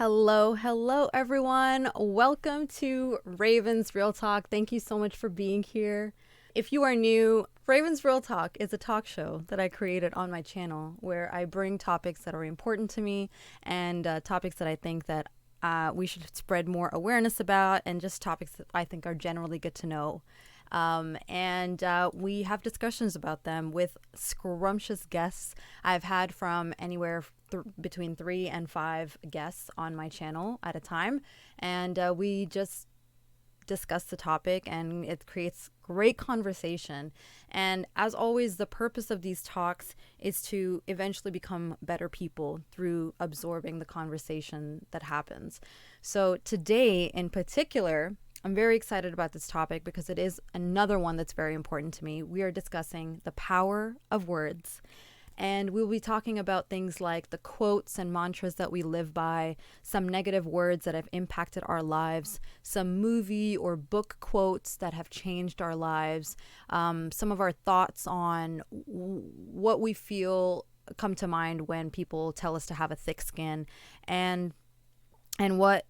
Hello, everyone. Welcome to Raven's Real Talk. Thank you so much for being here. If you are new, Raven's Real Talk is a talk show that I created on my channel where I bring topics that are important to me and topics that I think that we should spread more awareness about, and just topics that I think are generally good to know. We have discussions about them with scrumptious guests. I've had from anywhere between 3 and 5 guests on my channel at a time, and we just discuss the topic, and it creates great conversation. And as always, the purpose of these talks is to eventually become better people through absorbing the conversation that happens. So today in particular, I'm very excited about this topic because it is another one that's very important to me. We are discussing the power of words, and we'll be talking about things like the quotes and mantras that we live by, some negative words that have impacted our lives, some movie or book quotes that have changed our lives, some of our thoughts on what we feel come to mind when people tell us to have a thick skin, and whether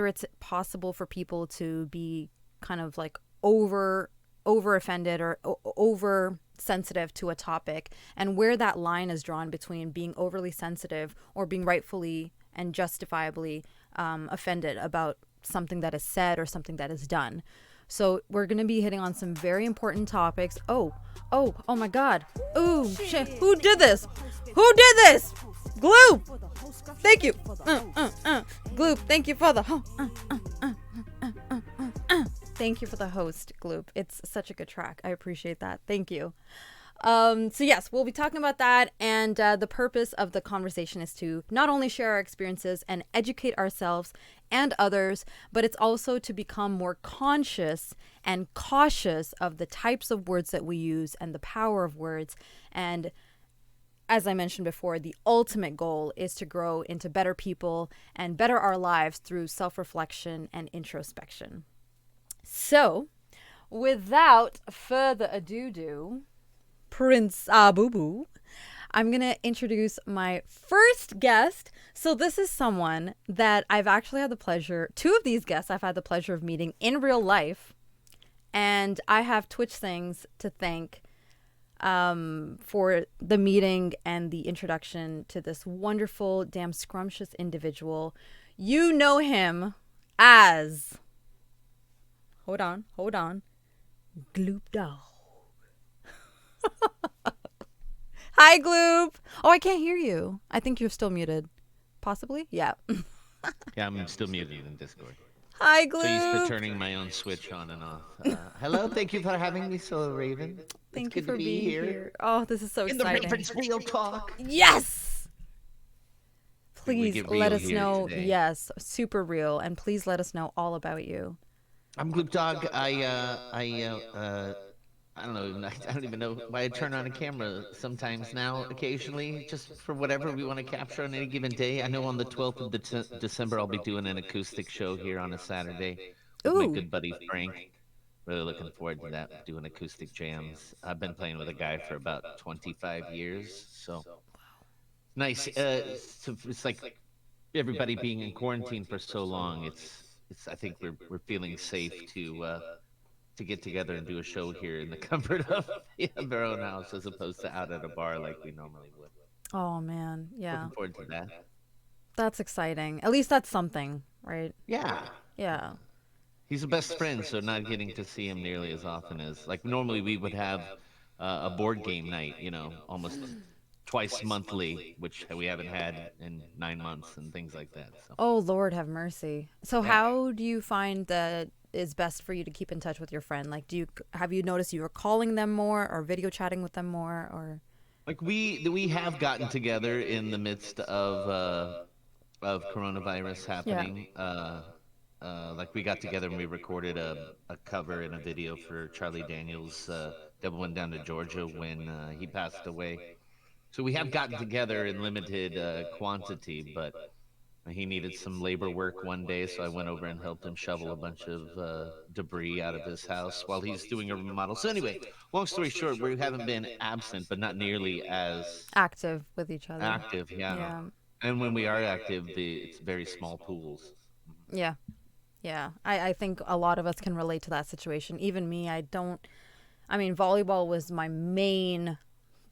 it's possible for people to be kind of like over offended or over sensitive to a topic, and where that line is drawn between being overly sensitive or being rightfully and justifiably offended about something that is said or something that is done. So we're going to be hitting on some very important topics. Oh my God. Ooh, shit. Who did this? Gloop. Thank you. Gloop, thank you for the thank you for the host, Gloop. It's such a good track. I appreciate that. Thank you. So yes, we'll be talking about that, and the purpose of the conversation is to not only share our experiences and educate ourselves and others, but it's also to become more conscious and cautious of the types of words that we use and the power of words. And as I mentioned before, the ultimate goal is to grow into better people and better our lives through self-reflection and introspection. So, without further ado, Prince Abubu, I'm going to introduce my first guest. So this is someone that I've actually had the pleasure, 2 of these guests I've had the pleasure of meeting in real life. And I have Twitch things to thank for the meeting and the introduction to this wonderful, damn scrumptious individual. You know him as, hold on, Gloop Dog. Hi, Gloop. Oh, I can't hear you. I think you're still muted. Possibly? Yeah. Yeah, I'm still muted in Discord. Hi, Gloop. So used to turning my own switch on and off. Hello, thank you for having me, Solar Raven. Thank you for being here. Oh, this is so in exciting. the Raven's Real Talk. Yes! Please let us know. Today. Yes, super real. And please let us know all about you. I'm Gloop Dog. I don't know. I don't even know why I turn on a camera sometimes now, occasionally, just for whatever we want to capture on any given day. I know on the 12th of December, I'll be doing an acoustic show here on a Saturday with my good buddy Frank. Really looking forward to that, doing acoustic jams. I've been playing with a guy for about 25 years, so nice. It's like everybody being in quarantine for so long. It's. I think we're feeling safe to get together and do a show here in the comfort of our own house, as opposed to out at a bar like we normally would. Oh, man. Yeah. Looking forward to that. That's exciting. At least that's something, right? Yeah. Yeah. He's a best friend, so not getting to see him nearly as often as, like, normally we would have a board game night, almost twice monthly, which we haven't had in 9 months and things like that. So. Oh, Lord have mercy. So how do you find that is best for you to keep in touch with your friend? Like, have you noticed you were calling them more or video chatting with them more, or? Like we have gotten together in the midst of coronavirus happening. Yeah. Like we got together and we recorded a cover and a video for Charlie Daniels' Devil Went Down to Georgia when he passed away. So we have gotten together in limited quantity, but he needed some labor work one day, so I went over and helped him shovel a bunch of debris out of his house while he's doing a remodel. So anyway, long story short, we haven't been absent, but not nearly as active with each other. active. Yeah. And when we are active, it's very small pools. Yeah. Yeah. I think a lot of us can relate to that situation. Even me, I mean, volleyball was my main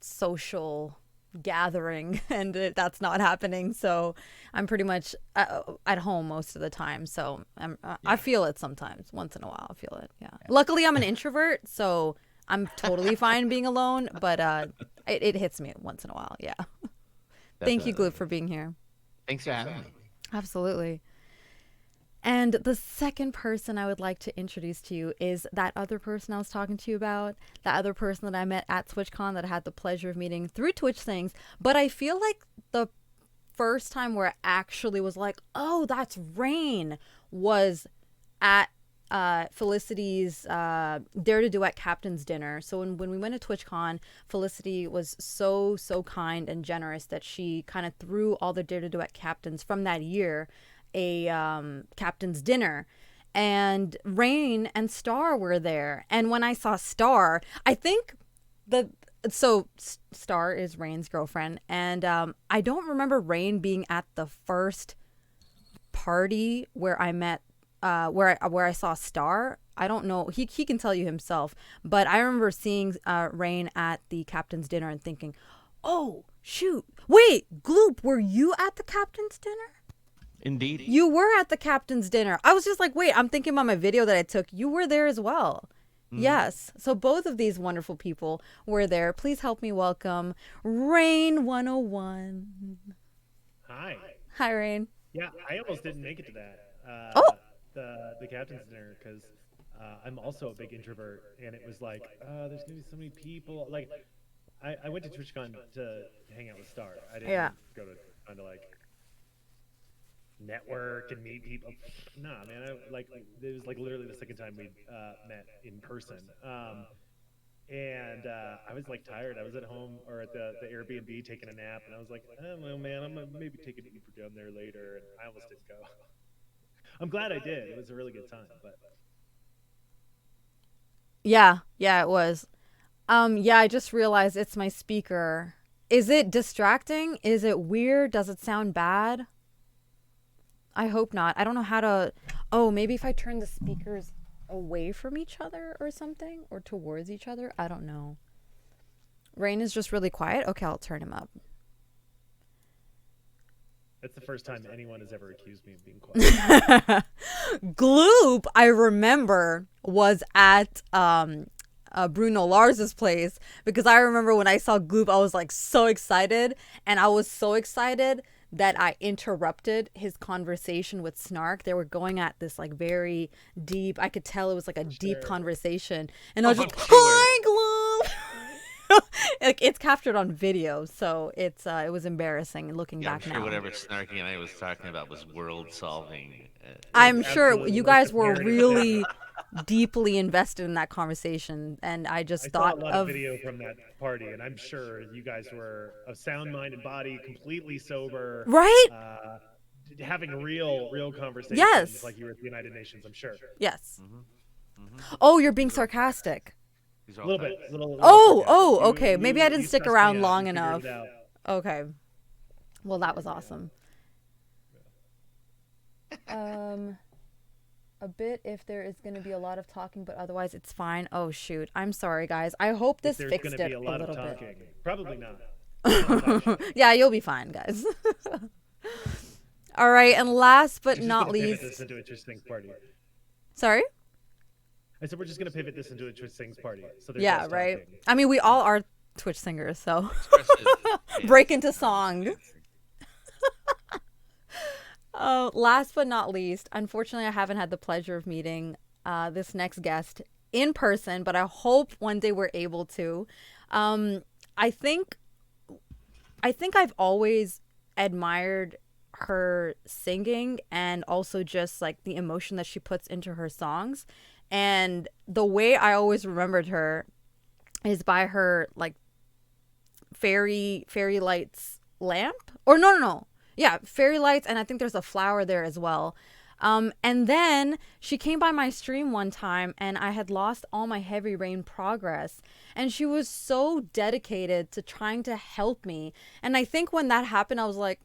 social gathering, and that's not happening. So I'm pretty much at home most of the time. So I feel it sometimes. Once in a while, I feel it. Yeah. Luckily, I'm an introvert, so I'm totally fine being alone. But it hits me once in a while. Yeah. Thank you, Definitely. Gloop, for being here. Thanks for having me. Absolutely. And the second person I would like to introduce to you is that other person I was talking to you about, that other person that I met at TwitchCon that I had the pleasure of meeting through Twitch things. But I feel like the first time where I actually was like, oh, that's Rain, was at Felicity's Dare to Duet Captain's Dinner. So when we went to TwitchCon, Felicity was so kind and generous that she kind of threw all the Dare to Duet captains from that year a captain's dinner, and Rain and Star were there. And when I saw Star, I think Star is Rain's girlfriend, and I don't remember Rain being at the first party where I met where I saw Star. I don't know. He can tell you himself, but I remember seeing Rain at the captain's dinner and thinking, "Oh, shoot. Wait, Gloop, were you at the captain's dinner?" Indeed. You were at the captain's dinner. I was just like, wait, I'm thinking about my video that I took. You were there as well. Yes. So both of these wonderful people were there. Please help me welcome Rain 101. Hi. Hi, Rain. Yeah, I almost didn't make it to that. Oh. The captain's dinner, because I'm also a big introvert, and it was like, there's gonna be so many people. Like, I went to TwitchCon to hang out with Star. I didn't go to kind of like network and meet people. Nah, man. It was like literally the second time we met in person. And I was like tired. I was at home or at the Airbnb taking a nap, and I was like, oh, well, man, I'm gonna maybe take an Uber down there later, and I almost didn't go. I'm glad I did. It was a really good time, but Yeah, it was. Yeah, I just realized it's my speaker. Is it distracting? Is it weird? Does it sound bad? I hope not. I don't know how to... Oh, maybe if I turn the speakers away from each other or something, or towards each other. I don't know. Rain is just really quiet. Okay, I'll turn him up. that's the first time anyone has ever accused me of being quiet. Gloop, I remember, was at Bruno Lars's place, because I remember when I saw Gloop, I was like so excited, and I was so excited that I interrupted his conversation with Snark. They were going at this like very deep, I could tell it was like a deep conversation, and I was just, hi, Gloop. Like, it's captured on video, so it was embarrassing looking Yeah, I'm back sure now. whatever Snarky and I was talking about was world solving. I'm sure Absolutely. you guys were really deeply invested in that conversation, and I just I thought saw a lot of of video from that party, and I'm sure you guys were of sound mind and body, completely sober, right. having real conversations, Yes. like you were at the United Nations. I'm sure. Yes. Oh, you're being sarcastic. These are A all little facts. bit. Little Oh, sarcastic. okay. Maybe I didn't you stick sussed me around out. long You figured enough. it out. Okay. Well, that was awesome. A bit if there is going to be a lot of talking, but otherwise it's fine. Oh, shoot. I'm sorry, guys. I hope this There's fixed going to it be a a lot of little bit. talking. Probably not. Yeah, you'll be fine, guys. All right, and last but We're just not gonna pivot least... this into a Twitch Things party. Sorry? I said we're just going to pivot this into a Twitch Things party. So there's Yeah, less right. talking. I mean, we all are Twitch singers, so Expressive. break into song. Last but not least, unfortunately, I haven't had the pleasure of meeting this next guest in person, but I hope one day we're able to. I think I've always admired her singing, and also just like the emotion that she puts into her songs. And the way I always remembered her is by her like fairy lights lamp, or no, yeah, fairy lights, and I think there's a flower there as well. And then she came by my stream one time, and I had lost all my Heavy Rain progress, and she was so dedicated to trying to help me. And I think when that happened, I was like,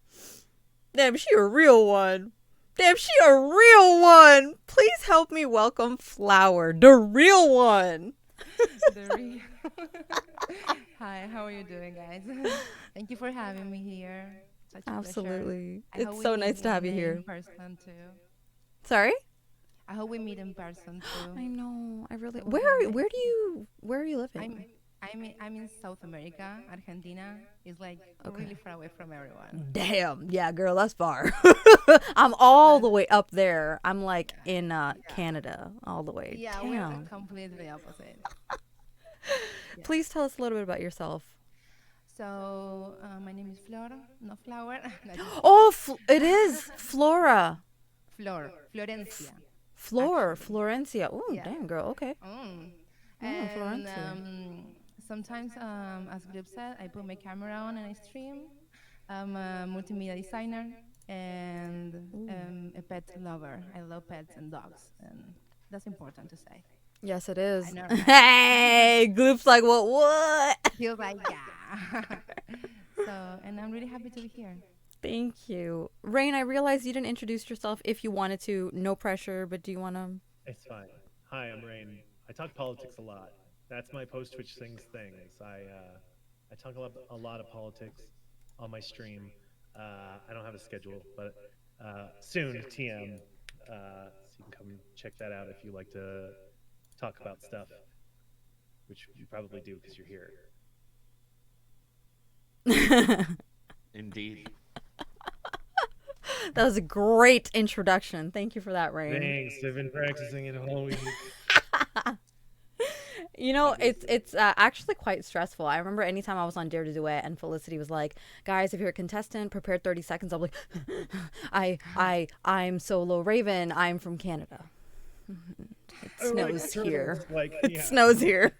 Damn, she a real one. Damn, she a real one. Please help me welcome Flower, the real one. The re- Hi, how are you doing, guys? Thank you for having me here. Such a pleasure. Absolutely. I hope It's we so meet nice to have you in here. person too. Sorry? I hope we meet in person too. I know. I really. That would be amazing. Where are you living? I'm in South America. Argentina is like Okay. really far away from everyone. Damn. Yeah, girl, that's far. I'm all But the way up there. I'm like yeah, in yeah, Canada, all the way. yeah, we're the Damn. completely opposite. Yeah. Please tell us a little bit about yourself. So my name is Flor, no flower. No, just kidding. Oh, it is Flora. Flor, Florencia, actually. Florencia. Oh, Yeah. damn, girl. Okay. Mm. Oh, And Florencia. sometimes, as Glib said, I put my camera on and I stream. I'm a multimedia designer and a pet lover. I love pets and dogs, and that's important to say. Yes, it I is. know, right? Hey, Gloop's like, what? Feels like yeah. So, and I'm really happy to be here. Thank you. Rain, I realized you didn't introduce yourself if you wanted to. No pressure, but do you want to? It's fine. Hi, I'm Rain. I talk politics a lot. That's my post Twitch things thing. Is I talk a lot of politics on my stream. I don't have a schedule, but soon TM. So you can come check that out if you like to talk about stuff, which you probably do because you're here. Indeed. That was a great introduction. Thank you for that, Rain. Thanks. I've been practicing it all week. You know, it's actually quite stressful. I remember anytime I was on Dare to Duet and Felicity was like, "Guys, if you're a contestant, prepare 30 seconds." I'm like, I'm Solo Raven. I'm from Canada. It I like snows here. turtles. Like, It yeah. snows here.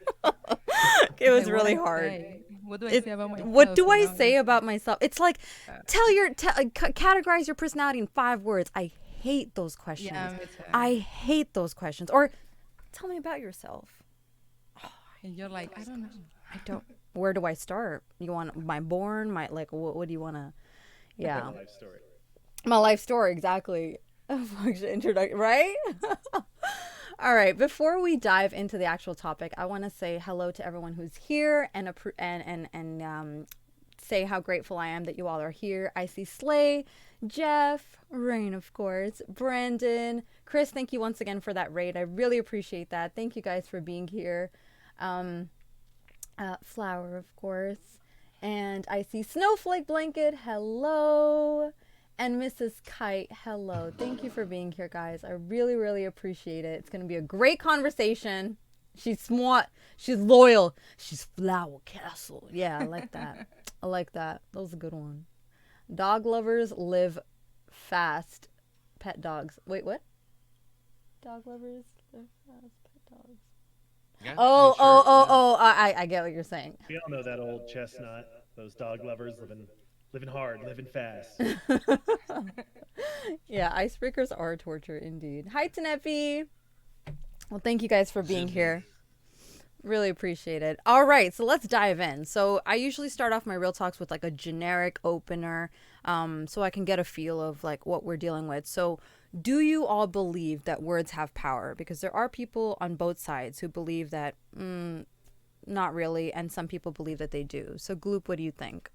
It was Like, really hard. what do I It, say about what myself? do You I know, say about myself? It's like uh, categorize your personality in 5 words. I hate those questions. yeah, me too. I hate those questions. Or tell me about yourself. And you're like, I don't know. I don't. Where do I start? You want my born? My like? What do you want to? Yeah, Life story. my life story exactly. Introduction, right? All right. Before we dive into the actual topic, I want to say hello to everyone who's here and say how grateful I am that you all are here. I see Slay, Jeff, Rain, of course, Brandon, Chris. Thank you once again for that raid. I really appreciate that. Thank you guys for being here. Um, Flower, of course. And I see Snowflake Blanket. Hello. And Mrs. Kite. Hello. Thank you for being here, guys. I really, really appreciate it. It's going to be a great conversation. She's smart. She's loyal. She's Flower Castle. Yeah, I like that. I like that. That was a good one. Dog lovers live fast. Pet dogs. Wait, what? Dog lovers live fast. Pet dogs. Yeah, Oh, sure, oh, oh, yeah. oh! I get what you're saying. We all know that old chestnut. Those dog lovers living hard, living fast. Yeah, icebreakers are torture indeed. Hi, Tanepi. Well, thank you guys for being here. Really appreciate it. All right, so let's dive in. So I usually start off my real talks with like a generic opener, so I can get a feel of like what we're dealing with. So, do you all believe that words have power? Because there are people on both sides who believe that not really, and some people believe that they do. So, Gloop, what do you think?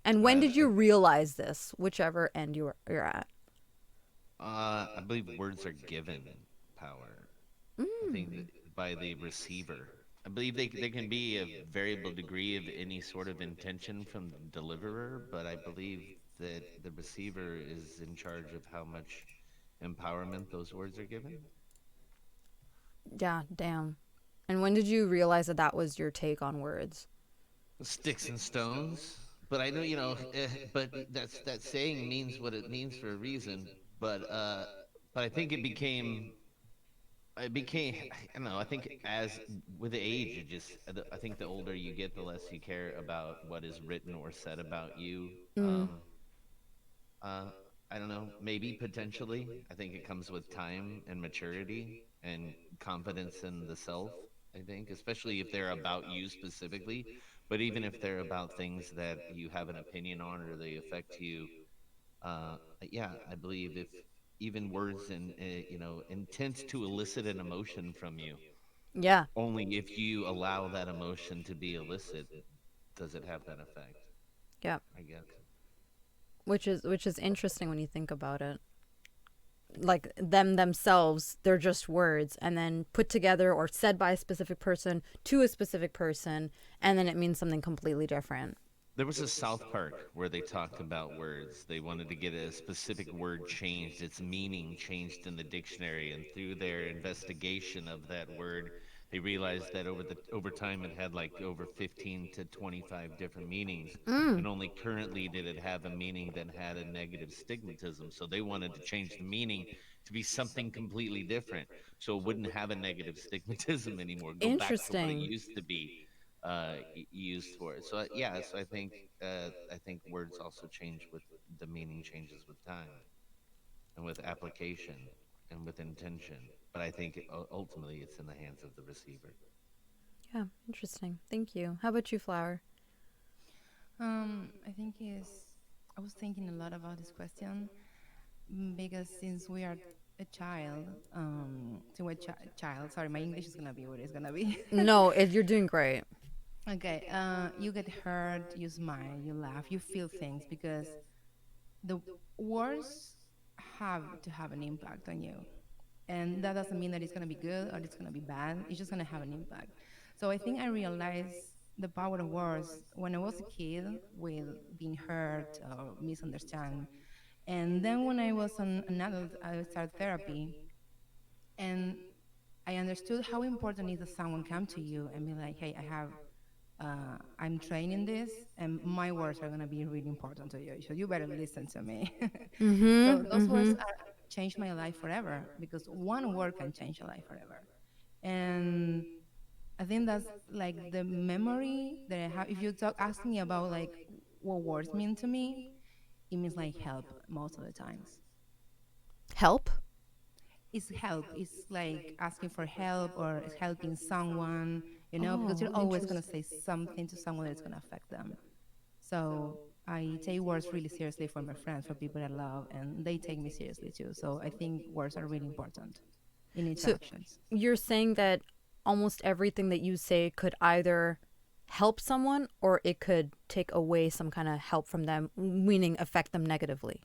And when did you realize this? Whichever end you're at. I believe words are given power. I think that by the receiver. I believe they can be a variable degree of any sort of intention from the deliverer, but I believe that the receiver is in charge of how much empowerment those words are given. Yeah, damn. And when did you realize that that was your take on words? Sticks and stones. But I know, but that saying means what it means for a reason. But I think it became I don't know. I think as with the age, I think the older you get, the less you care about what is written or said about you. Uh, I don't know. Maybe potentially. I think it comes with time and maturity and confidence in the self. I think, especially if they're about you specifically, but even if they're about things that you have an opinion on or they affect you uh, yeah, I believe if even words and intent to elicit an emotion from you, Yeah. only if you allow that emotion to be illicit does it have that effect. Yeah. I guess. Which is interesting when you think about it. Like them themselves, they're just words, and then put together or said by a specific person to a specific person, and then it means something completely different. There was a South Park where they talked about words. They wanted to get a specific word changed, its meaning changed in the dictionary, and through their investigation of that word, they realized that over time it had like over 15 to 25 different meanings, and only currently did it have a meaning that had a negative stigmatism. So they wanted to change the meaning to be something completely different, so it wouldn't have a negative stigmatism anymore. Go back to what it Interesting. used to be used for it. So yeah, so I think words also change with the meaning changes with time and with application and with intention. But I think ultimately it's in the hands of the receiver. Yeah, interesting. Thank you. How about you, Flower? I think is I was thinking a lot about this question because since we are a child, since we're child, sorry, my English is gonna be what it's gonna be. No, you're doing great. Okay, you get hurt, you smile, you laugh, you feel things because the words have to have an impact on you. And that doesn't mean that it's going to be good or it's going to be bad. It's just going to have an impact. So I think I realized the power of words when I was a kid with being hurt or misunderstood. And then when I was an adult, I started therapy and I understood how important it is that someone come to you and be like, hey, I'm training this, and my words are gonna be really important to you. So you better listen to me. So those words changed my life forever because one word can change your life forever. And I think that's like the memory that I have. If you ask me about like what words mean to me, it means like help most of the times. Help? It's help. It's like asking for help or it's helping someone, because Oh, you're always going to say something to someone that's going to affect them. So I take words really seriously for my friends, for people I love, and they take me seriously too. So I think words are really important in so interactions. you're saying that almost everything that you say could either help someone or it could take away some kind of help from them, meaning affect them negatively.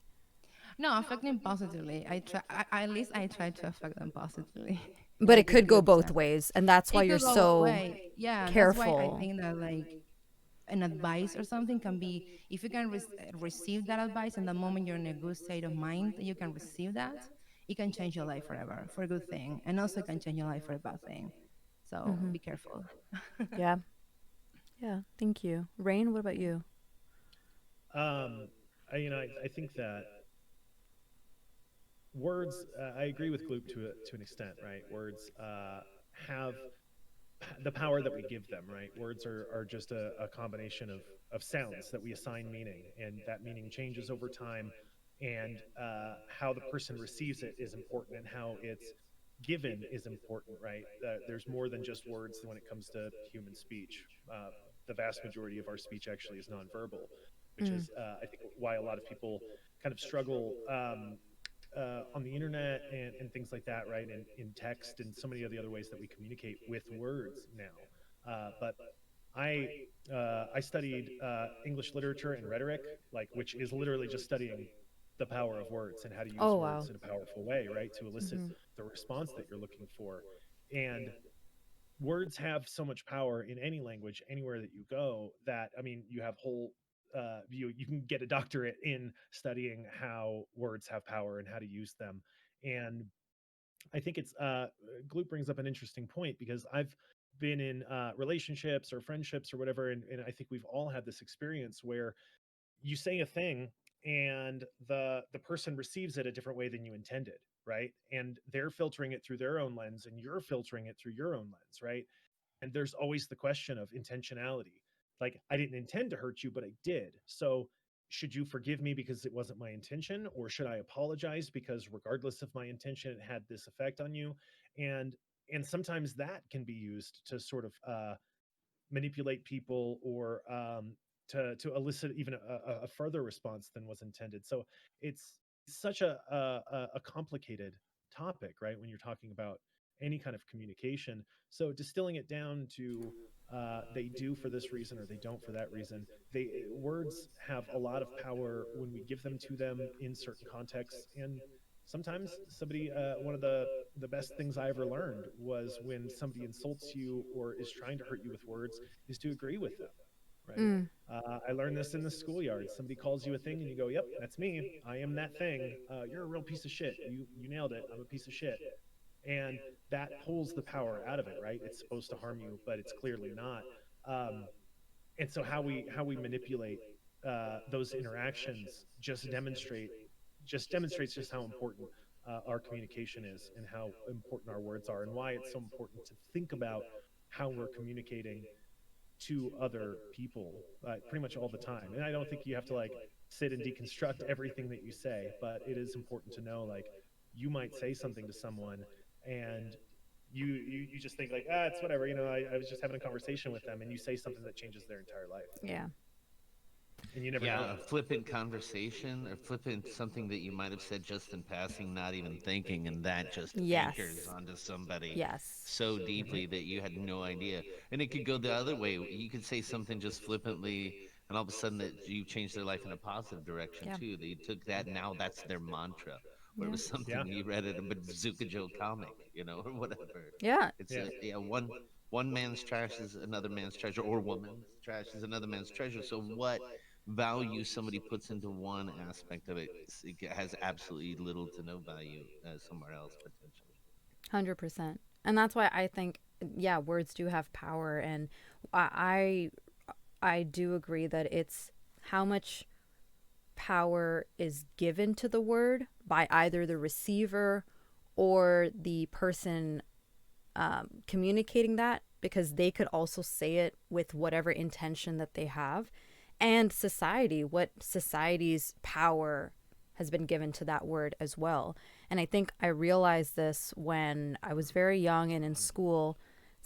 No, affecting positively. At least I try to affect them positively. But it Like a could go good both friend. ways, and that's why It you're could go both so way. Yeah, that's why I careful. think that like an advice or something can be if you can receive that advice and the moment you're in a good state of mind that you can receive that, it can change your life forever for a good thing, and also it can change your life for a bad thing. So be careful. Yeah. Yeah. Thank you. Rain, what about you? Um, I think that words. I agree with Gloop to an extent, right? Words have the power that we give them, right? Words are just a combination of sounds that we assign meaning, and that meaning changes over time. And how the person receives it is important, and how it's given is important, right? There's more than just words when it comes to human speech. The vast majority of our speech actually is nonverbal, which is, I think, why a lot of people kind of struggle on the internet and things like that, right? And in text and so many of the other ways that we communicate with words now. But I studied English literature and rhetoric, like which is literally just studying the power of words and how to use Oh, wow. words in a powerful way, right, to elicit the response that you're looking for. And words have so much power in any language anywhere that you go that, I mean, you have whole you can get a doctorate in studying how words have power and how to use them. And I think it's Gloop brings up an interesting point, because I've been in relationships or friendships or whatever, and I think we've all had this experience where you say a thing and the person receives it a different way than you intended, right? And they're filtering it through their own lens and you're filtering it through your own lens, right? And there's always the question of intentionality. Like, I didn't intend to hurt you, but I did. So should you forgive me because it wasn't my intention, or should I apologize because regardless of my intention it had this effect on you? And sometimes that can be used to sort of manipulate people, or to elicit even a further response than was intended. So it's such a complicated topic, right? When you're talking about any kind of communication. So distilling it down to they do for this reason or they don't for that reason. Words have a lot of power when we give them to them in certain contexts. And sometimes somebody, one of the best things I ever learned was when somebody insults you or is trying to hurt you with words, is to agree with them, right? Mm. I learned this in the schoolyard. Somebody calls you a thing and you go, "Yep, that's me. I am that thing. You're a real piece of shit. You nailed it. I'm a piece of shit." And that pulls the power out of it, right? It's supposed to harm you, but it's clearly not. And so how we manipulate those interactions demonstrates just how important our communication is and how important our words are and why it's so important to think about how we're communicating to other people pretty much all the time. And I don't think you have to like sit and deconstruct everything that you say, but it is important to know like you might say something to someone and you just think like, it's whatever, I was just having a conversation with them, and you say something that changes their entire life. Yeah. And you never Yeah, know. a flippant conversation or flippant something that you might have said just in passing, not even thinking, and that just Yes. anchors onto somebody Yes. so deeply that you had no idea. And it could go the other way. You could say something just flippantly, and all of a sudden that you changed their life in a positive direction Yeah. too. They took that, now that's their mantra. Or it Yeah. was something you read in a 𝗲𝗂𝗲𝗀𝗀𝗀 comic, or whatever. Yeah. It's one man's trash is another man's treasure, or woman's trash is another man's treasure. So what value somebody puts into one aspect of it has absolutely little to no value somewhere else potentially. 100%. And that's why I think, yeah, words do have power. And I do agree that it's how much power is given to the word by either the receiver or the person communicating that, because they could also say it with whatever intention that they have. And society, what society's power has been given to that word as well. And I think I realized this when I was very young and in school.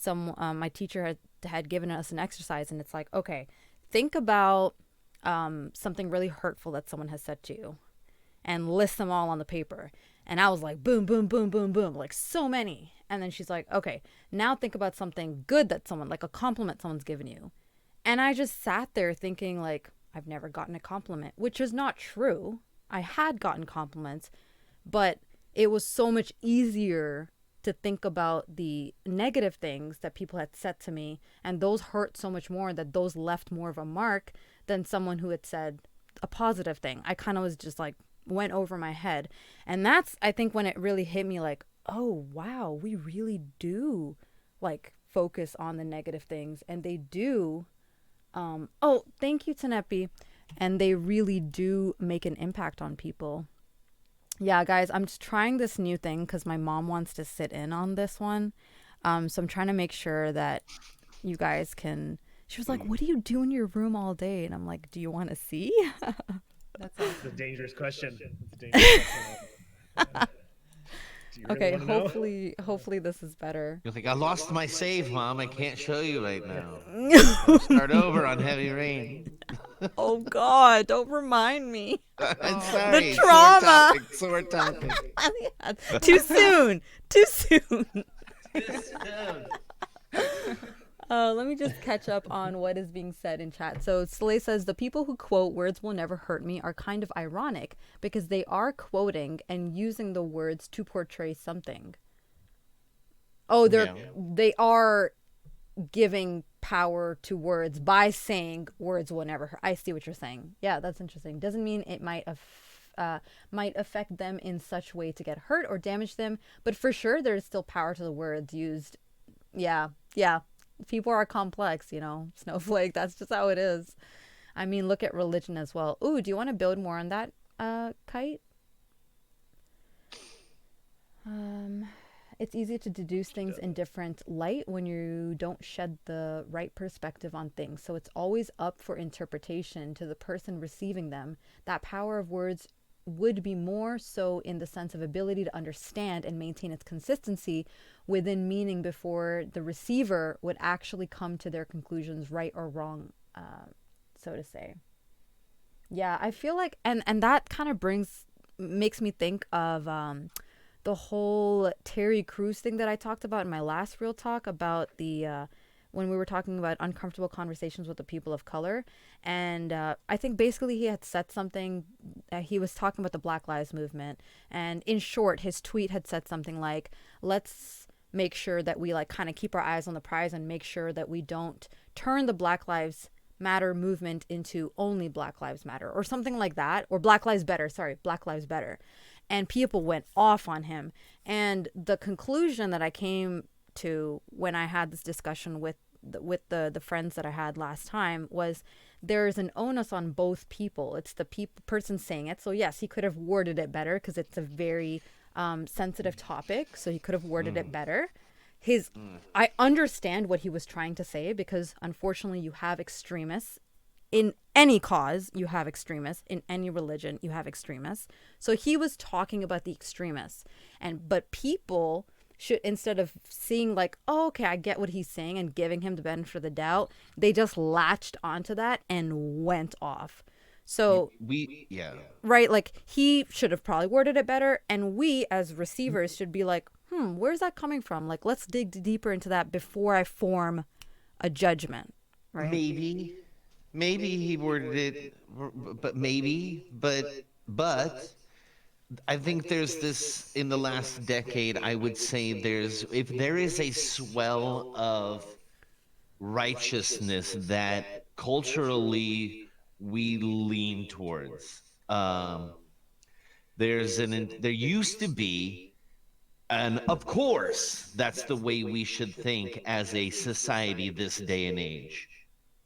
My teacher had given us an exercise, and it's like, okay, think about something really hurtful that someone has said to you and list them all on the paper. And I was like, boom, boom, boom, boom, boom, like so many. And then she's like, okay, now think about something good that someone, like a compliment someone's given you. And I just sat there thinking like, I've never gotten a compliment, which is not true. I had gotten compliments, but it was so much easier to think about the negative things that people had said to me. And those hurt so much more, that those left more of a mark than someone who had said a positive thing. I kind of was just like, went over my head. And that's, I think, when it really hit me like, oh, wow, we really do like focus on the negative things. And they do. Oh, thank you, 𝗀𝗵𝗵𝗀𝗀. And they really do make an impact on people. Yeah, guys, I'm just trying this new thing because my mom wants to sit in on this one. So I'm trying to make sure that you guys can. She was like, what do you do in your room all day? And I'm like, do you want to see? That's awesome. It's a dangerous question. Do you really Okay, wanna know? hopefully this is better. You're like, I lost my save, Mom. I can't show you right now. Start over on Heavy Rain. Oh God, don't remind me. I'm sorry. The trauma. Sore topic. Too soon. Too soon. Let me just catch up on what is being said in chat. So 𝗀𝗟 says, the people who quote "words will never hurt me" are kind of ironic because they are quoting and using the words to portray something. Oh, they are giving power to words by saying words will never hurt. I see what you're saying. Yeah, that's interesting. Doesn't mean it might affect them in such way to get hurt or damage them, but for sure there's still power to the words used. Yeah. People are complex, Snowflake. That's just how it is. I mean, look at religion as well. Ooh, do you want to build more on that, Kite? It's easy to deduce things in different light when you don't shed the right perspective on things. So it's always up for interpretation to the person receiving them. That power of words would be more so in the sense of ability to understand and maintain its consistency within meaning before the receiver would actually come to their conclusions, right or wrong. so to say. Yeah, I feel like, and that kind of makes me think of the whole Terry Crews thing that I talked about in my last real talk about the when we were talking about uncomfortable conversations with the people of color. And I think basically he had said something, he was talking about the Black Lives Movement. And in short, his tweet had said something like, let's make sure that we like kind of keep our eyes on the prize and make sure that we don't turn the Black Lives Matter movement into only Black Lives Matter or something like that, or Black Lives Better, sorry, Black Lives Better. And people went off on him. And the conclusion that I came to when I had this discussion with the friends that I had last time was there's an onus on both people. It's the person saying it. So yes, he could have worded it better because it's a very sensitive topic. So he could have worded it better. I understand what he was trying to say because unfortunately you have extremists in any cause. You have extremists in any religion. You have extremists. So he was talking about the extremists, but people should, instead of seeing like, oh, okay, I get what he's saying and giving him the benefit of the doubt, they just latched onto that and went off. So yeah, right, like he should have probably worded it better, and we as receivers should be like, where's that coming from? Like, let's dig deeper into that before I form a judgment, right? Maybe he worded it, but I think there's this in the last decade. I would say if there is a swell of righteousness that culturally we lean towards. There used to be, and of course, that's the way we should think as a society this day and age.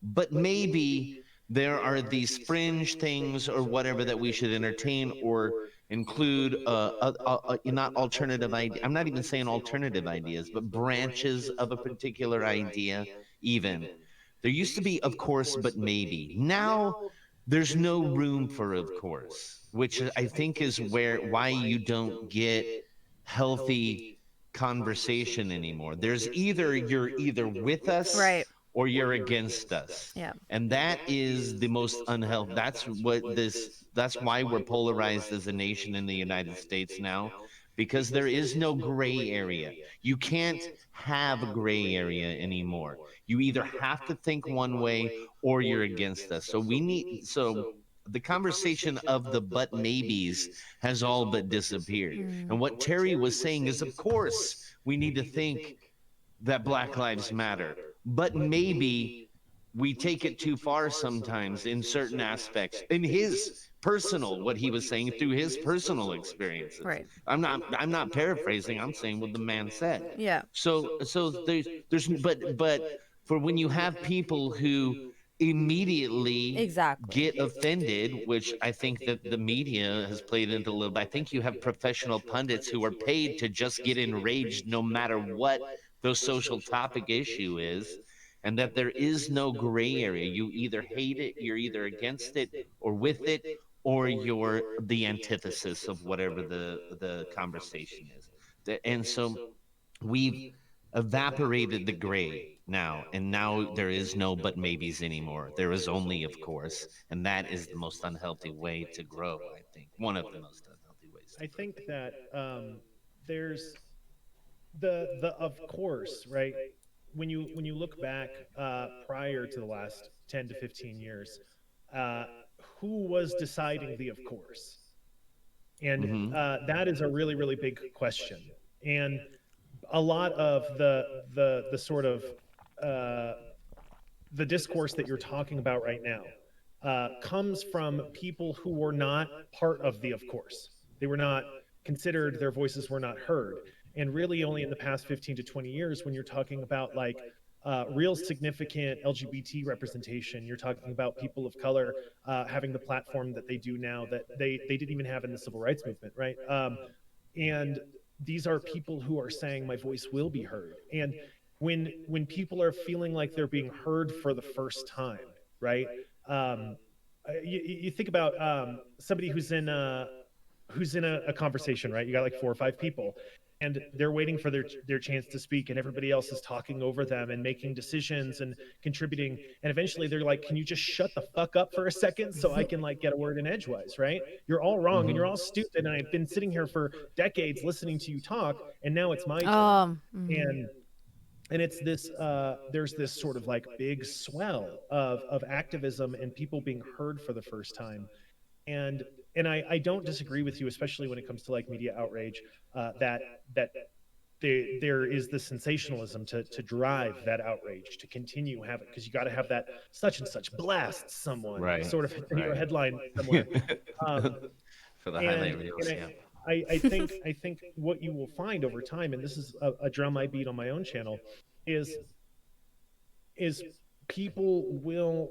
But maybe there are these fringe things or whatever that we should entertain or include, not alternative idea. I'm not even saying alternative ideas, but branches of a particular idea, even. There used to be, of course, but maybe. Now, there's no room for of course, which I think is why you don't get healthy conversation anymore. You're either with us Right. or you're against us. Yeah. And that is the most unhealthy. That's why we're polarized as a nation in the United States now, because there is no gray area. You can't have a gray area anymore. You either have to think one way or you're against us. So the conversation of the but maybes has all but disappeared. And what Terry was saying is, of course, we need to think that Black Lives Matter, but maybe we take it too far sometimes in certain aspects. In his personal, what he was saying through his personal experiences. Right. I'm not paraphrasing. I'm saying what the man said. Yeah. So but for when you have people who immediately Exactly. get offended, which I think that the media has played into a little bit. I think you have professional pundits who are paid to just get enraged no matter what the social topic issue is, and that there is no gray area. You either hate it, you're either against it or with it, or you're the antithesis of whatever the conversation is. And so we've evaporated the gray now, and now there is no but maybes anymore. There is only of course, and that is the most unhealthy way to grow. I think one of the most unhealthy ways to I grow. think that there's the of course, right? When you look back prior to the last 10 to 15 years, uh, who was deciding the of course? And that is a really really big question. And a lot of the sort of uh, the discourse that you're talking about right now comes from people who were not part of the of course. They were not considered, their voices were not heard. And really only in the past 15 to 20 years, when you're talking about like real significant LGBT representation, you're talking about people of color having the platform that they do now that they didn't even have in the civil rights movement, right? And these are people who are saying my voice will be heard. And when people are feeling like they're being heard for the first time, right? Um, you think about somebody who's in a conversation, right? You got like four or five people, and they're waiting for their chance to speak, and everybody else is talking over them and making decisions and contributing, and eventually they're like, can you just shut the fuck up for a second so I can like get a word in edgewise, right? You're all wrong and you're all stupid, and I've been sitting here for decades listening to you talk, and now it's my turn. Mhm. And it's this there's this sort of like big swell of activism and people being heard for the first time. And I don't disagree with you, especially when it comes to like media outrage, that there is the sensationalism to drive that outrage to continue having, because you got to have that such and such blasts someone Right. sort of Right. headline somewhere. Um, For the highlight and reels, and yeah. I think what you will find over time, and this is a drum I beat on my own channel, is is people will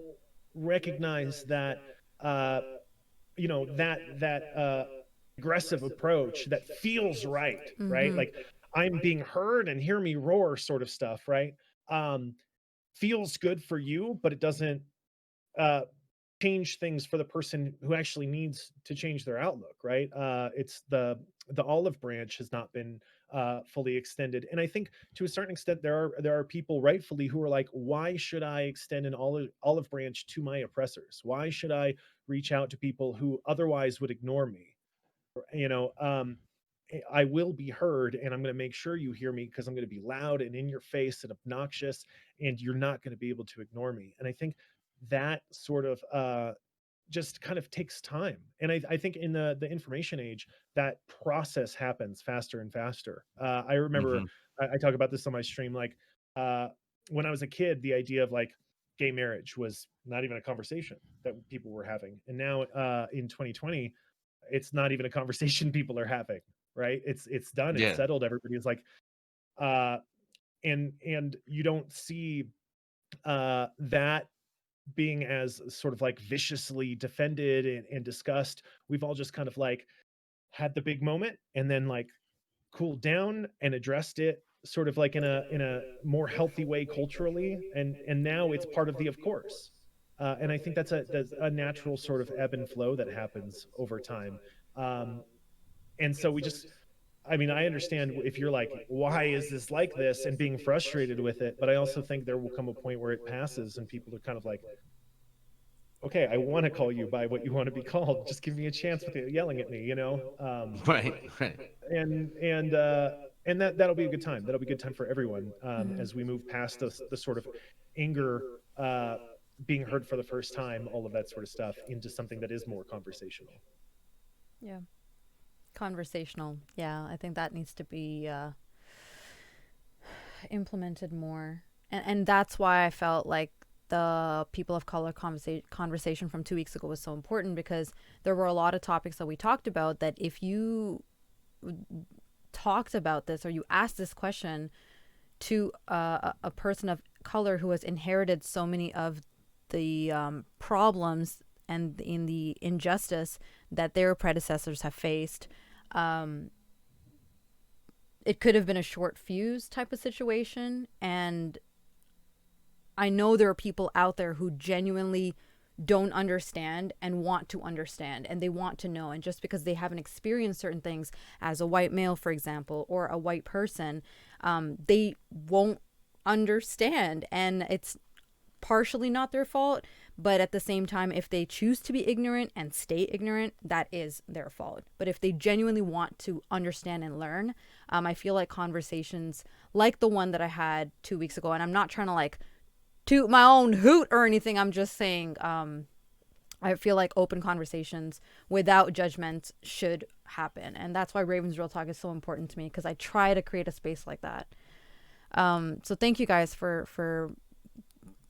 recognize that uh, that aggressive approach that feels right, right? Mhm. Like I'm being heard and hear me roar, sort of stuff, right? Um, Feels good for you, but it doesn't uh, change things for the person who actually needs to change their outlook, right? It's the olive branch has not been fully extended, and I think to a certain extent there are people rightfully who are like, why should I extend an olive branch to my oppressors? Why should I reach out to people who otherwise would ignore me? You know, I will be heard, and I'm going to make sure you hear me because I'm going to be loud and in your face and obnoxious, and you're not going to be able to ignore me. And I think that sort of just kind of takes time. And I think in the information age, that process happens faster and faster. I remember Hmm. I talk about this on my stream, like uh, when I was a kid, the idea of like gay marriage was not even a conversation that people were having, and now in 2020, it's not even a conversation people are having. Right? It's done. It's Yeah. settled. Everybody is like, uh, and you don't see that being as sort of like viciously defended and discussed. We've all just kind of like had the big moment and then like cooled down and addressed it sort of like in a more healthy way culturally, and now it's part of the of course. And I think that's a natural sort of ebb and flow that happens over time. um, and so we just, I mean, I understand if you're like, why is this like this, and being frustrated with it, but I also think there will come a point where it passes and people are kind of like, okay, I want to call you by what you want to be called. Just give me a chance with yelling at me, you know? Right. Right. And that'll be a good time. That'll be a good time for everyone Mhm. as we move past the sort of anger, being heard for the first time, all of that sort of stuff, into something that is more conversational. Yeah. Conversational. Yeah, I think that needs to be implemented more. And that's why I felt like the people of color conversation from 2 weeks ago was so important, because there were a lot of topics that we talked about that if you talked about this or you asked this question to a person of color who has inherited so many of the problems and in the injustice that their predecessors have faced, um, it could have been a short fuse type of situation. And I know there are people out there who genuinely don't understand and want to understand, and they want to know. And just because they haven't experienced certain things as a white male, for example, or a white person, they won't understand. And it's partially not their fault, but at the same time, if they choose to be ignorant and stay ignorant, that is their fault. But if they genuinely want to understand and learn, I feel like conversations like the one that I had 2 weeks ago, and I'm not trying to like toot my own hoot or anything, I'm just saying, I feel like open conversations without judgment should happen. And that's why Raven's Real Talk is so important to me, because I try to create a space like that. So thank you guys for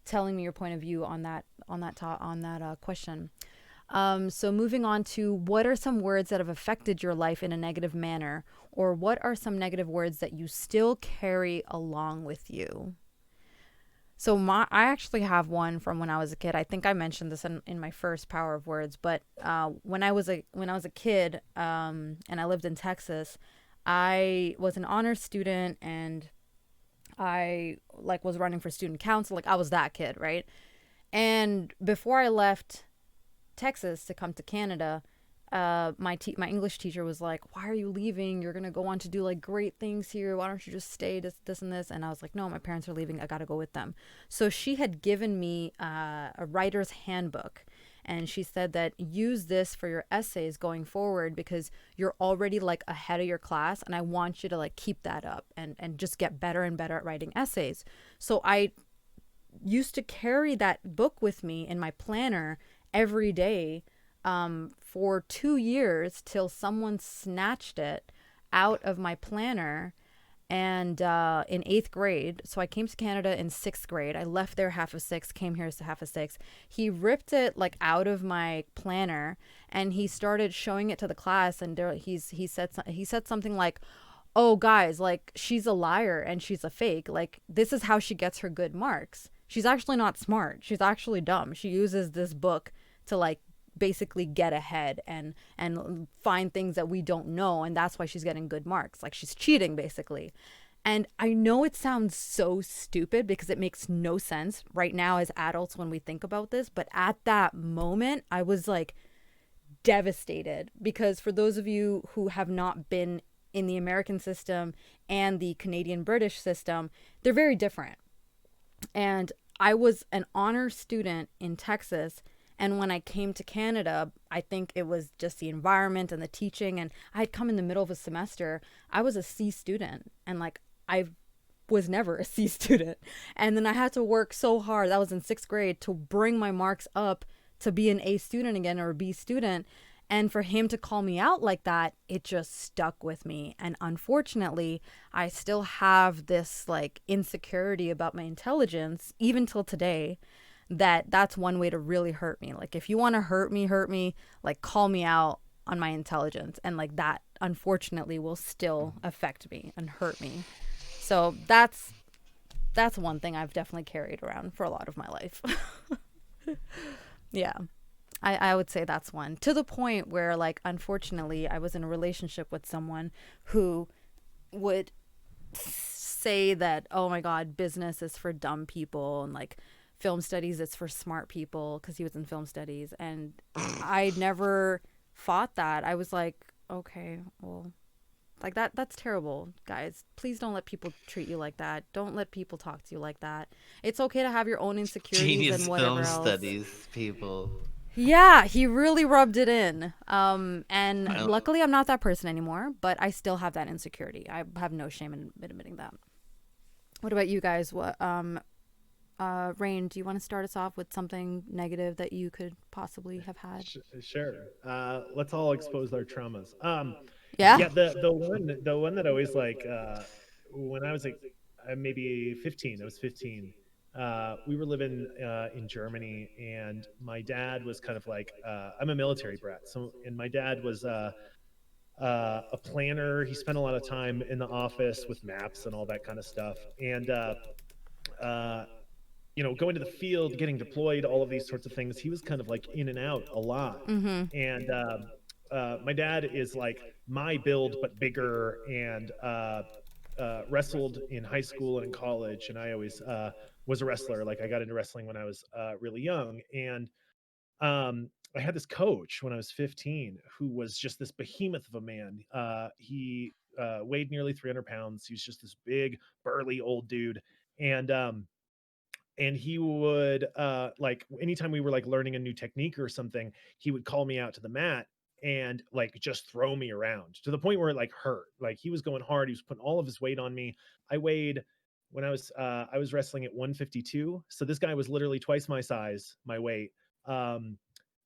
telling me your point of view on that question. So moving on to, what are some words that have affected your life in a negative manner, or what are some negative words that you still carry along with you? So I actually have one from when I was a kid. I think I mentioned this in my first Power of Words, but when I was a kid, and I lived in Texas, I was an honor student, and I like was running for student council. Like, I was that kid, right? And before I left Texas to come to Canada, my English teacher was like, "Why are you leaving? You're gonna go on to do like great things here. Why don't you just stay? This, and this." And I was like, "No, my parents are leaving. I gotta go with them." So she had given me a writer's handbook, and she said that use this for your essays going forward because you're already like ahead of your class, and I want you to like keep that up and just get better and better at writing essays. So I used to carry that book with me in my planner every day for 2 years till someone snatched it out of my planner. And in eighth grade, so I came to Canada in sixth grade. I left there half of six, came here as half of six. He ripped it like out of my planner, and he started showing it to the class. And he said something like, "Oh, guys, like she's a liar and she's a fake. Like this is how she gets her good marks. She's actually not smart. She's actually dumb. She uses this book to like basically get ahead and find things that we don't know, and that's why she's getting good marks. Like she's cheating basically." And I know it sounds so stupid because it makes no sense right now as adults when we think about this, but at that moment I was like devastated because for those of you who have not been in the American system and the Canadian British system, they're very different. And I was an honor student in Texas. And when I came to Canada, I think it was just the environment and the teaching. And I had come in the middle of a semester. I was a C student. And like, I was never a C student. And then I had to work so hard. That was in sixth grade to bring my marks up to be an A student again or a B student. And for him to call me out like that, it just stuck with me. And unfortunately, I still have this like insecurity about my intelligence, even till today, that's one way to really hurt me. Like if you want to hurt me, like call me out on my intelligence. And like that, unfortunately, will still affect me and hurt me. So that's one thing I've definitely carried around for a lot of my life. Yeah. I would say that's one. To the point where, like, unfortunately, I was in a relationship with someone who would say that, oh my God, business is for dumb people and, like, film studies is for smart people because he was in film studies. And I never fought that. I was like, okay, well, like that's terrible, guys. Please don't let people treat you like that. Don't let people talk to you like that. It's okay to have your own insecurities Genius and whatever film else. studies people. Yeah, he really rubbed it in. And Well- luckily I'm not that person anymore, but I still have that insecurity. I have no shame in admitting that. What about you guys? What Rain, do you want to start us off with something negative that you could possibly have had? Sure. Let's all expose our traumas. Yeah? Yeah, the one that always like when I was like maybe 15, I was 15. We were living in Germany, and my dad was kind of like I'm a military brat, so and my dad was a planner. He spent a lot of time in the office with maps and all that kind of stuff, and uh, going to the field, getting deployed, all of these sorts of things. He was kind of like in and out a lot. Mm-hmm. And my dad is like my build, but bigger, and wrestled in high school and in college. And I always was a wrestler. Like I got into wrestling when I was really young. And I had this coach when I was 15 who was just this behemoth of a man. He weighed nearly 300 pounds. He was just this big, burly old dude. And he would like anytime we were like learning a new technique or something, he would call me out to the mat and like just throw me around to the point where it like hurt. Like he was going hard. He was putting all of his weight on me. I weighed when I was wrestling at 152. So this guy was literally twice my size, my weight. And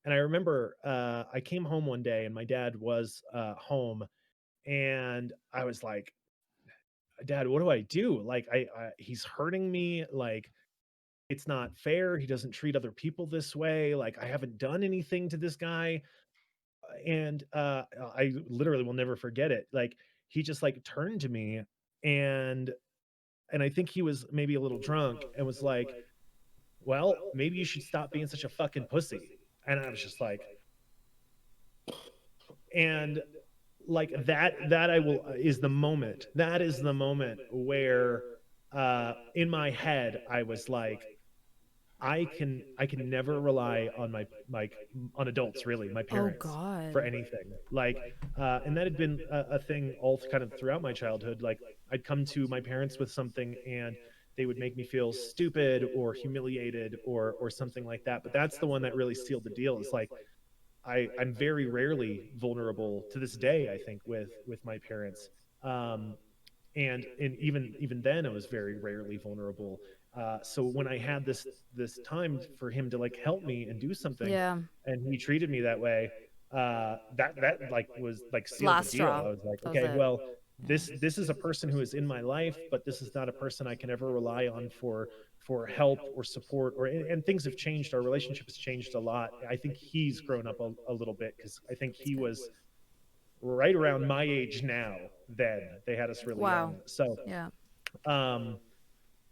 I remember I came home one day and my dad was home, and I was like, "Dad, what do I do? Like I he's hurting me. Like it's not fair. He doesn't treat other people this way. Like I haven't done anything to this guy." And I literally will never forget it. Like he just like turned to me, and I think he was maybe a little drunk and was like, "Well, maybe you should stop being such a fucking pussy." And I was just like, and like that I will is the moment. That is the moment where in my head I was like, I can never rely on on adults, really, my Oh parents, God. for anything. Like, and that had been a thing all kind of throughout my childhood. Like, I'd come to my parents with something, and they would make me feel stupid or humiliated or something like that. But that's the one that really sealed the deal. It's like, I'm very rarely vulnerable to this day, I think, with my parents. Um, and even then I was very rarely vulnerable. So when I had this time for him to like help me and do something, Yeah. and he treated me that way, that like was like sealed the Last deal. straw. I was like, That was okay, it. well, Yeah. this is a person who is in my life, but this is not a person I can ever rely on for help or support. And things have changed. Our relationship has changed a lot. I think he's grown up a little bit, because I think That's he good. was right around my age now. Then they had us really Wow. young. So Yeah. um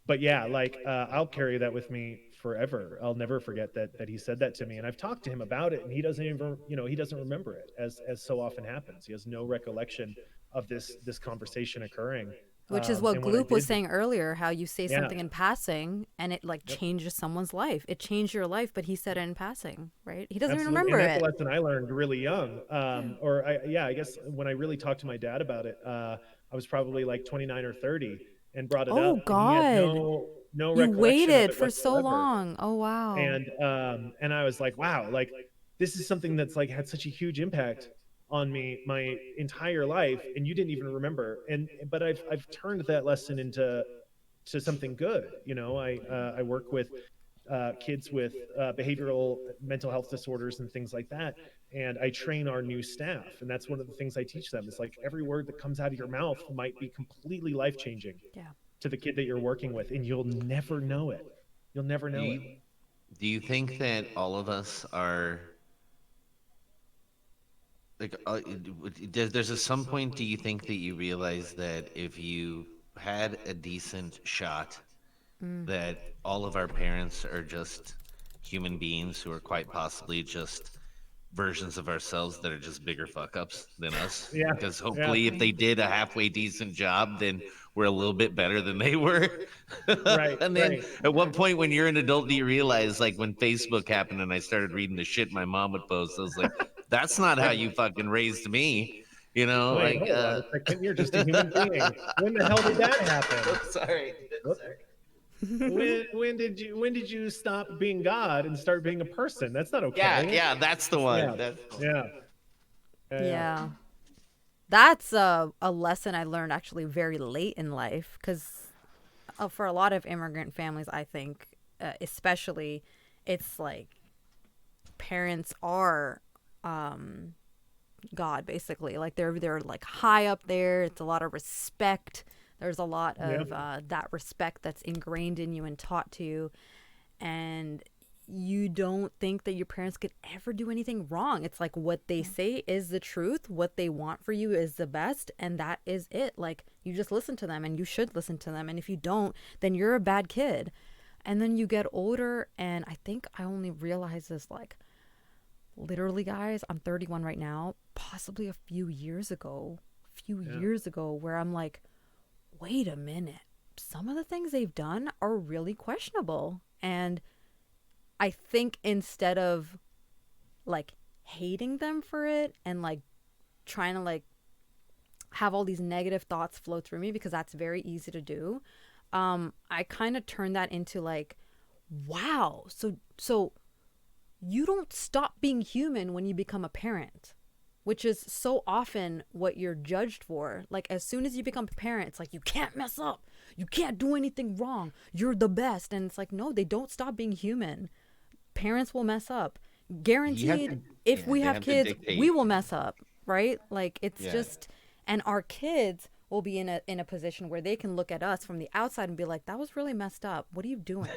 but yeah, like, I'll carry that with me forever. I'll never forget that he said that to me, and I've talked to him about it, and he doesn't even, he doesn't remember it, as so often happens. He has no recollection of this conversation occurring. Which is what And when I Gloop was did, saying earlier, how you say yeah, something in passing and it like yep, changes someone's life. It changed your life, but he said it in passing, right? He doesn't even absolutely. remember And that's a it. lesson I learned really young. Yeah. I guess when I really talked to my dad about it, I was probably like 29 or 30, and brought it Oh up, and he had God. no You recollection of waited it for so whatsoever. long. Oh wow. And I was like, wow, like, this is something that's like had such a huge impact on me my entire life, and you didn't even remember. And but I've turned that lesson into something good. I work with kids with behavioral mental health disorders and things like that, and I train our new staff, and that's one of the things I teach them. Is like, every word that comes out of your mouth might be completely life changing Yeah. to the kid that you're working with, and you'll never know it. You'll never Do know it. you do you think that all of us are like there's at some point, do you think that you realize that if you had a decent shot, Mm. that all of our parents are just human beings who are quite possibly just versions of ourselves that are just bigger fuck ups than us? Yeah, Because yeah, hopefully, if they did a halfway decent job, then we're a little bit better than they were. right, And then right. at what point, when you're an adult, do you realize, like when Facebook happened and I started reading the shit my mom would post, I was like, that's not how you fucking raised me. Wait, Like, hold on a second. You're just a human being. When the hell did that happen? sorry. What? When did you stop being God and start being a person? That's not Yeah, okay. yeah, that's the Yeah, one. That's the one. yeah, yeah, yeah. Yeah. That's a lesson I learned actually very late in life because for a lot of immigrant families, I think, especially, it's like parents are God basically. Like they're like high up there. It's a lot of respect. There's a lot Yep. of that respect that's ingrained in you and taught to you, and you don't think that your parents could ever do anything wrong. It's like what they say is the truth. What they want for you is the best, and that is it. Like you just listen to them, and you should listen to them. And if you don't, then you're a bad kid. And then you get older, and I think I only realized this like literally, guys, I'm 31 right now, possibly a few years ago, Yeah. where I'm like, wait a minute. Some of the things they've done are really questionable. And I think instead of like hating them for it and like trying to like have all these negative thoughts flow through me, because that's very easy to do, I kind of turned that into like, wow, so you don't stop being human when you become a parent, which is so often what you're judged for. Like as soon as you become a parent, it's like you can't mess up, you can't do anything wrong, you're the best. And it's like, no, they don't stop being human. Parents will mess up, You have guaranteed. to, If yeah, we they have have to kids, we dictate. will mess up, right? Like it's Yeah. just, and our kids will be in a position where they can look at us from the outside and be like, that was really messed up, what are you doing?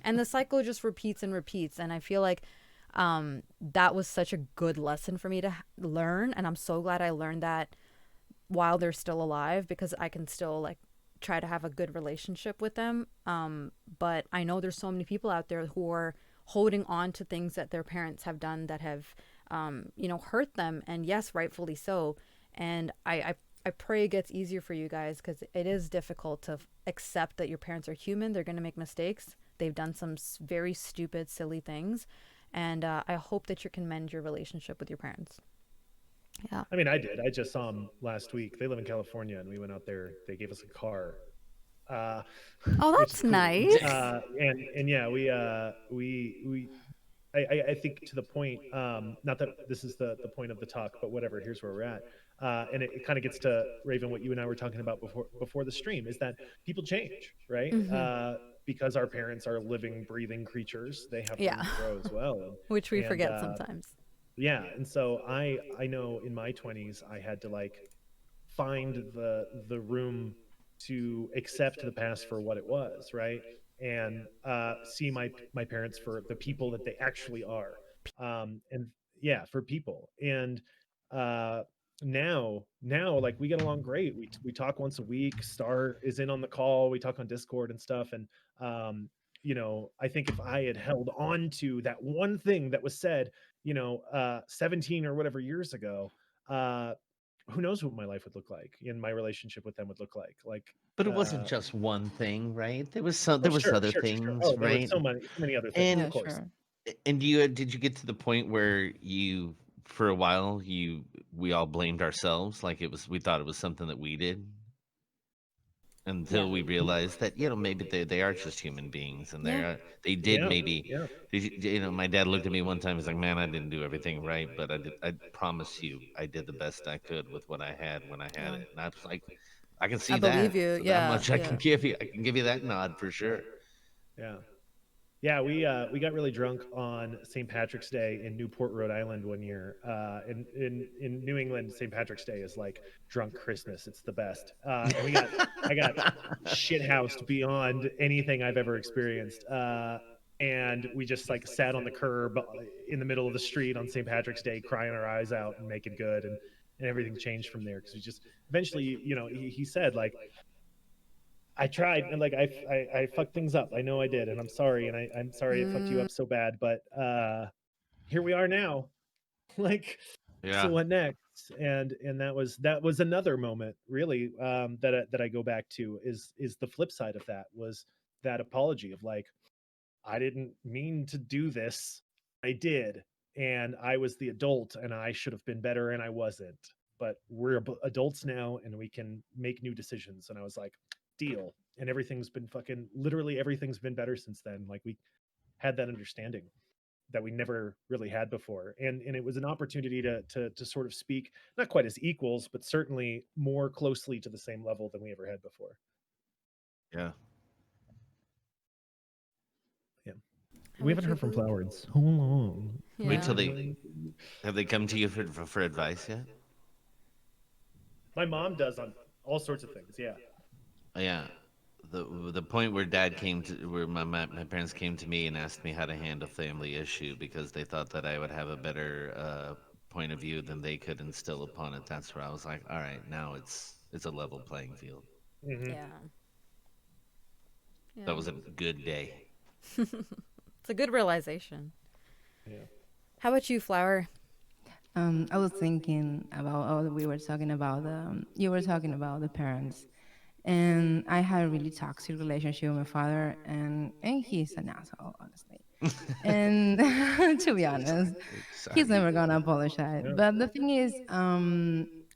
And the cycle just repeats and repeats. And I feel like that was such a good lesson for me to learn, and I'm so glad I learned that while they're still alive, because I can still like try to have a good relationship with them. But I know there's so many people out there who are holding on to things that their parents have done that have hurt them, and yes, rightfully so. And I pray it gets easier for you guys, because it is difficult to accept that your parents are human, they're going to make mistakes, They've done some very stupid, silly things. And I hope that you can mend your relationship with your parents. Yeah. I mean, I did. I just saw them last week. They live in California, and we went out there. They gave us a car, uh, Oh, which is that's cool. nice. And yeah, we I think to the point, not that this is the point of the talk, but whatever. Here's where we're at, and it kind of gets to Raven what you and I were talking about before the stream is that people change, right? Hmm. Because our parents are living, breathing creatures. They have room Yeah. to grow as well, Which we and forget sometimes. yeah, and so I know in my 20s I had to like find the room to accept the past for what it was, right? And see my parents for the people that they actually are. And yeah, for people. And uh now like we get along great. We talk once a week. Star is in on the call. We talk on Discord and stuff. And I think if I had held on to that one thing that was said, 17 or whatever years ago, uh who knows what my life would look like and my relationship with them would look like. But it wasn't uh just one thing, right? oh, there was sure, other sure, sure, sure. things, Oh, there were right? so many other things, of And Yeah, course. sure. and did you get to the point where you for a while we all blamed ourselves, like it was we thought it was something that we did Yeah. until we realized that maybe they are just human beings and Yeah. they did Yeah, maybe yeah, my dad looked at me one time. He's like, man, I didn't do everything right, but I promise you I did the best I could with what I had when I had Yeah. it. And I was like, I can I see believe that. you. So that Yeah. much I can Yeah. give you. I can give you that nod for sure. yeah. Yeah, we got really drunk on St. Patrick's Day in Newport, Rhode Island one year. In New England, St. Patrick's Day is like drunk Christmas. It's the best. And I got shit housed beyond anything I've ever experienced. And we just like sat on the curb in the middle of the street on St. Patrick's Day, crying our eyes out and making good, and everything changed from there because we just eventually, he said like I tried and like I fucked things up. I know I did, and I'm sorry, and I'm sorry it fucked you Mm, up so bad. But here we are now. Like, so Yeah. what next? And that was another moment, really, that I go back to is the flip side of that was that apology of like I didn't mean to do this, I did, and I was the adult, and I should have been better, and I wasn't. But we're adults now, and we can make new decisions. And I was like, deal. And everything's been fucking literally everything's been better since then. Like we had that understanding that we never really had before, and it was an opportunity to sort of speak not quite as equals, but certainly more closely to the same level than we ever had before. Yeah. Yeah, how we about haven't you, heard from Glue? Flower in so long. Wait Yeah. till they have they come to you for advice yet? My mom does on all sorts of things. Yeah. Yeah. The point where dad came to where my parents came to me and asked me how to handle family issue because they thought that I would have a better point of view than they could instill upon it. That's where I was like, all right, now it's a level playing field. Hmm. Yeah. That Yeah. was a good day. It's a good realization. Yeah. How about you, Flower? I was thinking about we were talking about you were talking about the parents, and I had a really toxic relationship with my father, and he's an asshole, honestly. And to be honest, he's Sorry. never gonna apologize. Yeah. But the thing is,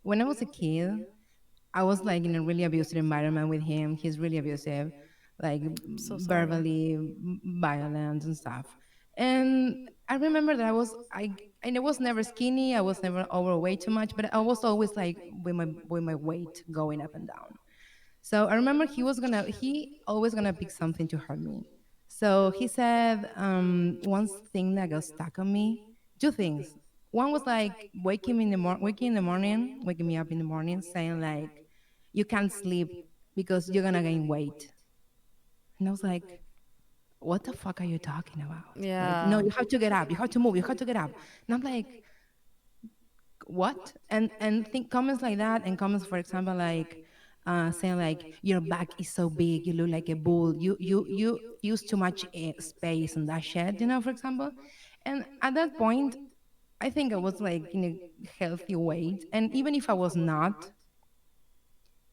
when I was a kid, I was like in a really abusive environment with him. He's really abusive, like So sorry. verbally violent and stuff. And I remember that I was never skinny. I was never overweight too much, but I was always like with my weight going up and down. So I remember he always gonna pick something to hurt me. So he said one thing that got stuck on me. Two things. One was like waking me up in the morning, saying like, "You can't sleep because you're gonna gain weight." And I was like, "What the fuck are you talking about? Like, no, Yeah. you have to get up. You have to move. You have to get up." And I'm like, "What?" And think comments like that, and comments, for example, like saying like your back is so big, you look like a bull, you use too much space and that shit, for example. And at that point, I think I was like in a healthy weight, and even if I was not,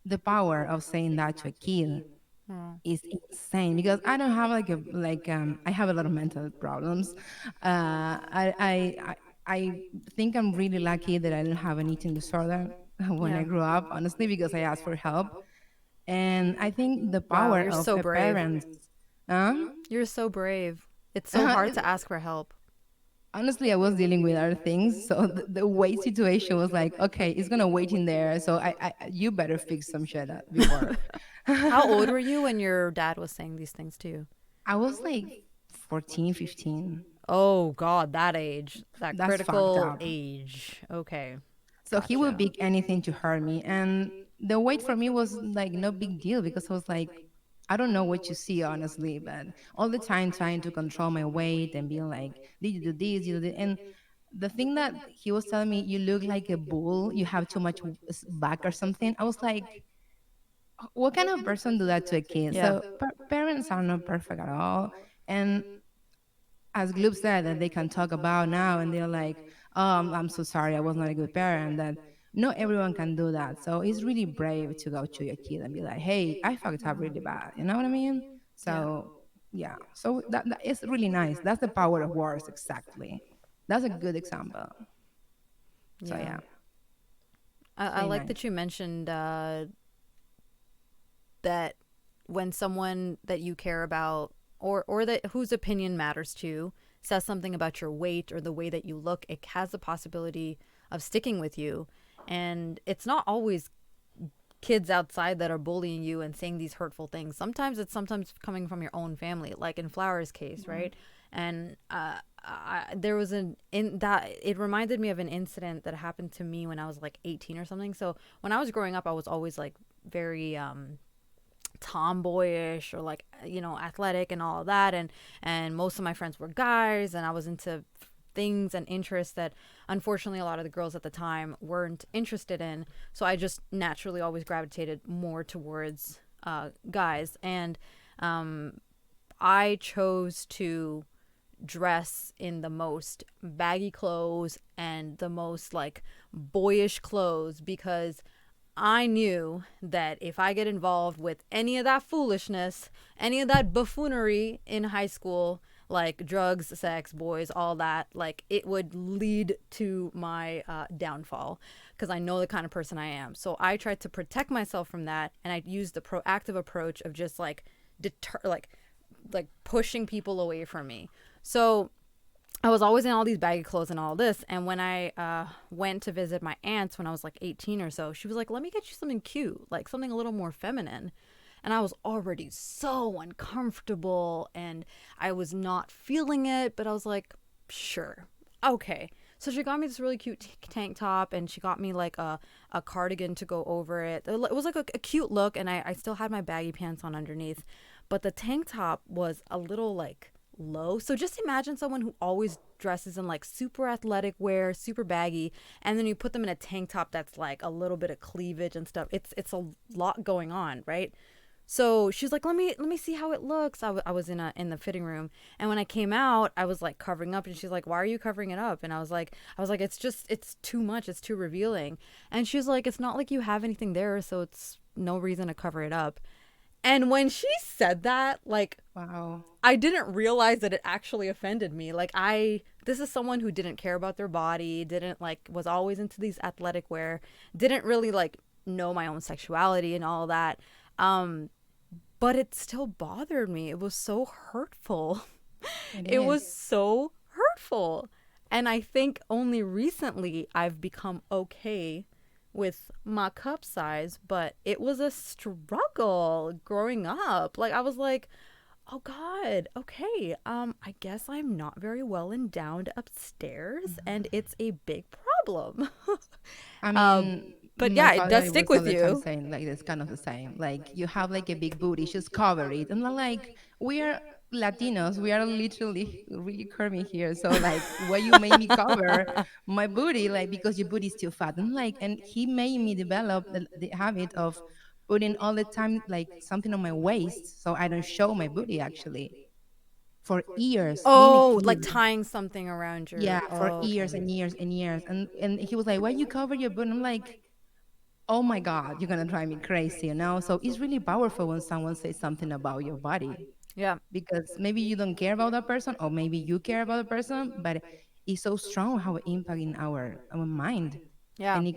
the power of saying that to a kid Oh. is insane because I don't have I have a lot of mental problems. I think I'm really lucky that I don't have an eating disorder when I Yeah. grew up, honestly, because I asked for help. And I think the Wow, power you're of so a brave. parent, um, You're so brave. It's so hard to ask for help. honestly, I was dealing with other things. So the weight situation was like, okay, it's gonna wait in there. So you better fix some shit up before. How old were you when your dad was saying these things to you? I was like 14, 15. Oh God, that age, that That's fucked critical up. age. Okay, So he would gotcha. pick anything to hurt me. And the weight for me was like no big deal because I was like, I don't know what you see, honestly, but all the time trying to control my weight and being like, did you do this? Did you do this? And the thing that he was telling me, you look like a bull, you have too much back or something. I was like, what kind of person do that to a kid? Yeah. So parents are not perfect at all. And as Gloop said, that they can talk about now, and they're like, "Oh, I'm so sorry, I was not a good parent." That not everyone can do that. So it's really brave to go to your kid and be like, "Hey, I fucked up really bad." You know what I mean? Yeah. So yeah, so that is really nice. That's the power of words, exactly. That's a good example. So Yeah. yeah, it's I very like nice. that you mentioned that when someone that you care about or that whose opinion matters to you says something about your weight or the way that you look, it has the possibility of sticking with you. And it's not always kids outside that are bullying you and saying these hurtful things. Sometimes coming from your own family, like in Flower's case, Mhm. right? And there was an in that it reminded me of an incident that happened to me when I was like 18 or something. So when I was growing up, I was always like very tomboyish or like athletic and all of that, and most of my friends were guys, and I was into things and interests that unfortunately a lot of the girls at the time weren't interested in, so I just naturally always gravitated more towards guys. And I chose to dress in the most baggy clothes and the most like boyish clothes because I knew that if I get involved with any of that foolishness, any of that buffoonery in high school, like drugs, sex, boys, all that, like it would lead to my downfall because I know the kind of person I am. So I tried to protect myself from that, and I used the proactive approach of just like deter, like pushing people away from me. So I was always in all these baggy clothes and all this. And when I went to visit my aunts when I was like 18 or so, she was like, let me get you something cute, like something a little more feminine. And I was already so uncomfortable and I was not feeling it, but I was like, sure, okay. So she got me this really cute tank top, and she got me like a cardigan to go over it. It was like a cute look, and I still had my baggy pants on underneath. But the tank top was a little like low. So just imagine someone who always dresses in like super athletic wear, super baggy, and then you put them in a tank top that's like a little bit of cleavage and stuff. It's a lot going on, right? So she's like, let me see how it looks. I was in the fitting room, and when I came out, I was like covering up, and she's like, why are you covering it up? And I was like, it's too much. It's too revealing. And she's like, it's not like you have anything there, so it's no reason to cover it up. And when she said that, like, Wow. I didn't realize that it actually offended me. Like, this is someone who didn't care about their body, didn't like, was always into these athletic wear, didn't really like know my own sexuality and all that. Um, but it still bothered me. It was so hurtful. It It was is. so hurtful. And I think only recently I've become okay with my cup size, but it was a struggle growing up. Like I was like, oh God, okay. I guess I'm not very well endowed upstairs and it's a big problem. I um, mean, but my yeah, it does father stick was all with the time you. saying like this kind of the same. Like you have like a big booty, just cover it. And I'm like, we are Latinos, we are literally really curvy here. So like, why you made me cover my booty? Like because your booty is too fat. And like, and he made me develop the habit of putting all the time like something on my waist so I don't show my booty actually for years, being a Oh, like kid. tying something around Yeah, your. for Oh, years okay. and years and years. And he was like, why you cover your booty? And I'm like, oh my God, you're gonna drive me crazy, you know? So it's really powerful when someone says something about your body, Yeah. because maybe you don't care about that person, or maybe you care about the person, but it's so strong how it impact in our mind, Yeah. and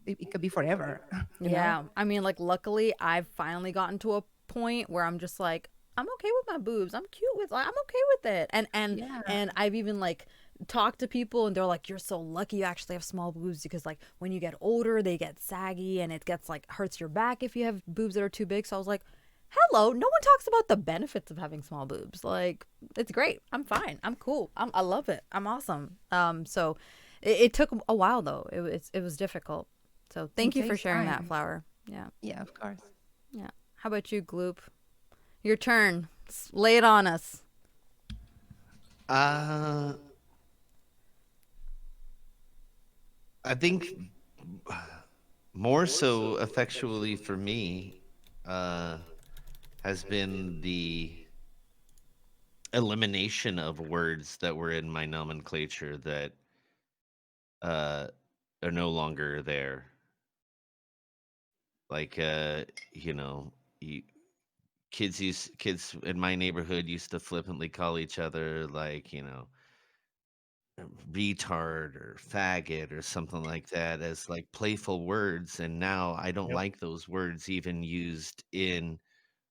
it could be forever, you know? Yeah. I mean, like, luckily, I've finally gotten to a point where I'm just like, I'm okay with my boobs. I'm cute with, like, I'm okay with it. Yeah, And I've even like talked to people and they're like, you're so lucky you actually have small boobs because like when you get older, they get saggy and it gets like hurts your back if you have boobs that are too big. So I was like, hello, no one talks about the benefits of having small boobs. Like, it's great. I'm fine. I'm cool. I love it. I'm awesome. So it took a while though. It was difficult. So thank it you for takes sharing that, time. Flower. Yeah. Yeah, of course. Yeah. How about you, Gloop? Your turn. Lay it on us. Uh, I think more so effectually for me, uh, has been the elimination of words that were in my nomenclature that uh, are no longer there. Like, you know, you, kids in my neighborhood used to flippantly call each other like, retard or faggot or something like that as like playful words, and now I don't Yep. like those words even used in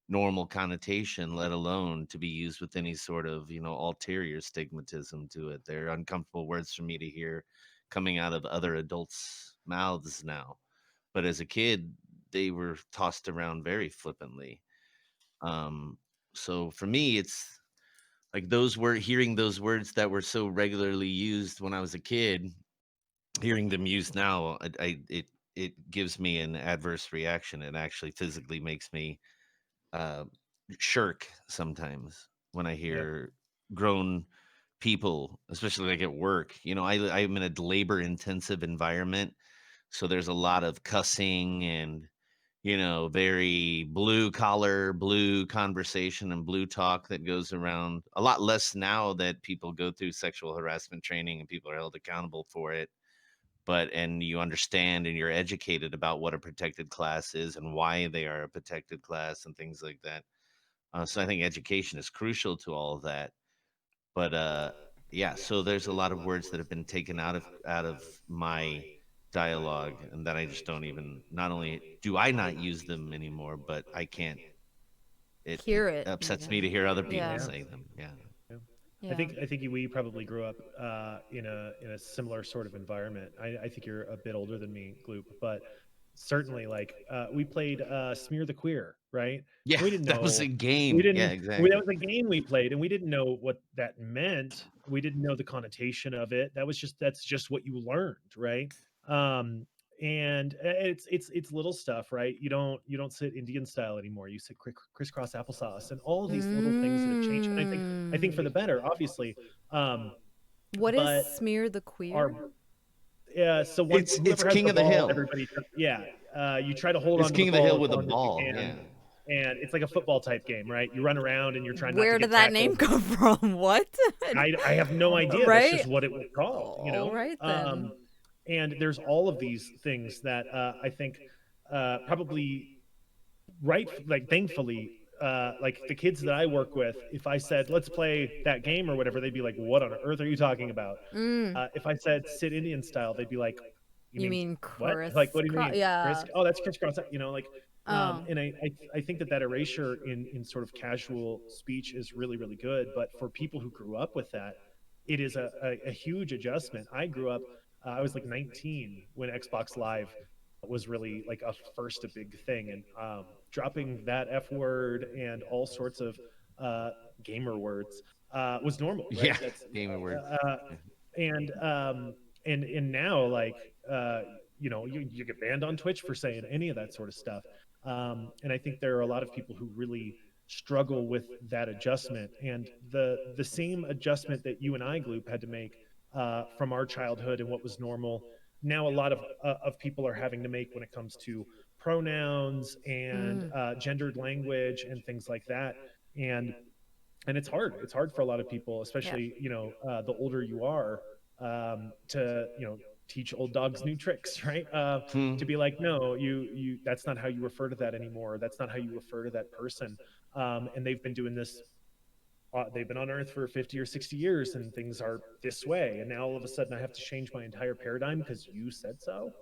normal connotation, let alone to be used with any sort of, ulterior stigmatism to it. They're uncomfortable words for me to hear coming out of other adults' mouths now. But as a kid, they were tossed around very flippantly. Um, so for me, it's like hearing those words that were so regularly used when I was a kid, hearing them used now, it gives me an adverse reaction. It actually physically makes me uh, shirk sometimes when I Yep. hear grown people, especially like at work. I'm in a labor intensive environment, so there's a lot of cussing and very blue collar, blue conversation and blue talk that goes around. A lot less now that people go through sexual harassment training and people are held accountable for it. And you understand and you're educated about what a protected class is and why they are a protected class and things like that. So I think education is crucial to all of that. But yeah, so there's a lot of words that have been taken out of my dialogue, and that I just don't even. Not only do I not use them anymore, but I can't. It Hear it upsets me even. to hear other Oh, people Yeah. yeah. say them. Yeah. Yeah. Yeah. I think we probably grew up in a similar sort of environment. I think you're a bit older than me, Gloop, but certainly like we played Smear the Queer, right? Yeah, And we didn't that was a know we game. Yeah, didn't that exactly. was a game we played, and we didn't know what that meant. We didn't know the connotation of it. That's just what you learned, right? Um, and it's little stuff, right? You don't sit Indian style anymore. You sit crisscross applesauce, and all of these little things that have changed. And I think for Mm. the better, obviously. Um, What is but smear the our queer? yeah, so It's whoever has King the of the ball, Hill. yeah, you try to hold It's onto the King of the ball Hill as with a long as you ball. can, Yeah. and it's like a football type game, right? You run around and you're trying not to Where did get that name tackled. come from? What? I have no idea. That's Right? just what it was called, you All know. right then. And there's all of these things that I think probably right, like thankfully, like the kids that I work with, if I said let's play that game or whatever, they'd be like, "What on earth are you talking about?" Mm. If I said sit Indian style, they'd be like, "You You mean mean what? Chris? Like, what do you mean, Chris? Yeah. Oh, that's crisscross." You know, like, Oh. and I think that erasure in sort of casual speech is really really good. But for people who grew up with that, it is a huge adjustment. I grew up. I was like 19 when Xbox Live was really like a first a big thing, and dropping that F word and all sorts of uh, gamer words was normal, right? Yeah. That's Gaming words. Yeah. and and now like you know you get banned on Twitch for saying any of that sort of stuff, and I think there are a lot of people who really struggle with that adjustment, and the same adjustment that you and I, Gloop, had to make from our childhood and what was normal. Now a lot of people are having to make when it comes to pronouns and Mm. gendered language and things like that, and it's hard for a lot of people, Yeah. especially the older you are, to teach old dogs new tricks, right? To be like, no, that's not how you refer to that anymore. That's not how you refer to that person. And they've been doing this. They've been on Earth for 50 or 60 years, and things are this way. And now all of a sudden, I have to change my entire paradigm because you said so.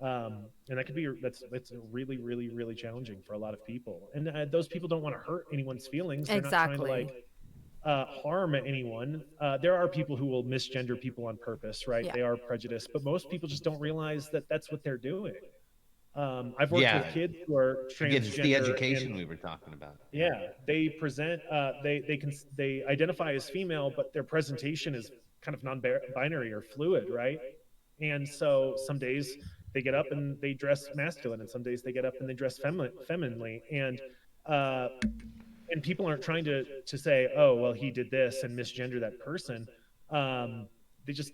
And that could be that's really, really, really challenging for a lot of people. And those people don't want to hurt anyone's feelings. They're not trying to Exactly. like harm anyone. There are people who will misgender people on purpose, right? Yeah. They are prejudiced, but most people just don't realize that that's what they're doing. I've worked with Yeah. kids who are Again, it's the transgender, and education we were talking about. Yeah. yeah, they present, they identify as female, but their presentation is kind of non-binary or fluid, right? And so some days they get up and they dress masculine, and some days they get up and they dress femininely, uh, and people aren't trying to say, oh, well, he did this and misgender that person. They just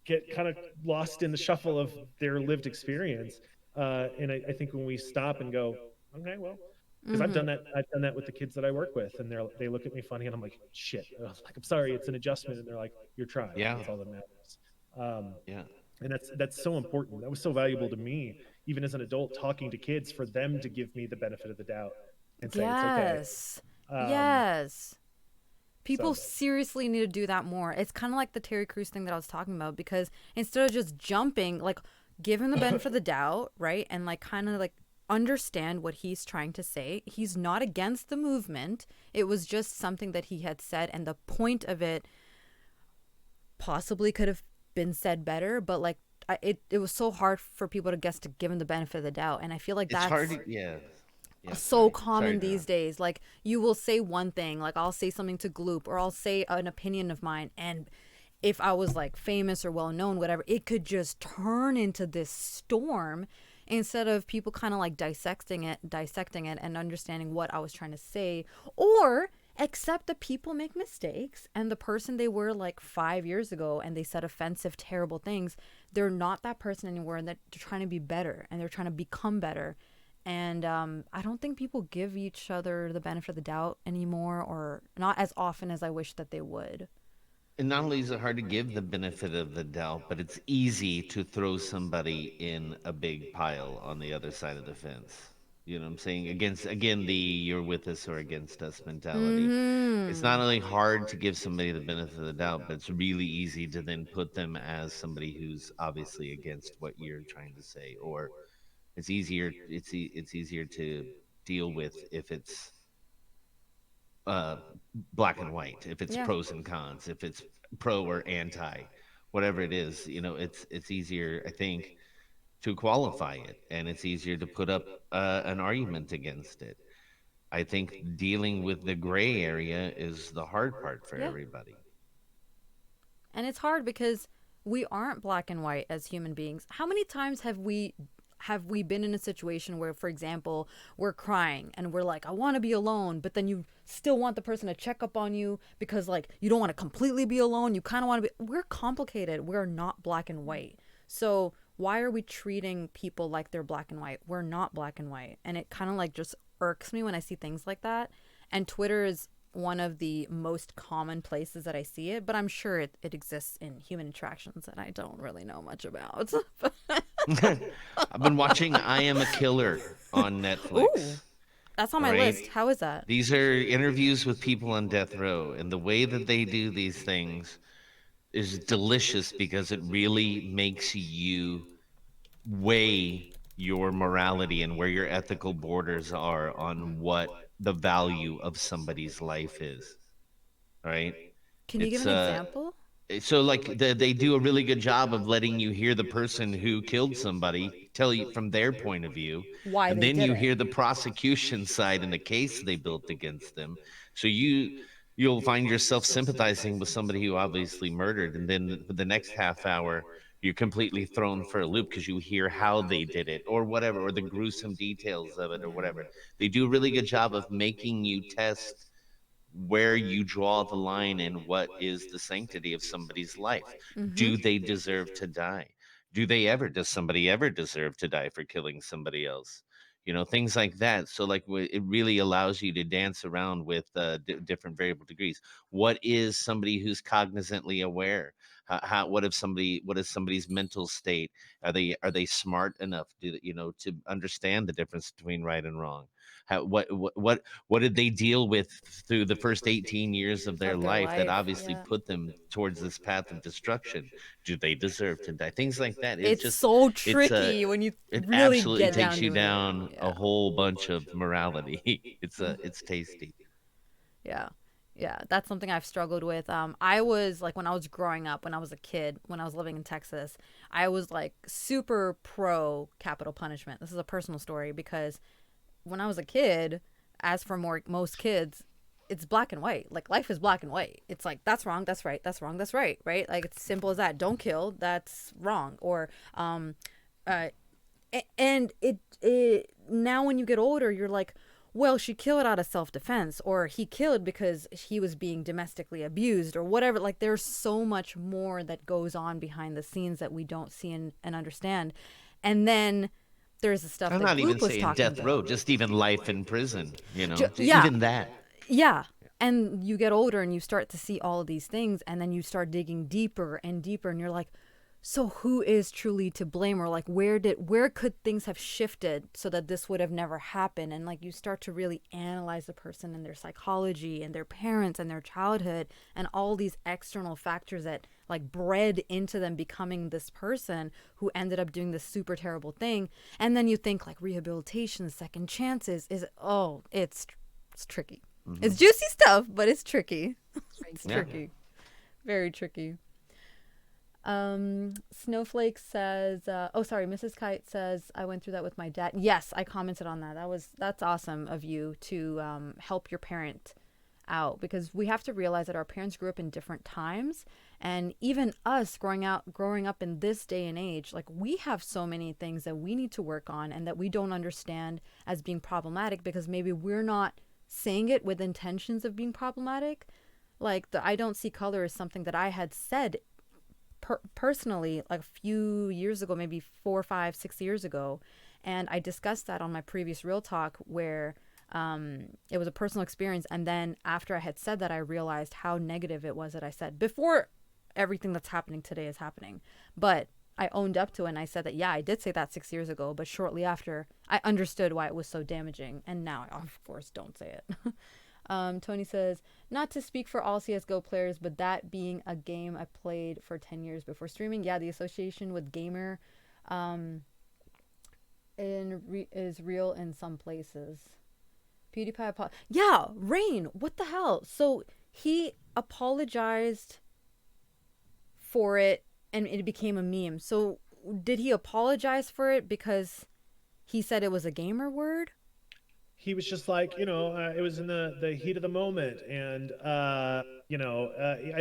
get kind of lost in the shuffle of their lived experience. And I think when we stop and go, okay, well, because Mm-hmm. I've done that with the kids that I work with, and they look at me funny, and I'm like, shit, like, I'm sorry, it's an adjustment, and they're like, you're trying, Yeah. that's all that matters. Um, Yeah. and that's so important. That was so valuable to me, even as an adult, talking to kids, for them to give me the benefit of the doubt and say it's okay. Yes. Um, Yes. People so seriously need to do that more. It's kind of like the Terry Crews thing that I was talking about, because instead of just jumping, like, give him the benefit of the doubt, right? And like kind of like understand what he's trying to say. He's not against the movement. It was just something that he had said, and the point of it possibly could have been said better, but like it was so hard for people to guess, to give him the benefit of the doubt. And I feel like It's hard that's to, yeah. Yeah. so Sorry common to these interrupt. days. Like, you will say one thing, like I'll say something to Gloop, or I'll say an opinion of mine, and if I was like famous or well known, whatever, it could just turn into this storm, instead of people kind of like dissecting it and understanding what I was trying to say, or accept that people make mistakes, and the person they were like 5 years ago and they said offensive, terrible things, they're not that person anymore, and that they're trying to be better and they're trying to become better. And I don't think people give each other the benefit of the doubt anymore, or not as often as I wish that they would. And not only is it hard to give the benefit of the doubt, but it's easy to throw somebody in a big pile on the other side of the fence. You know what I'm saying? Against, again, the you're with us or against us mentality. It's Mm-hmm. not only hard to give somebody the benefit of the doubt, but it's really easy to then put them as somebody who's obviously against what you're trying to say. Or it's easier to deal with if it's uh, black and white, if it's Yeah. pros and cons, if it's pro or anti, whatever it is. You know, it's easier, I think, to qualify it, and it's easier to put up an argument against it. I think dealing with the gray area is the hard part for Yeah. everybody. And it's hard because we aren't black and white as human beings. How many times have we been in a situation where, for example, we're crying and we're like, I want to be alone, but then you still want the person to check up on you because like you don't want to completely be alone. You kind of want to be. We're complicated. We're not black and white. So why are we treating people like they're black and white? We're not black and white. And it kind of like just irks me when I see things like that. And Twitter is one of the most common places that I see it, but I'm sure it exists in human interactions that I don't really know much about. I've been watching I Am a Killer on Ooh, Netflix. that's on All my right. list. How is that? These are interviews with people on death row, and the way that they do these things is delicious because it really makes you weigh your morality and where your ethical borders are on what the value of somebody's life is. Right? Can you give It's an example? so like they do a really good job of letting you hear the person who killed somebody tell you from their point of view, Why and they then did you it? hear the prosecution side and the case they built against them. So you'll find yourself sympathizing with somebody who obviously murdered, and then the next half hour you're completely thrown for a loop because you hear how they did it or whatever, or the gruesome details of it or whatever. They do a really good job of making you test where you draw the line and what is the sanctity of somebody's life. Mm-hmm. Do they deserve to die? Does somebody ever deserve to die for killing somebody else? You know, things like that. So like it really allows you to dance around with different variable degrees. What is somebody who's cognizantly aware? what is somebody's mental state? Are they smart enough to understand the difference between right and wrong? What did they deal with through the first 18 years of their Of their life that life. obviously Yeah. put them towards this path of destruction? Do they deserve to die? Things like that. It's so It's tricky when you it really absolutely get takes down you to it. down a Yeah. whole bunch of morality. It's tasty. Yeah. Yeah, that's something I've struggled with. I was like, when I was growing up, when I was a kid, when I was living in Texas, I was like super pro capital punishment. This is a personal story because when I was a kid, as for most kids, it's black and white. Like life is black and white. It's like that's wrong, that's right, that's wrong, that's right, right? Like it's simple as that. Don't kill, that's wrong. Or uh and it now when you get older, you're like, well, she killed out of self-defense, or he killed because he was being domestically abused, or whatever. Like there's so much more that goes on behind the scenes that we don't see and understand. And then there's the stuff I'm that not even Gloop was saying talking death row, about. just even life in prison, Yeah, even that. yeah. And you get older and you start to see all of these things, and then you start digging deeper and deeper, and you're like, so who is truly to blame? Or like where could things have shifted so that this would have never happened? And like you start to really analyze the person and their psychology and their parents and their childhood and all these external factors that like bred into them becoming this person who ended up doing this super terrible thing. And then you think like rehabilitation, second chances it's tricky. It's juicy stuff, but it's tricky. It's Yeah. tricky. Very tricky. Snowflake says, Mrs. Kite says, I went through that with my dad. Yes, I commented on that. That's awesome of you to help your parent out, because we have to realize that our parents grew up in different times, and even us growing up in this day and age, like we have so many things that we need to work on and that we don't understand as being problematic because maybe we're not saying it with intentions of being problematic. Like the I don't see color is something that I had said personally like a few years ago, maybe 4, 5, 6 years ago, and I discussed that on my previous real talk where it was a personal experience, and then after I had said that, I realized how negative it was that I said before everything that's happening today is happening. But I owned up to it, and I said that, yeah, I did say that 6 years ago, but shortly after I understood why it was so damaging, and now I of course don't say it. Tony says, not to speak for all CSGO players, but that being a game I played for 10 years before streaming, yeah, the association with gamer is real in some places. PewDiePie, yeah, Rain, what the hell? So he apologized for it, and it became a meme. So did he apologize for it because he said it was a gamer word? He was just like, it was in the heat of the moment, and I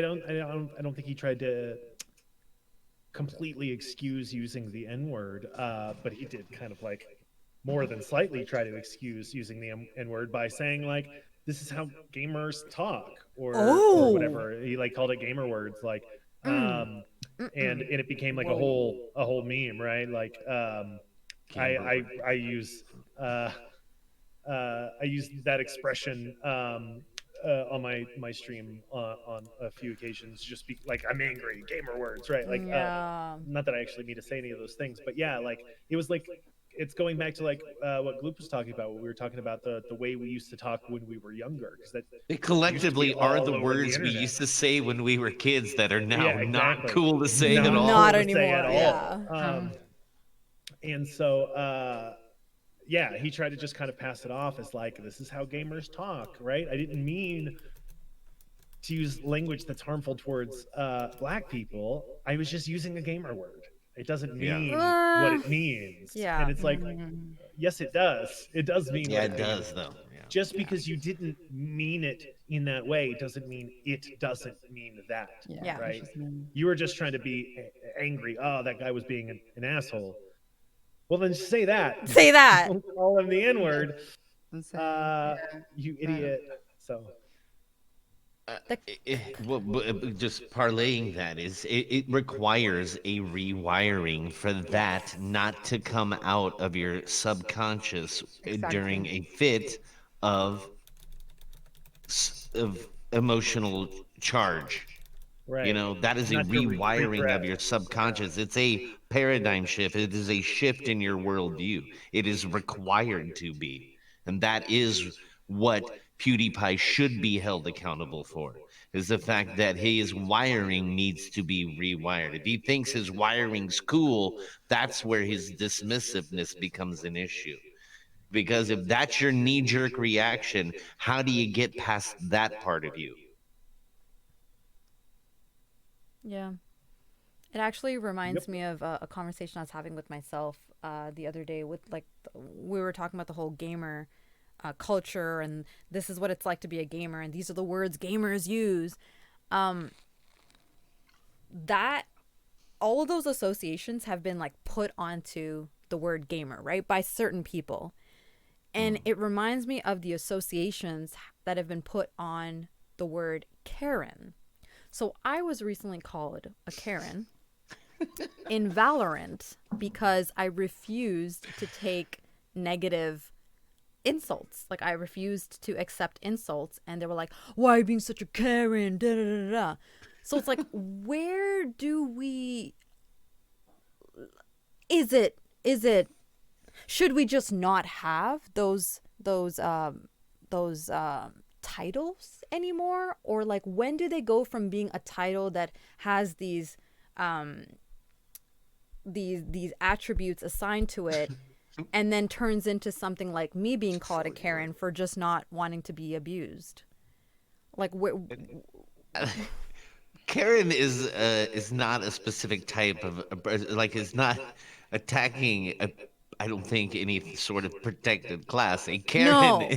don't think he tried to completely excuse using the N word, but he did kind of like more than slightly try to excuse using the N word by saying like, this is how gamers talk, or whatever. He like called it gamer words, like and it became like a whole meme, right? Like I use I use that expression on my stream on a few occasions. Just be like, I'm angry, gamer words, right? Like, Yeah. not that I actually mean to say any of those things, but yeah, like it was like it's going back to like what Gloop was talking about. When we were talking about the way we used to talk when we were younger, because that They used to be collectively are all the over the words we internet. used to say when we were kids that are now Yeah, not exactly. cool to say at Not all. cool Not to say at anymore. all. Yeah. And so yeah, he tried to just kind of pass it off as like, this is how gamers talk, right? I didn't mean to use language that's harmful towards black people. I was just using a gamer word. It doesn't Yeah. mean what it means. Yeah. And it's like, yes, it does. It does mean Yeah, what it it means. does though. Yeah. Just because you didn't mean it in that way doesn't mean it doesn't mean that, Yeah. right? Just mean. You were just trying to be angry. Oh, that guy was being an asshole. Well, then say that. Say that. Don't call him the N word, Don't say, you idiot. So Just parlaying that is it requires a rewiring for that not to come out of your subconscious during a fit of of emotional charge. Right. That is a Not to rewiring of regress. your subconscious. It's a paradigm shift. It is a shift in your worldview. It is required to be. And that is what PewDiePie should be held accountable for, is the fact that his wiring needs to be rewired. If he thinks his wiring's cool, that's where his dismissiveness becomes an issue. Because if that's your knee jerk reaction, how do you get past that part of you? Yeah. It actually reminds Yep. me of a conversation I was having with myself the other day with like we were talking about the whole gamer culture, and this is what it's like to be a gamer, and these are the words gamers use. Um, that all of those associations have been like put onto the word gamer, right, by certain people. And it reminds me of the associations that have been put on the word Karen. So I was recently called a Karen in Valorant because I refused to take negative insults. Like I refused to accept insults, and they were like, "Why are you being such a Karen?" Da, da, da, da. So it's like, where do we? Is it? Should we just not have those titles anymore, or like when do they go from being a title that has these attributes assigned to it and then turns into something like me being called a Karen for just not wanting to be abused? Like Karen is not a specific type of like is not attacking I don't think any sort of protected class. A Karen No.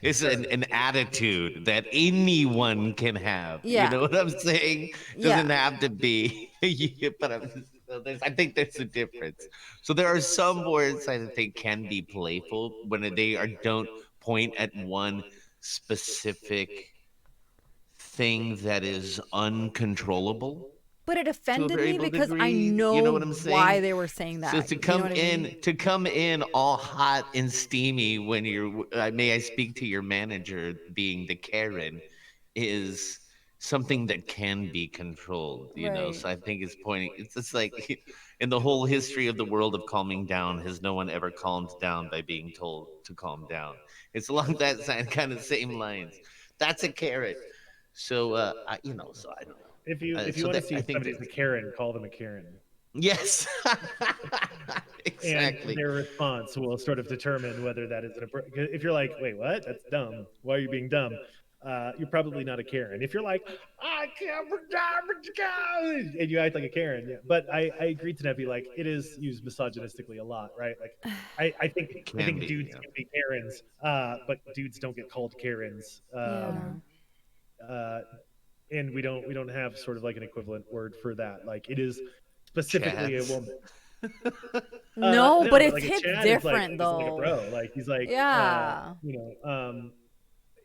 is an attitude that anyone can have. You Yeah. know what I'm saying? Doesn't Yeah. have to be. But I think there's a difference. So there are some words I think can be playful when don't point at one specific thing that is uncontrollable But it to a offended very me able because I degree. You know know what I'm why saying? they were saying So that. You know what I mean? to come in all hot and steamy when you're may I speak to your manager being the Karen is something that can be controlled, Right. so I think it's pointing it's just like in the whole history of the world of calming down, has no one ever calmed down by being told to calm down. It's along that kind of same lines. That's a carrot. So so I don't know. If you So want to that see I if think somebody's that a Karen, call them a Karen. yes. And Exactly. their response will sort of determine whether that is an appropriate. If you're like, wait, what? That's dumb. Why are you being dumb? You're probably not a Karen. If you're like, I can't and you act like a Karen, yeah. But I agree to Neppy, like it is used misogynistically a lot, right? Like It I can think be, dudes yeah. can be Karens, but dudes don't get called Karens. Yeah. Uh, and we don't have sort of like an equivalent word for that. Like it is specifically a Chads. woman. No, No, but but it's like a hit Chad different is like a though. bro. Like he's like Yeah.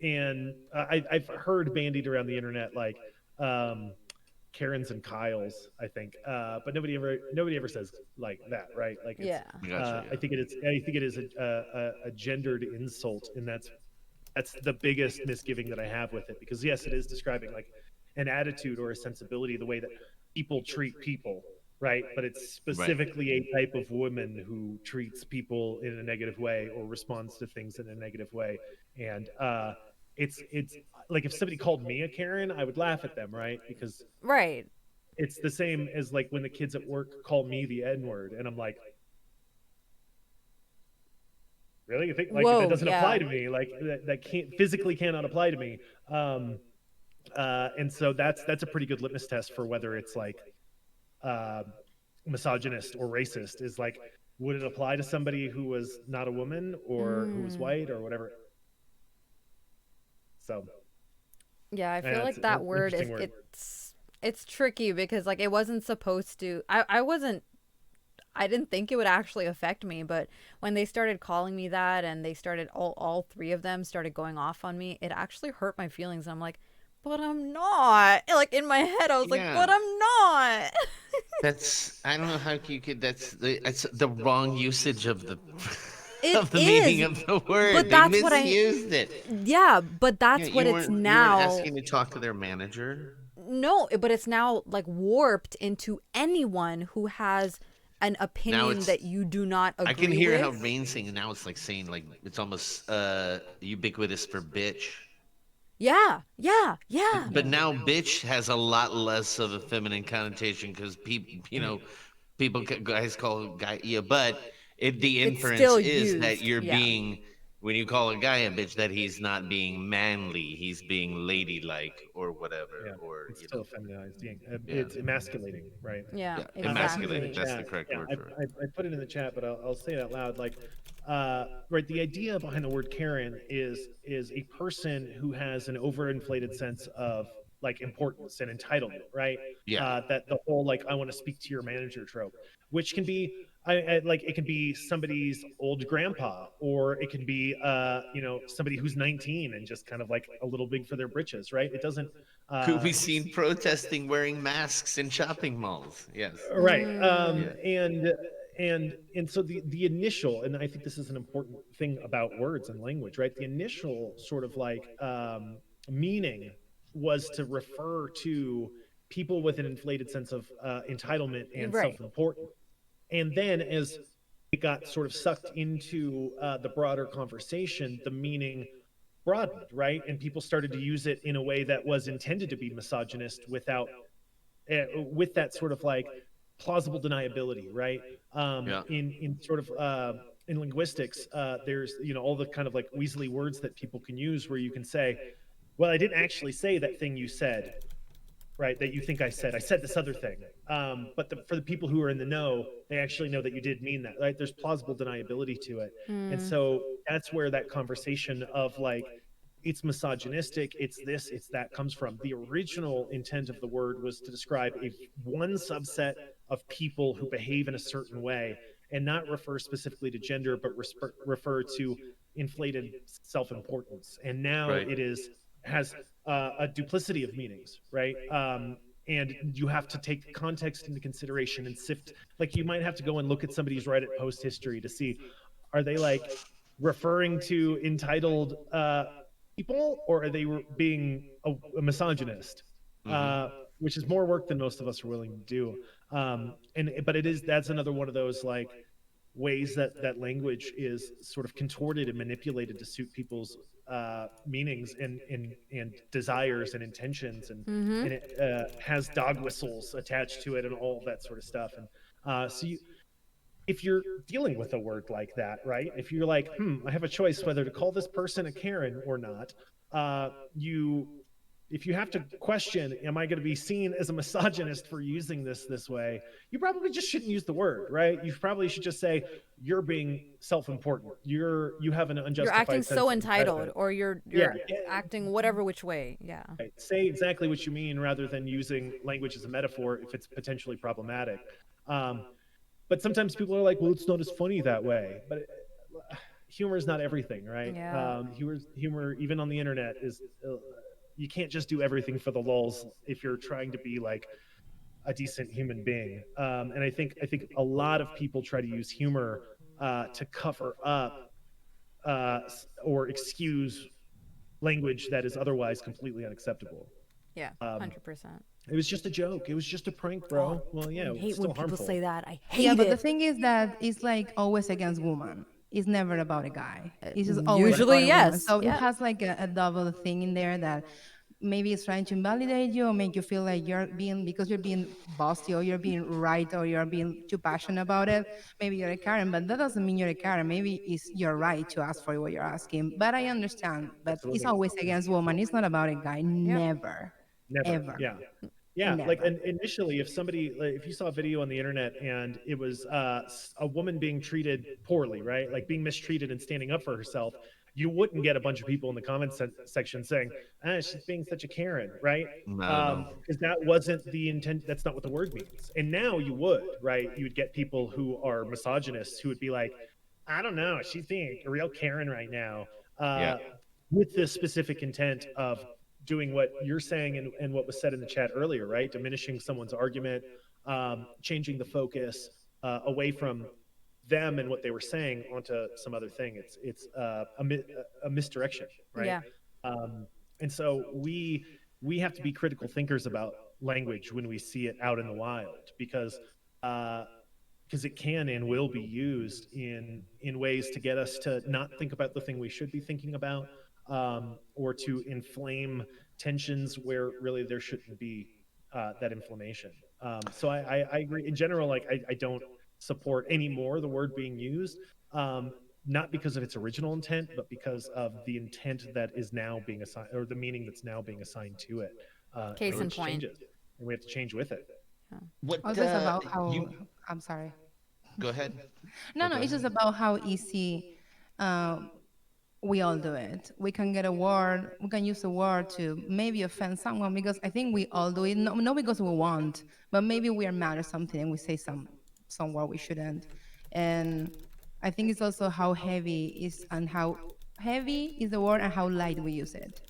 and I've heard bandied around the internet like um Karens and Kyles, I think. But nobody ever says like that, right? Like it's Yeah. Gotcha. I think it is a gendered insult, and that's the biggest misgiving that I have with it, because yes, it is describing like an attitude or a sensibility, the way that people treat people, right? But it's Right. specifically a type of woman who treats people in a negative way or responds to things in a negative way. And it's like if somebody called me a Karen, I would laugh at them, right? Because Right. it's the same as like when the kids at work call me the N word, and I'm like, really? You think like that Whoa. doesn't apply Yeah. to me? Like that can't physically cannot apply to me. And so that's a pretty good litmus test for whether it's like uh, misogynist or racist. Is like, would it apply to somebody who was not a woman or who was Mm. white or whatever? So Yeah, I feel it's like an that word is interesting word. it's tricky because like it wasn't supposed to. I didn't think it would actually affect me, but when they started calling me that and they started all three of them started going off on me, it actually hurt my feelings. I'm like, but I'm not. Like in my head, I was like, but Yeah. I'm not. That's I don't know how you could that's the wrong usage of the It of the meaning is, of the word. but They that's what I. misused it. Yeah, but Yeah, that's what it's you weren't now. asking to talk to their manager. no, but it's now like warped into anyone who has an opinion it's- that you do not agree I can hear with. how Rain's saying, and now it's like saying like it's almost ubiquitous for bitch. Yeah. But now bitch has a lot less of a feminine connotation because people guys call guy but the It's inference still is that used, you're yeah. being when you call a guy a bitch that he's not being manly, he's being ladylike or whatever, Yeah, or it's still feminizing. Yeah. It's emasculating, right? Yeah, Yeah, I put it in emasculating. the exactly. That's the chat. correct Yeah, word for it. I put it in the chat, but I'll say it out loud. Like, right, the idea behind the word Karen is a person who has an overinflated sense of like importance and entitlement, right? Yeah. That the whole like I want to speak to your manager trope, which can be I like it can be somebody's old grandpa, or it can be somebody who's 19 and just kind of like a little big for their britches, right? It doesn't Who we seen protesting wearing masks in shopping malls. Yes. right. Mm. And so the initial, and I think this is an important thing about words and language, right? The initial sort of like meaning was to refer to people with an inflated sense of entitlement and Right. self-importance. And then as it got sort of sucked into the broader conversation, the meaning broadened, right? And people started to use it in a way that was intended to be misogynist without with that sort of like plausible deniability, right? Yeah. In sort of in linguistics, there's all the kind of like weaselly words that people can use where you can say, well, I didn't actually say that thing you said, right? That you think I said. I said this other thing. But for the people who are in the know, they actually know that you did mean that, right? There's plausible deniability to it. And so that's where that conversation of like, it's misogynistic, it's this, it's that comes from. The original intent of the word was to describe one subset of people who behave in a certain way and not refer specifically to gender, but refer to inflated self-importance. And now Right. it has a duplicity of meanings, right? And you have to take context into consideration and sift. Like you might have to go and look at somebody's Reddit post history to see, are they like referring to entitled people, or are they being a misogynist? Which is more work than most of us are willing to do. But that's another one of those like ways that language is sort of contorted and manipulated to suit people's meanings and desires and intentions, and it has dog whistles attached to it and all of that sort of stuff. And if you're dealing with a word like that, right? If you're like, I have a choice whether to call this person a Karen or not, if you have to question, am I going to be seen as a misogynist for using this way? You probably just shouldn't use the word, right? You probably should just say you're being self-important. You have an unjustified. You're acting sense so of entitled, entitlement. or you're acting whatever which way. Yeah. Right. Say exactly what you mean rather than using language as a metaphor if it's potentially problematic. But sometimes people are like, well, it's not as funny that way. But humor is not everything, right? Yeah. Humor, even on the internet, is you can't just do everything for the lulz if you're trying to be like a decent human being. And I think a lot of people try to use humor to cover up or excuse language that is otherwise completely unacceptable. Yeah. 100%. It was just a joke. It was just a prank, bro. Well, yeah, I hate it's still when people harmful. say that. I hate Yeah, but it. the thing is that it's like always against woman. It's never about a guy. It's just always Usually, about a woman. yes. So Yeah. it has like a double thing in there that maybe it's trying to invalidate you or make you feel like because you're being bossy or you're being right or you're being too passionate about it. Maybe you're a Karen, but that doesn't mean you're a Karen. Maybe it's your right to ask for what you're asking. But I understand, but it's always against woman. It's not about a guy. Never. Never. Ever. Yeah. Never. Like initially, if you saw a video on the internet and it was a woman being treated poorly, right? Like being mistreated and standing up for herself, you wouldn't get a bunch of people in the comments section saying, she's being such a Karen, right? Because that wasn't the intent. That's not what the word means. And now you would, right? You would get people who are misogynists who would be like, I don't know, she's being a real Karen right now, with the specific intent of doing what you're saying and what was said in the chat earlier, right? Diminishing someone's argument, changing the focus away from them and what they were saying onto some other thing. It's a misdirection, right? Yeah. And so we have to be critical thinkers about language when we see it out in the wild, uh, because it can and will be used in ways to get us to not think about the thing we should be thinking about, or to inflame tensions where really there shouldn't be that inflammation. So I agree in general. Like I don't support anymore the word being used, not because of its original intent, but because of the intent that is now being assigned, or the meaning that's now being assigned to it, Case in which point. changes, and we have to change with it. Yeah. What Also, it's about you how, I'm sorry. go ahead? No, No, no, go it's ahead. just about how easy um, we all do it. We can get a word, we can use a word to maybe offend someone because I think we all do it. No, not because we want, but maybe we are mad or something and we say some word we shouldn't. And I think it's also how heavy is and how heavy is the word and how light we use it.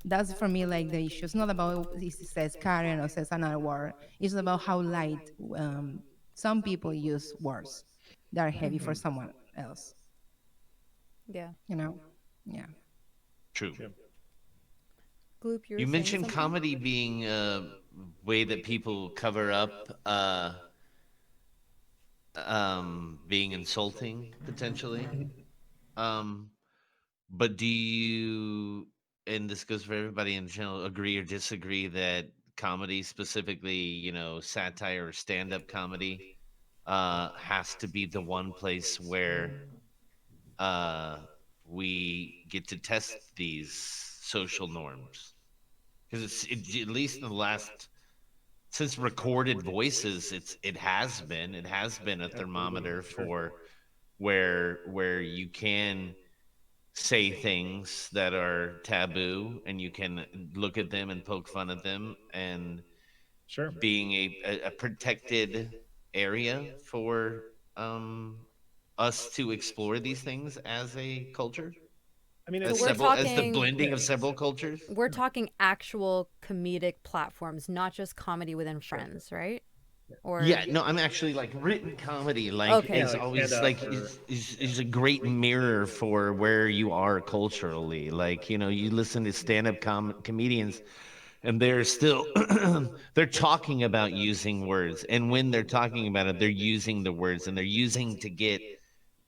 That's for me like the issue. It's not about if it says Karen or says another word. It's about how light some people use words that are heavy for Mm-hmm. someone else. Yeah. You know? Yeah. True. Yeah. Gloop, you were You saying mentioned something? comedy being a way that people cover up being insulting potentially. Mhm. Um, but do you, and this goes for everybody in general, agree or disagree that comedy, specifically, satire or stand-up comedy, has to be the one place where uh, we get to test these social norms? Because at least in the last, since recorded voices, it has been a Absolutely. thermometer Sure. for where you can say things that are taboo and you can look at them and poke fun at them, and Sure. being a protected area for um us to explore these things as a culture, I mean, I So as think we're it's several as the talking yeah. blending of several cultures. we're talking actual comedic platforms, not just comedy within Sure. Friends, right? Yeah. Or Yeah, no, I'm actually like written comedy, like okay. Yeah, is like stand always up like or yeah. is a great mirror for where you are culturally. Like, you listen to stand-up comedians, and they're still they're talking about using words, and when they're talking about it, they're using the words, and they're using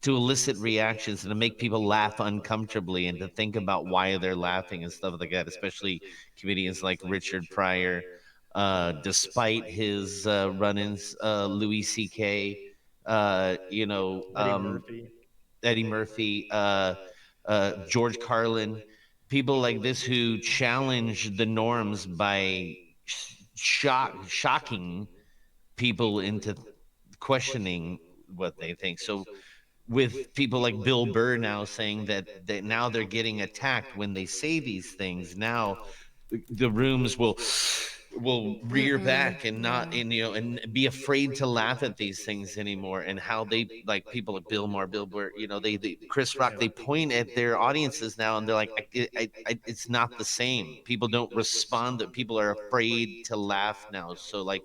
to elicit reactions and to make people laugh uncomfortably and to think about why they're laughing and stuff like that, especially comedians like Richard Pryor, despite his run-ins, Louis C.K., Eddie Murphy. Eddie Murphy, George Carlin, people like this who challenge the norms by shocking people into questioning what they think. So with people like Bill Burr now saying that now they're getting attacked when they say these things. Now the rooms will rear Mm-mm. back and not, Yeah. and be afraid to laugh at these things anymore. And how they, like, people like Bill Burr, they Chris Rock, Yeah. they point at their audiences now and they're like, it's not the same. People don't respond. That people are afraid to laugh now. So like,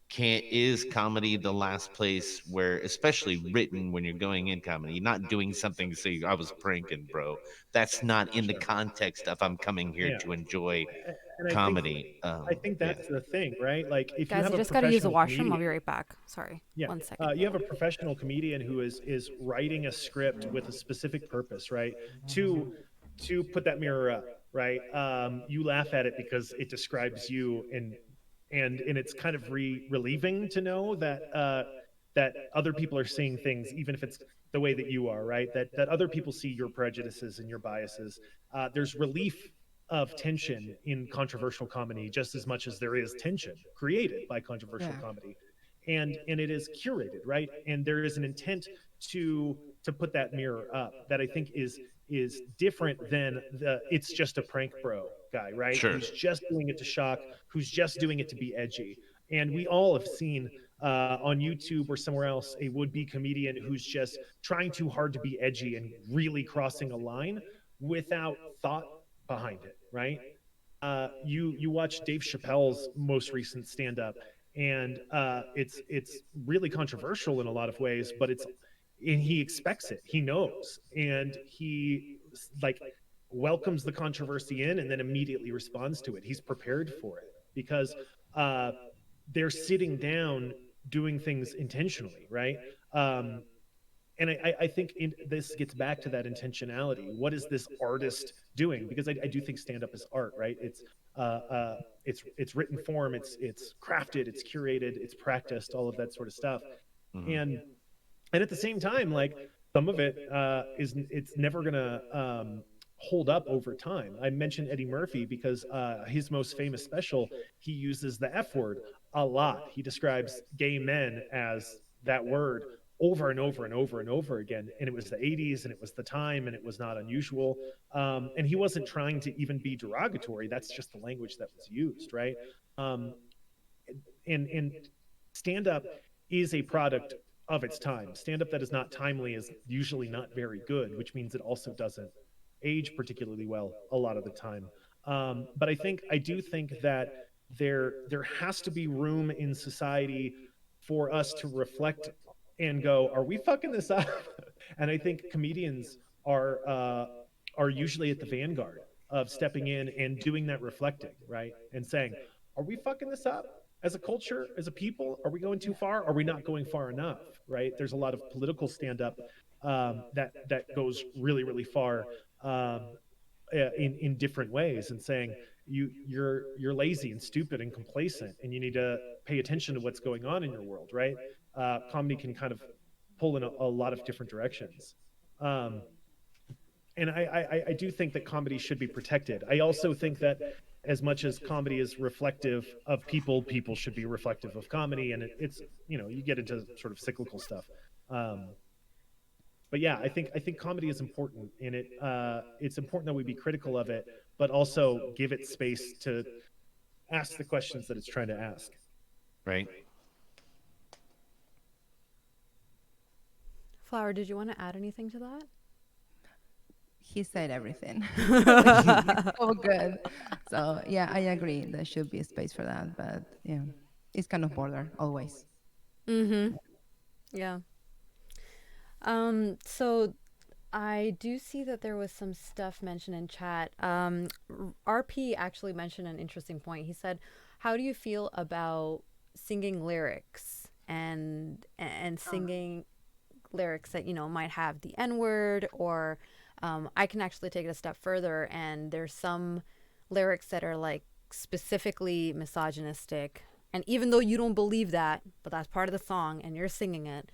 can't is comedy the last place where, especially written, when you're going in comedy, you're not doing something to say I was pranking, bro. That's not in the Sure. context of I'm coming here Yeah. to enjoy And comedy. I think Yeah. that's the thing, right? Like if you Guys, have I a just got to use the professional washroom. I'll comedian, be right back. Sorry. yeah, 1 second. you have a professional comedian who is writing a script with a specific purpose, right? To to put that mirror up, right? You laugh at it because it describes you, and it's kind of relieving to know that that other people are seeing things, even if it's the way that you are, right? That other people see your prejudices and your biases. There's relief of tension in controversial comedy just as much as there is tension created by controversial Yeah. comedy, and it is curated, right? And there is an intent to put that mirror up that I think is different than the it's just a prank bro guy, right? Sure. Who's just doing it to shock, who's just doing it to be edgy. And we all have seen on YouTube or somewhere else a would-be comedian who's just trying too hard to be edgy and really crossing a line without thought behind it, right? You watch Dave Chappelle's most recent stand-up, and it's really controversial in a lot of ways, but it's and he expects it, he knows, and he like welcomes the controversy in and then immediately responds to it. He's prepared for it because they're sitting down doing things intentionally, right? And I think this gets back to that intentionality. What is this artist doing? Because I do think stand up is art, right? It's written form, it's crafted, it's curated, it's practiced, all of that sort of stuff. Mhm. And at the same time, like some of it it's never gonna hold up over time. I mentioned Eddie Murphy because his most famous special, he uses the F word a lot. He describes gay men as that word over and over and over and over again. And it was the 80s and it was the time and it was not unusual. And he wasn't trying to even be derogatory. That's just the language that was used, right? Um, and stand up is a product of its time. Stand up that is not timely is usually not very good, which means it also doesn't age particularly well a lot of the time. But I do think that there has to be room in society for us to reflect and go, are we fucking this up? And I think comedians are usually at the vanguard of stepping in and doing that reflecting, right? And saying, are we fucking this up? As a culture, as a people, are we going too far? Are we not going far enough? Right? There's a lot of political stand up that goes really, really far in different ways, and saying you're lazy and stupid and complacent, and you need to pay attention to what's going on in your world. Right? Comedy can kind of pull in a lot of different directions. Um, and I do think that comedy should be protected. I also think that as much as comedy is reflective of people, people should be reflective of comedy, and it's you get into sort of cyclical stuff. Um, but yeah, I think comedy is important, and it's important that we be critical of it, but also give it space to ask the questions that it's trying to ask. Right. Flower, did you want to add anything to that? He said everything. So good. So yeah, I agree. There should be a space for that, but yeah, it's kind of border always. Mm-hmm. Yeah. So I do see that there was some stuff mentioned in chat. RP actually mentioned an interesting point. He said, "How do you feel about singing lyrics and singing lyrics that might have the N word, or I can actually take it a step further, and there's some lyrics that are like specifically misogynistic, and even though you don't believe that, but that's part of the song and you're singing it."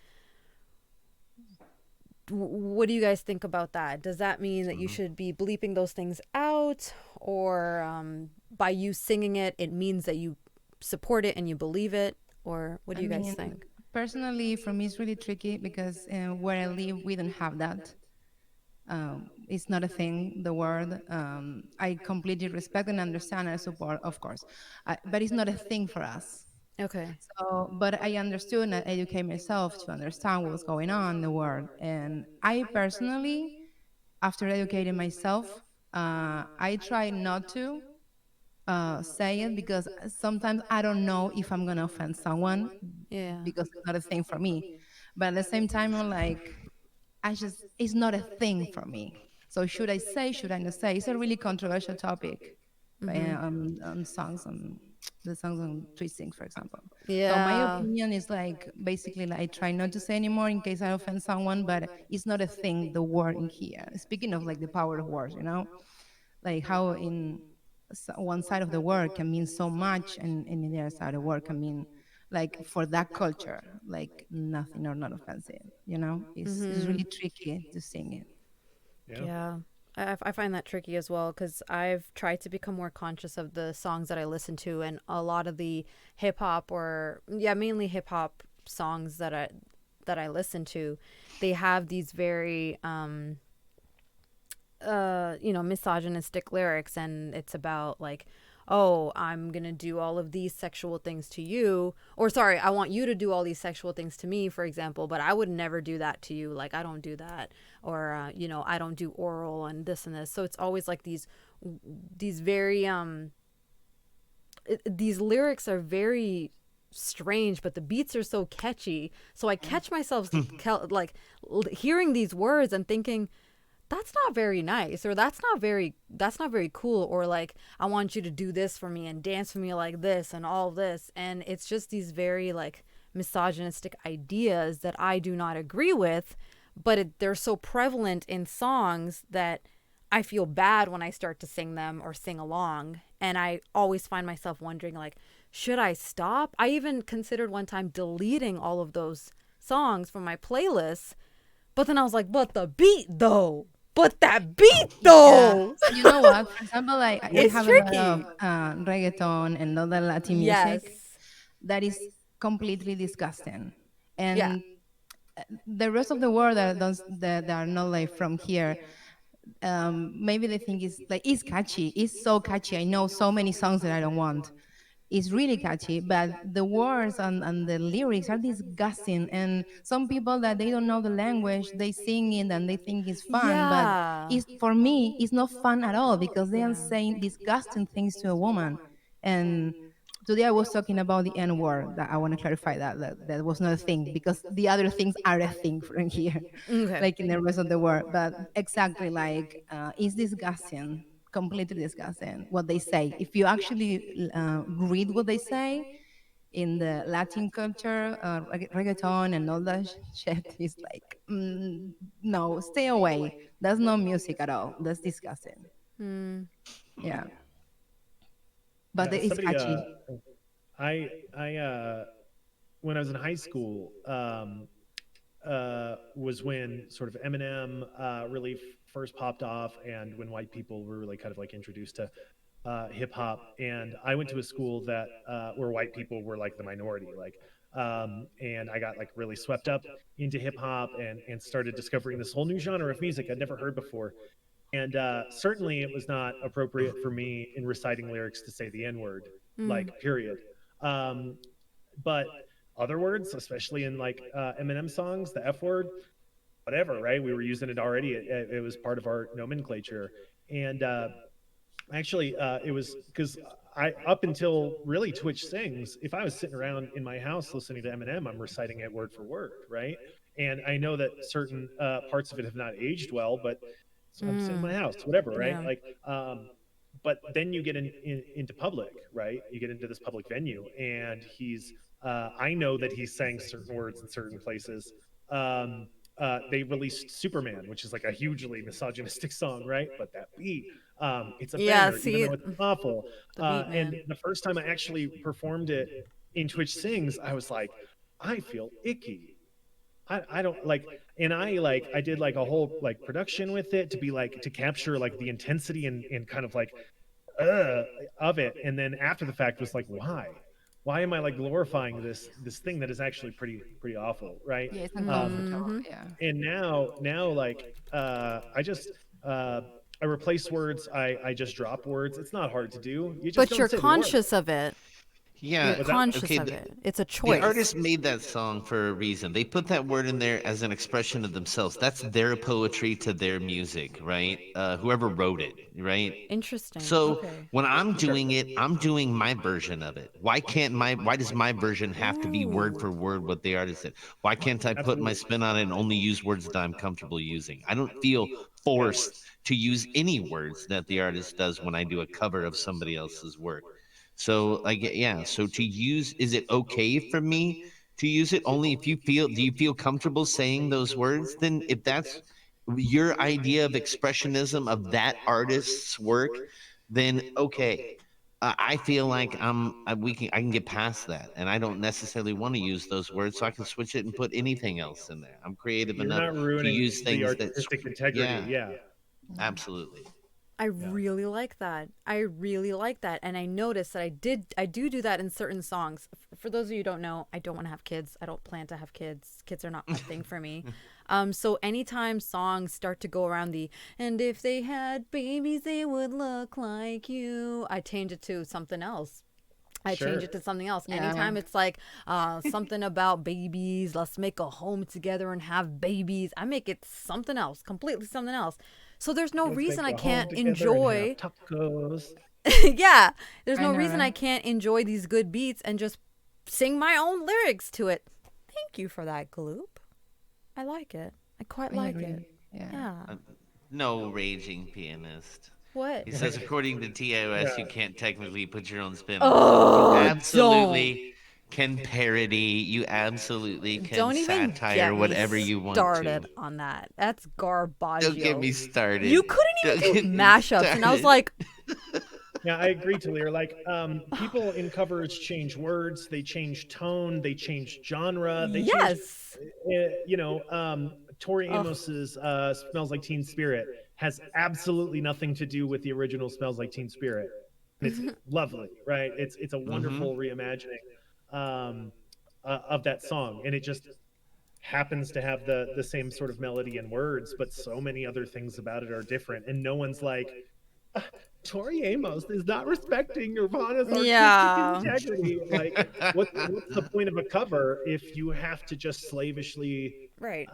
What do you guys think about that? Does that mean that you should be bleeping those things out, or by you singing it, it means that you support it and you believe it, or what do you guys think? Personally, for me, it's really tricky because where I live, we don't have that. It's not a thing, the word. I completely respect and understand and support, of course, but it's not a thing for us. Okay. So, but I understood and I educate myself to understand what's going on in the world. And I personally, after educating myself, I try not to say it because sometimes I don't know if I'm gonna offend someone Yeah. because it's not a thing for me. But at the same time, I'm like, it's not a thing for me. So should I say, should I not say? It's a really controversial topic on songs, on the songs on Twisting, for example. So my Yeah. opinion is like, basically, like, I try not to say anymore in case I offend someone, but it's not a thing, the word in here. Speaking of like the power of words, like how in one side of the word can mean so much, and in the other side of the word can mean, like, for that culture, like nothing or not offensive. It's really tricky to sing it. Yeah. Yeah. I find that tricky as well, because I've tried to become more conscious of the songs that I listen to, and a lot of the hip hop, or yeah, mainly hip hop songs that I listen to, they have these very misogynistic lyrics, and it's about like, oh, I'm gonna do all of these sexual things to you, or sorry, I want you to do all these sexual things to me, for example, but I would never do that to you. Like, I don't do that, or I don't do oral and this and this. So it's always like these very these lyrics are very strange, but the beats are so catchy. So I catch myself like hearing these words and thinking, that's not very nice, or that's not very cool, or like, I want you to do this for me and dance for me like this and all this. And it's just these very like misogynistic ideas that I do not agree with, but they're so prevalent in songs that I feel bad when I start to sing them or sing along. And I always find myself wondering, like, should I stop? I even considered one time deleting all of those songs from my playlist, but then I was like, but the beat though. But that beat though. Yeah. You know what? For example, like I It's have tricky. a lot of reggaeton and other Latin Yes. music that is completely disgusting. Yeah. And the rest of the world that are not like from here, maybe they think it's catchy. It's so catchy. I know so many songs that I don't want. It's really catchy, but the words and the lyrics are disgusting. And some people that they don't know the language, they sing it and they think it's fun, but Yeah. for me, it's not fun at all because they are Yeah. saying disgusting things to a woman. And today I was talking about the N word. That I want to clarify that was not a thing because the other things are a thing from here, Okay. like in the rest of the world. But exactly, like it's disgusting, completely disgusting what they say. If you actually read what they say in the Latin culture, reggaeton and all that shit, is like, no, stay away. That's not music at all. That's disgusting. Mm. Yeah, but it's Somebody, catchy. I when I was in high school, was when sort of Eminem really first popped off, and when white people were really kind of like introduced to hip hop. And I went to a school that where white people were like the minority, like, and I got like really swept up into hip hop and started discovering this whole new genre of music I'd never heard before. And certainly it was not appropriate for me in reciting lyrics to say the N word, like, period. Um, but other words, especially in like Eminem songs, the F word, whatever, right? We were using it already. It was part of our nomenclature. And actually, it was because I, up until really Twitch Sings, if I was sitting around in my house listening to Eminem, I'm reciting it word for word, right? And I know that certain parts of it have not aged well, but so I'm sitting in my house, whatever, right? Yeah. Like, but then you get into public, right? You get into this public venue, and I know that he's saying certain words in certain places. They released Superman, which is like a hugely misogynistic song, right? But that beat, it's a Yeah, banger, even see, though it's awful. the beat, And man. the first time I actually performed it in Twitch Sings, I was like, I feel icky. I don't like, and I did like a whole like production with it to be like to capture like the intensity and kind of like uh of it. And then after the fact was like, why am I like glorifying this thing that is actually pretty awful, right? Yeah, it's um uncomfortable. Yeah. and now like I just I replace words, I just drop words. It's not hard to do, you just But don't you're say the word. conscious of it. You're Yeah. What's that? conscious Okay. of it. It's a The choice. artist made that song for a reason. They put that word in there as an expression of themselves. That's their poetry to their music, right? Whoever wrote it, right? Interesting. So Okay. when I'm doing it, I'm doing my version of it. Why does my version have to be word Ooh. for word what the artist said? Why can't I put my Absolutely. spin on it and only use words that I'm comfortable using? I don't feel forced to use any words that the artist does when I do a cover of somebody else's work. So like, yeah, so to use, is it okay for me to use it only if you feel, do you feel comfortable saying those words? Then if that's your idea of expressionism of that artist's work, then okay. I feel like I can get past that, and I don't necessarily want to use those words, so I can switch it and put anything else in there. I'm creative You're enough not to ruining use the things that, artistic integrity. yeah, Yeah. absolutely. I Yeah. really like that. I really like that. And I noticed that I do that in certain songs. For those of you who don't know, I don't want to have kids. I don't plan to have kids. Kids are not a thing for me. So anytime songs start to go around and if they had babies, they would look like you, I change it to something else. I change Sure. it to something else. Yeah. Anytime it's like something about babies, let's make a home together and have babies, I make it something else, completely something else. So there's no Let's reason make I a home can't together and have enjoy. tacos. Yeah, there's I no know, reason I right? can't enjoy these good beats and just sing my own lyrics to it. Thank you for that, Gloop. I like it. I quite I like agree. it. Yeah. Yeah. No, raging pianist. What? He says, according to TOS, you can't technically put your own spin on it, but you Oh, don't. absolutely can parody. You absolutely can Don't even satire get me whatever you want to. started on that. That's Don't get garbaggio. me You started. couldn't Don't even do get me mashups, and I was started. like, Yeah, I agree, Talir. Like, people in covers change words, they change tone, they change genre, they change, yes. Tori Ugh. Amos's "Smells Like Teen Spirit" has absolutely nothing to do with the original "Smells Like Teen Spirit," and it's lovely, right? It's a Mm-hmm. wonderful reimagining of that song, and it just happens to have the same sort of melody and words, but so many other things about it are different, and no one's like, Tori Amos is not respecting Nirvana's artistic Yeah. integrity. Like, what's the point of a cover if you have to just slavishly Right.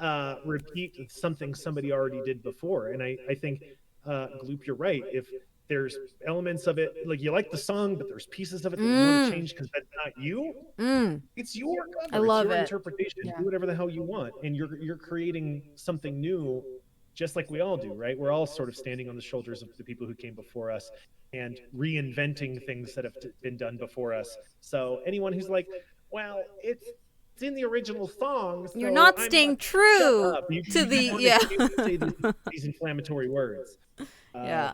repeat something somebody already did before? And I think, Gloop, you're right. If there's elements of it, like you like the song, but there's pieces of it that you want to Mm. change because that's not you, Mm. it's your I cover, it's love your it. interpretation. Yeah. Do whatever the hell you want, and you're creating something new, just like we all do, right? We're all sort of standing on the shoulders of the people who came before us and reinventing things that have been done before us. So anyone who's like, well, it's in the original song, You're so not I'm not. staying Shut true up! You to the just want to yeah. hear me say these inflammatory words. Uh, Yeah.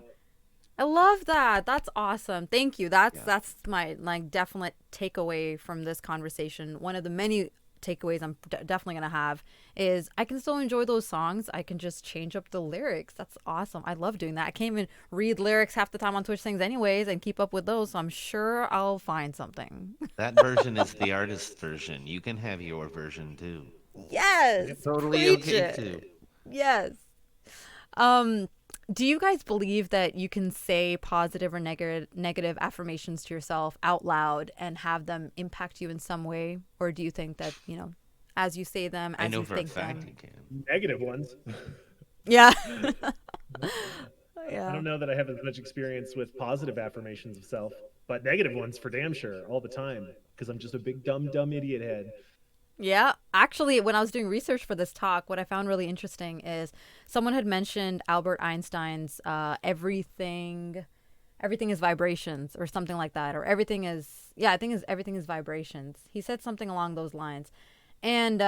I love that. That's awesome. Thank you. That's Yeah. that's my like definite takeaway from this conversation. One of the many takeaways I'm definitely going to have is I can still enjoy those songs. I can just change up the lyrics. That's awesome. I love doing that. I can't even read lyrics half the time on Twitch things anyways and keep up with those, so I'm sure I'll find something. That version is the artist's version. You can have your version too. Yes. Totally Preach okay too. it. Yes. Um, do you guys believe that you can say positive or negative affirmations to yourself out loud and have them impact you in some way? Or do you think that, as you say them, I as know you for a think fact them? you can. Negative ones. Yeah. I Yeah. don't know that I have as much experience with positive affirmations of self, but negative ones for damn sure, all the time, because I'm just a big dumb idiot head. Yeah. Actually, when I was doing research for this talk, what I found really interesting is someone had mentioned Albert Einstein's everything is vibrations or something like that, or everything is, yeah, I think is everything is vibrations. He said something along those lines. And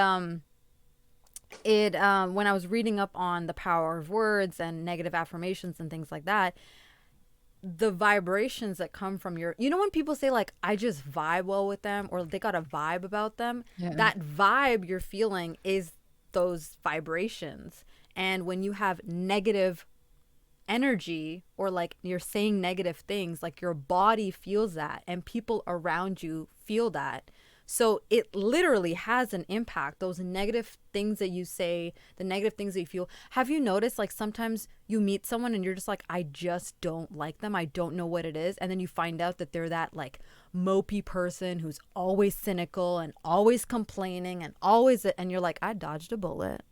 it when I was reading up on the power of words and negative affirmations and things like that, the vibrations that come from when people say like I just vibe well with them or they got a vibe about them, Yeah. that vibe you're feeling is those vibrations. And when you have negative energy or like you're saying negative things, like your body feels that and people around you feel that. So it literally has an impact. Those negative things that you say, the negative things that you feel. Have you noticed like sometimes you meet someone and you're just like, I just don't like them. I don't know what it is. And then you find out that they're that like mopey person who's always cynical and always complaining and you're like, I dodged a bullet.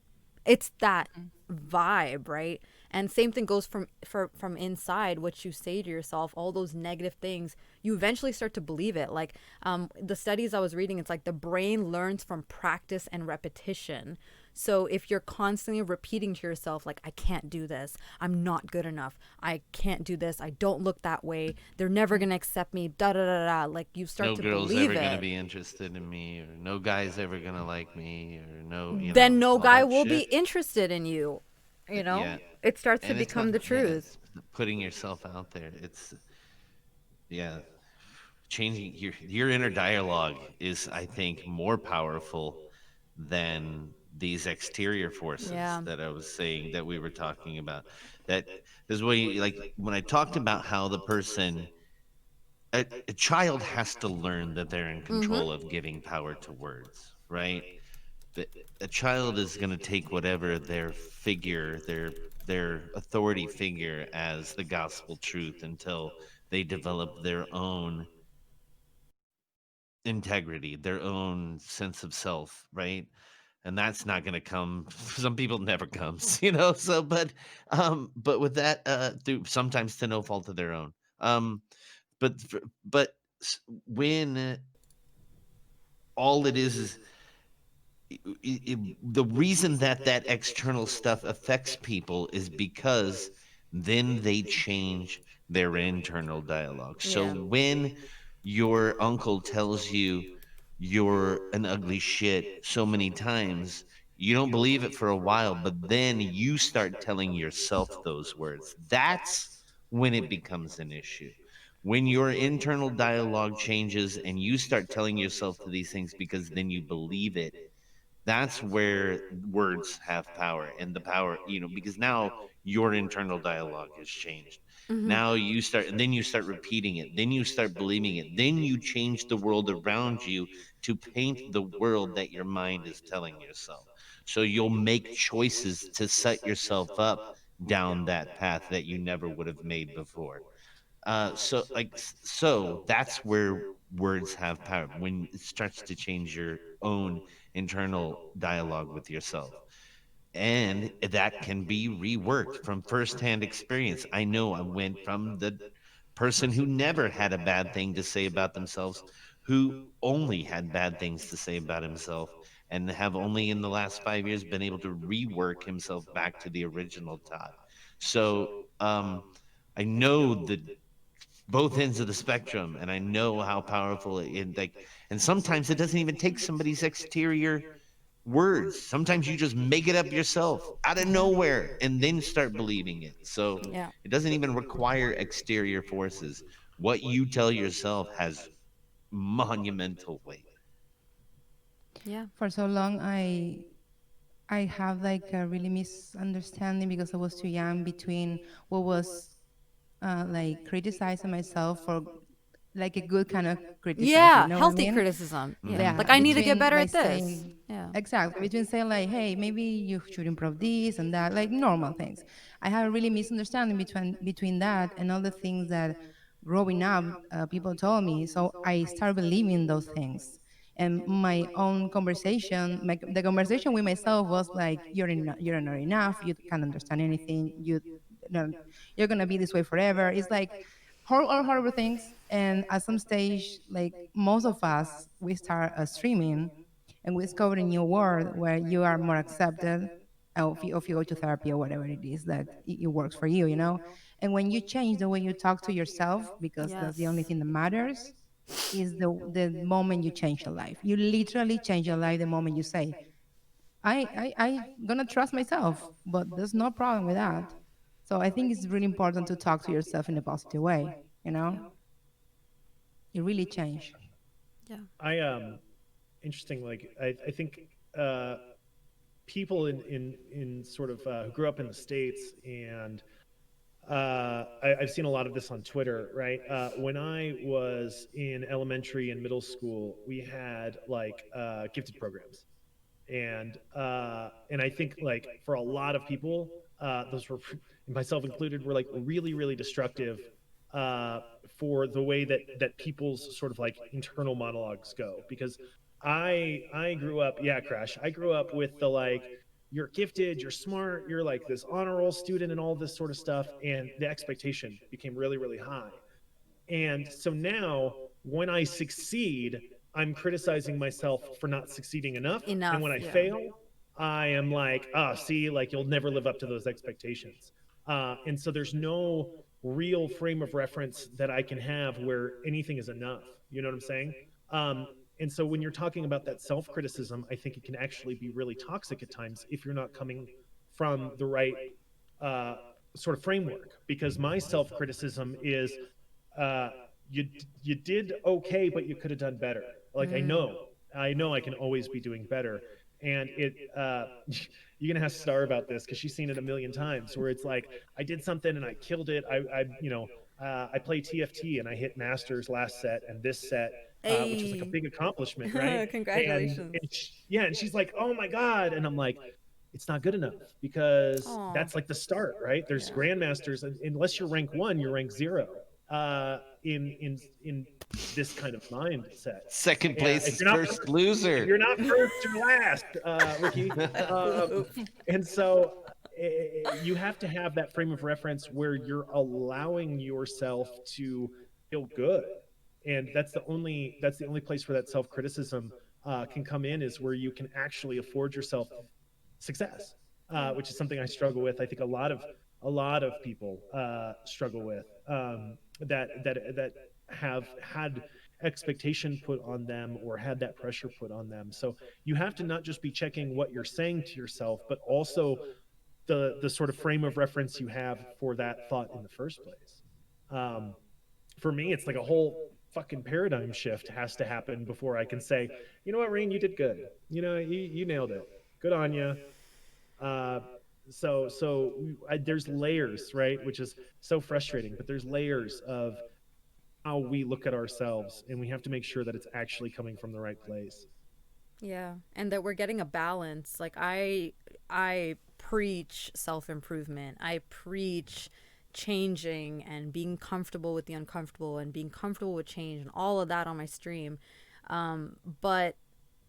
It's that vibe, right? And same thing goes from inside. What you say to yourself, all those negative things, you eventually start to believe it. Like the studies I was reading, it's like the brain learns from practice and repetition. So if you're constantly repeating to yourself like, I can't do this, I'm not good enough, I can't do this, I don't look that way, they're never gonna accept me, da da da da, like you start No to girl's believe ever gonna it, be interested in me, or no guy's ever gonna like me, or no, then no all guy that will be shit. interested in you. Yeah, It starts to and it's not. become the Yeah, truth. it's putting yourself out there. It's yeah, changing your inner dialogue is, I think, more powerful than these exterior forces Yeah. that I was saying that we were talking about. That is what you, like when I talked about how the person a child has to learn that they're in Mm-hmm. control of giving power to words, right? The, a child is going to take whatever their figure, their authority figure as the gospel truth until they develop their own integrity, their own sense of self, right? And that's not going to come. Some people never comes, So, but with that, through sometimes to no fault of their own. But but when all it is the reason that that external stuff affects people is because then they change their internal dialogue. So Yeah. when your uncle tells you you're an ugly shit so many times, you don't believe it for a while, but then you start telling yourself those words. That's when it becomes an issue. When your internal dialogue changes and you start telling yourself to these things because then you believe it, that's where words have power. And the power, because now your internal dialogue has changed. Mm-hmm. Now you start, and then you start repeating it, then you start believing it, then you change the world around you to paint the world that your mind is telling yourself. So you'll make choices to set yourself up down that path that you never would have made before. So that's where words have power, when it starts to change your own internal dialogue with yourself. And that can be reworked from firsthand experience. I know I went from the person who never had a bad thing to say about themselves, who only had bad things to say about himself, and have only in the last 5 years been able to rework himself back to the original Todd. So I know the both ends of the spectrum, and I know how powerful and sometimes it doesn't even take somebody's exterior words. Sometimes you just make it up yourself out of nowhere and then start believing it. So Yeah. it doesn't even require exterior forces. What you tell yourself has monumental weight. Yeah. For so long, I have like a really misunderstanding because I was too young between what was like criticizing myself for like a good kind of criticism, you Yeah. know what I Healthy mean? criticism. Yeah. Mhm. Like, Yeah, I need to get between better like at this. saying Yeah. exactly between saying like, hey, maybe you should improve this and that, like normal things. I have a really misunderstanding between that and all the things that growing up people told me. So I started believing those things. And my own conversation, the conversation with myself was like, you're not enough. You can't understand anything. No, you're gonna be this way forever. It's like all horrible things. And at some stage, like most of us, we start streaming and we discover a new world where you are more accepted. If you go to therapy or whatever it is that it works for you, you know. And when you change the way you talk to yourself, because that's the only Yes. thing that matters, is the moment you change your life. You literally change your life the moment you say, I gonna trust myself, but there's no problem with that. So I think it's really important to talk to yourself in a positive way, you know? Yeah. It really changed. Yeah. I interesting. Like I think uh, people in sort of who grew up in the states, and I've seen a lot of this on Twitter, right? When I was in elementary and middle school, we had like gifted programs, and I think like for a lot of people, those were myself included, were like really destructive uh, for the way that people's sort of like internal monologues go. Because I grew up, yeah, Crash. I grew up with the like, you're gifted, you're smart, you're like this honor roll student, and all this sort of stuff, and the expectation became really high. And so now when I succeed, I'm criticizing myself for not succeeding enough. And Enough. when I Yeah. fail, I am like, oh, see, like you'll never live up to those expectations. And so there's no real frame of reference that I can have where anything is enough. You know what I'm saying? And so when you're talking about that self criticism, I think it can actually be really toxic at times if you're not coming from the right uh, sort of framework. Because my self criticism is, uh, you you did okay, but you could have done better. Like I know I can always be doing better, and it you're gonna have to Star about this because she's seen it a million times. Where it's like I did something and I killed it. I play TFT and I hit masters last set and this set, which was like a Hey. big accomplishment, right? Congratulations. Yeah, and she's like, oh my god, and I'm like, it's not good enough because Aw. that's like the start, right? There's Yeah. grandmasters, and unless you're rank one, you're rank zero in this kind of mindset. Second And place is first if loser. you're not first, you're last, Ricky. And so you have to have that frame of reference where you're allowing yourself to feel good, and that's the only place where that self criticism can come in is where you can actually afford yourself success, which is something I struggle with. I think a lot of people struggle with, that have had expectation put on them or had that pressure put on them. So you have to not just be checking what you're saying to yourself, but also the sort of frame of reference you have for that thought in the first place. Um, for me, it's like a whole fucking paradigm shift has to happen before I can say, you know what, Rain, you did good. You nailed it. Good on you. Uh, there's layers, right? Which is so frustrating, but there's layers of how we look at ourselves, and we have to make sure that it's actually coming from the right place. Yeah, and that we're getting a balance. Like I preach self-improvement. I preach changing and being comfortable with the uncomfortable and being comfortable with change and all of that on my stream. But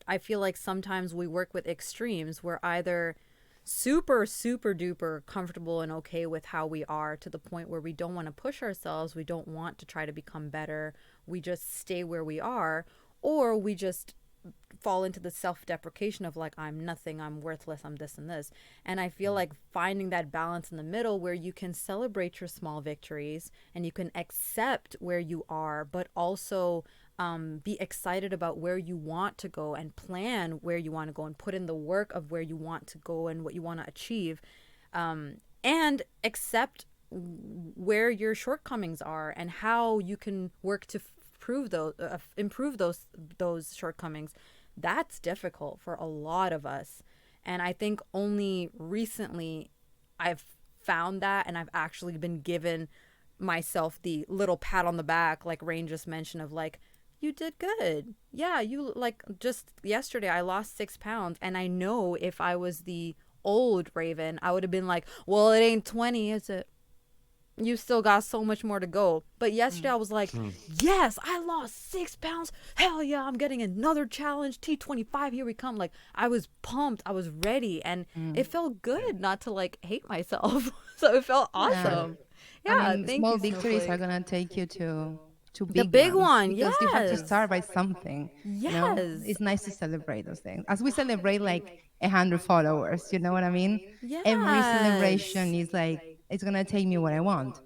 I feel like sometimes we work with extremes. We're either super, super duper comfortable and okay with how we are to the point where we don't want to push ourselves. We don't want to try to become better. We just stay where we are, or we just fall into the self-deprecation of like, I'm nothing, I'm worthless, I'm this and this. And I feel like finding that balance in the middle where you can celebrate your small victories and you can accept where you are, but also be excited about where you want to go and plan where you want to go and put in the work of where you want to go and what you want to achieve, and accept where your shortcomings are and how you can work to improve those shortcomings. That's difficult for a lot of us, and I think only recently I've found that, and I've actually been given myself the little pat on the back, like Rain just mentioned, of like, you did good. Yeah, you, like, just yesterday I lost 6 pounds, and I know if I was the old Raven, I would have been like, well, it ain't 20, is it? You still got so much more to go. But yesterday I was like, yes, I lost 6 pounds. Hell yeah, I'm getting another challenge. T25, here we come. Like, I was pumped. I was ready. And it felt good not to like hate myself. So it felt awesome. Yeah, I mean, thank small you, victories Snowflake. are gonna take you to The big big ones, one, because you have to yes. start by something. You know, Yes. it's nice to celebrate those things. As we celebrate like 100 followers, you know what I mean? Every celebration Yes. is like, it's gonna take me what I want.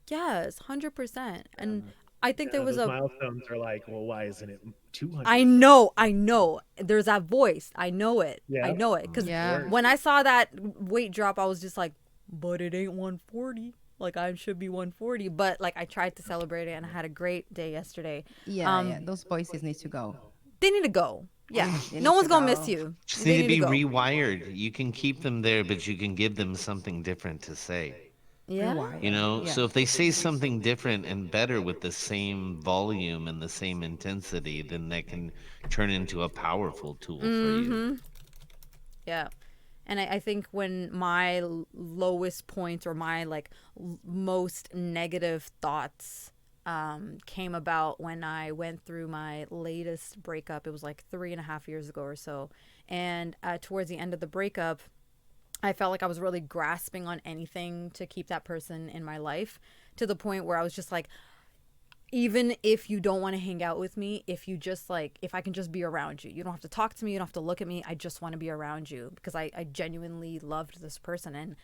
Yes, 100%. And I think there Yeah, was those a milestones are like, well, why isn't it 200? I know. There's that voice. I know it. Yeah, I know it. Because Yeah. when I saw that weight drop, I was just like, but it ain't 140. Like, I should be 140. But, like, I tried to celebrate it, and I had a great day yesterday. Yeah, those voices need to go. They need to go. Yeah. They No need one's to going to miss go. you. Just They need to be go. rewired. You can keep them there, but you can give them something different to say. Yeah. Rewire. So if they say something different and better with the same volume and the same intensity, then that can turn into a powerful tool for you. Yeah. And I think when my lowest point or my like most negative thoughts came about when I went through my latest breakup, it was like 3.5 years ago or so. And towards the end of the breakup, I felt like I was really grasping on anything to keep that person in my life, to the point where I was just like, even if you don't want to hang out with me, if you just like, if I can just be around you, you don't have to talk to me, you don't have to look at me, I just want to be around you, because I genuinely loved this person, and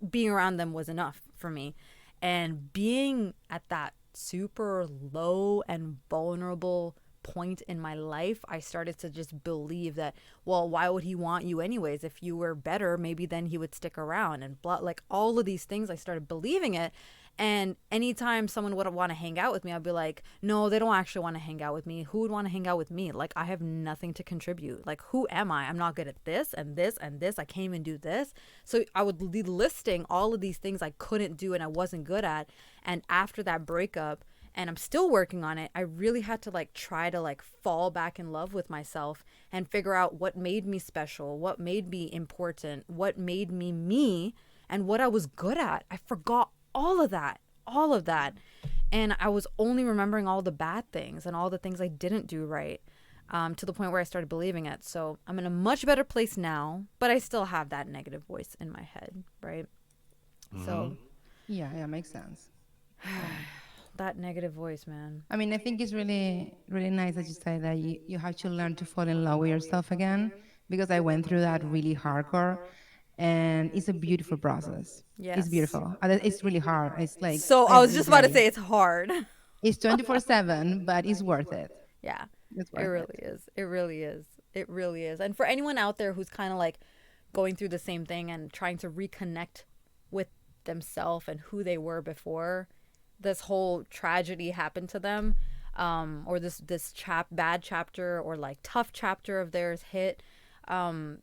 being around them was enough for me. And being at that super low and vulnerable point in my life, I started to just believe that, well, why would he want you anyways? If you were better, maybe then he would stick around, and blah, like all of these things. I started believing it. And anytime someone would want to hang out with me, I'd be like, no, they don't actually want to hang out with me. Who would want to hang out with me? Like, I have nothing to contribute. Like, who am I? I'm not good at this and this and this. I can't even do this. So I would be listing all of these things I couldn't do and I wasn't good at. And after that breakup, and I'm still working on it, I really had to like try to like fall back in love with myself and figure out what made me special, what made me important, what made me me, and what I was good at. I forgot all of that. And I was only remembering all the bad things and all the things I didn't do right, to the point where I started believing it. So I'm in a much better place now, but I still have that negative voice in my head, right? So Yeah, makes sense. That negative voice, man. I mean, I think it's really, really nice that you say that you have to learn to fall in love with yourself again, because I went through that really hardcore, and it's a beautiful process. It's Yes. beautiful. It's really hard. It's like So I was every just about to day. say it's hard. It's 24/7, but it's worth it. Yeah, It's it worth it. really is. It really is. It really is. And for anyone out there who's kind of like going through the same thing and trying to reconnect with themselves and who they were before this whole tragedy happened to them, or this bad chapter or like tough chapter of theirs hit, um,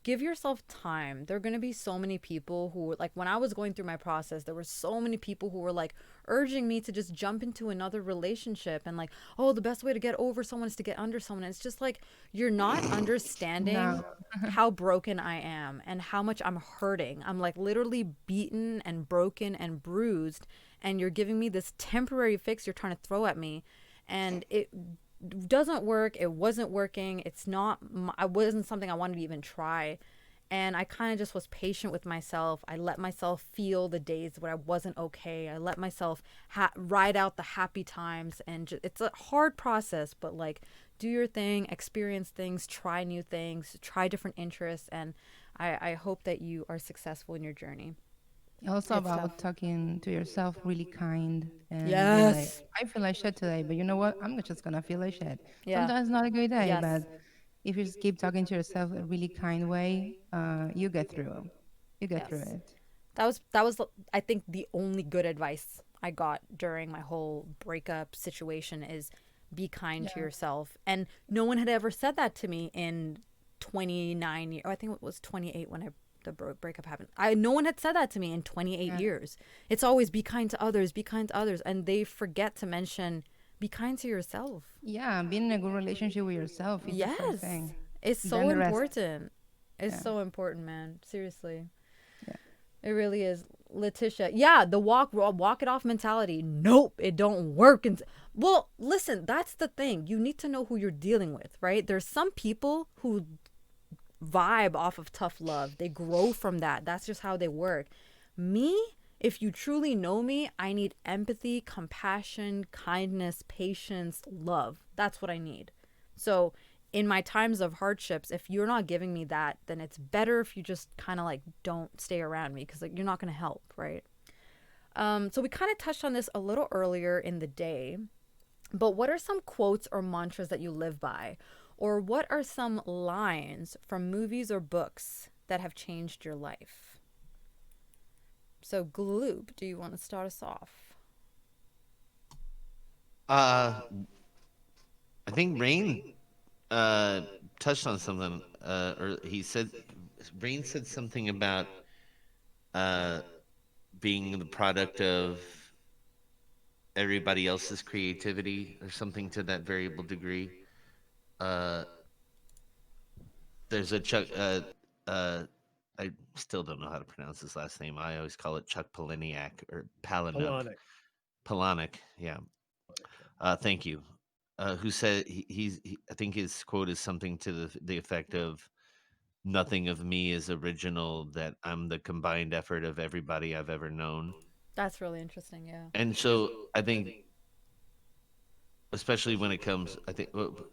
give yourself time. There are going to be so many people who, like, when I was going through my process, there were so many people who were like urging me to just jump into another relationship and like, oh, the best way to get over someone is to get under someone. And it's just like, you're not understanding No. how broken I am and how much I'm hurting. I'm like literally beaten and broken and bruised, and you're giving me this temporary fix you're trying to throw at me, and it doesn't work. It wasn't working. It's not, I wasn't something I wanted to even try. And I kind of just was patient with myself. I let myself feel the days where I wasn't okay. I let myself ride out the happy times. And it's a hard process, but like, do your thing, experience things, try new things, try different interests. And I hope that you are successful in your journey. Also It's about tough. talking to yourself really kind and being like, Yes. I feel like shit today, but you know what? I'm just gonna feel like shit. Yeah. Sometimes not a good day, Yes. but if you just keep talking to yourself a really kind way, you get through. You get through Yes. it. That was I think the only good advice I got during my whole breakup situation is be kind to Yeah. yourself. And no one had ever said that to me in 29 years. I think it was 28 when the breakup happened. I No one had said that to me in 28 Yeah. years. It's always be kind to others, be kind to others, and they forget to mention be kind to yourself. Yeah, being in a good relationship with yourself is the first Yes. thing. It's Then so the rest. important. It's Yeah. so important, man. Seriously. Yeah. It really is. Letitia. Yeah, the walk it off mentality. Nope, it don't work. And well, listen, that's the thing. You need to know who you're dealing with, right? There's some people who vibe off of tough love. They grow from that. That's just how they work. Me, if you truly know me, I need empathy, compassion, kindness, patience, love. That's what I need. So, in my times of hardships, if you're not giving me that, then it's better if you just kind of like don't stay around me, because like you're not going to help, right? So we kind of touched on this a little earlier in the day, but what are some quotes or mantras that you live by? Or what are some lines from movies or books that have changed your life? So, Gloop, do you want to start us off? Uh, I think Rain uh touched on something. Or he said, Rain said something about uh being the product of everybody else's creativity or something to that variable degree. Uh, there's a Chuck. Uh, I still don't know how to pronounce his last name. I always call it Chuck Palahniuk or Palahniuk. Polonic. Palahniuk. Yeah. Yeah. Thank you. Who said I think his quote is something to the effect of, "Nothing of me is original. That I'm the combined effort of everybody I've ever known." That's really interesting, yeah. And so I think, especially when it comes, I think.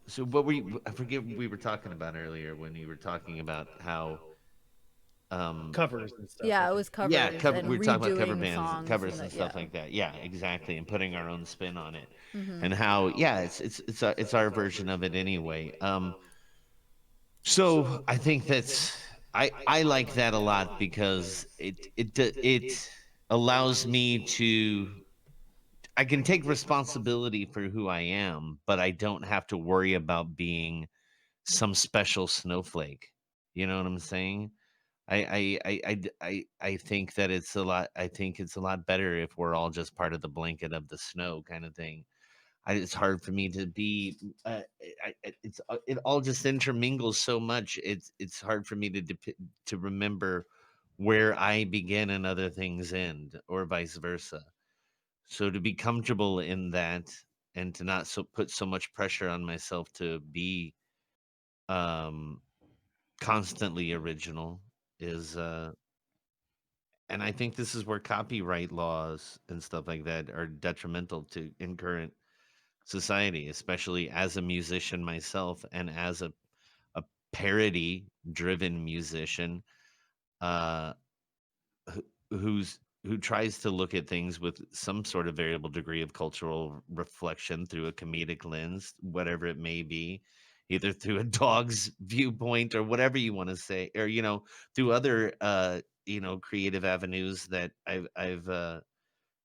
So what I forget what we were talking about earlier when you were talking about how, um, Covers and stuff, I Yeah, it think. was yeah, covers cover. We and were talking about cover redoing bands, songs covers and and yeah. stuff like that. Yeah, exactly, and putting our own spin on it, Mm-hmm. and how, yeah, it's our version of it anyway. So I think I like that a lot because it allows me to, I can take responsibility for who I am, but I don't have to worry about being some special snowflake. You know what I'm saying? I think that it's a lot. I think it's a lot better if we're all just part of the blanket of the snow kind of thing. It's hard for me to be. It all just intermingles so much. It's hard for me to remember where I begin and other things end, or vice versa. So to be comfortable in that, and to not put so much pressure on myself to be um constantly original is and I think this is where copyright laws and stuff like that are detrimental to in current society, especially as a musician myself and as a parody driven musician, uh, who tries to look at things with some sort of variable degree of cultural reflection through a comedic lens, whatever it may be, either through a dog's viewpoint or whatever you want to say, or through other creative avenues that I've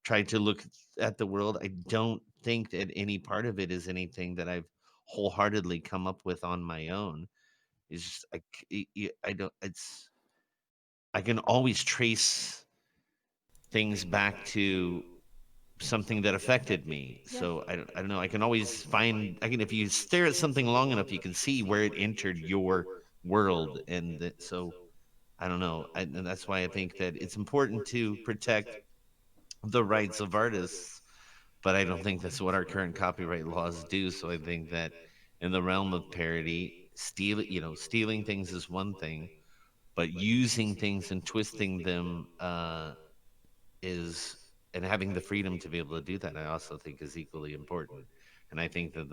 tried to look at the world. I don't think that any part of it is anything that I've wholeheartedly come up with on my own. It's just I don't. I can always trace things back to something that affected me. Yeah. So I don't know. I can always find. I can if you stare at something long enough, you can see where it entered your world, and so I don't know. And that's why I think that it's important to protect the rights of artists, but I don't think that's what our current copyright laws do. So I think that in the realm of parody, stealing things is one thing, but using things and twisting them is and having the freedom to be able to do that, I also think is equally important. And I think that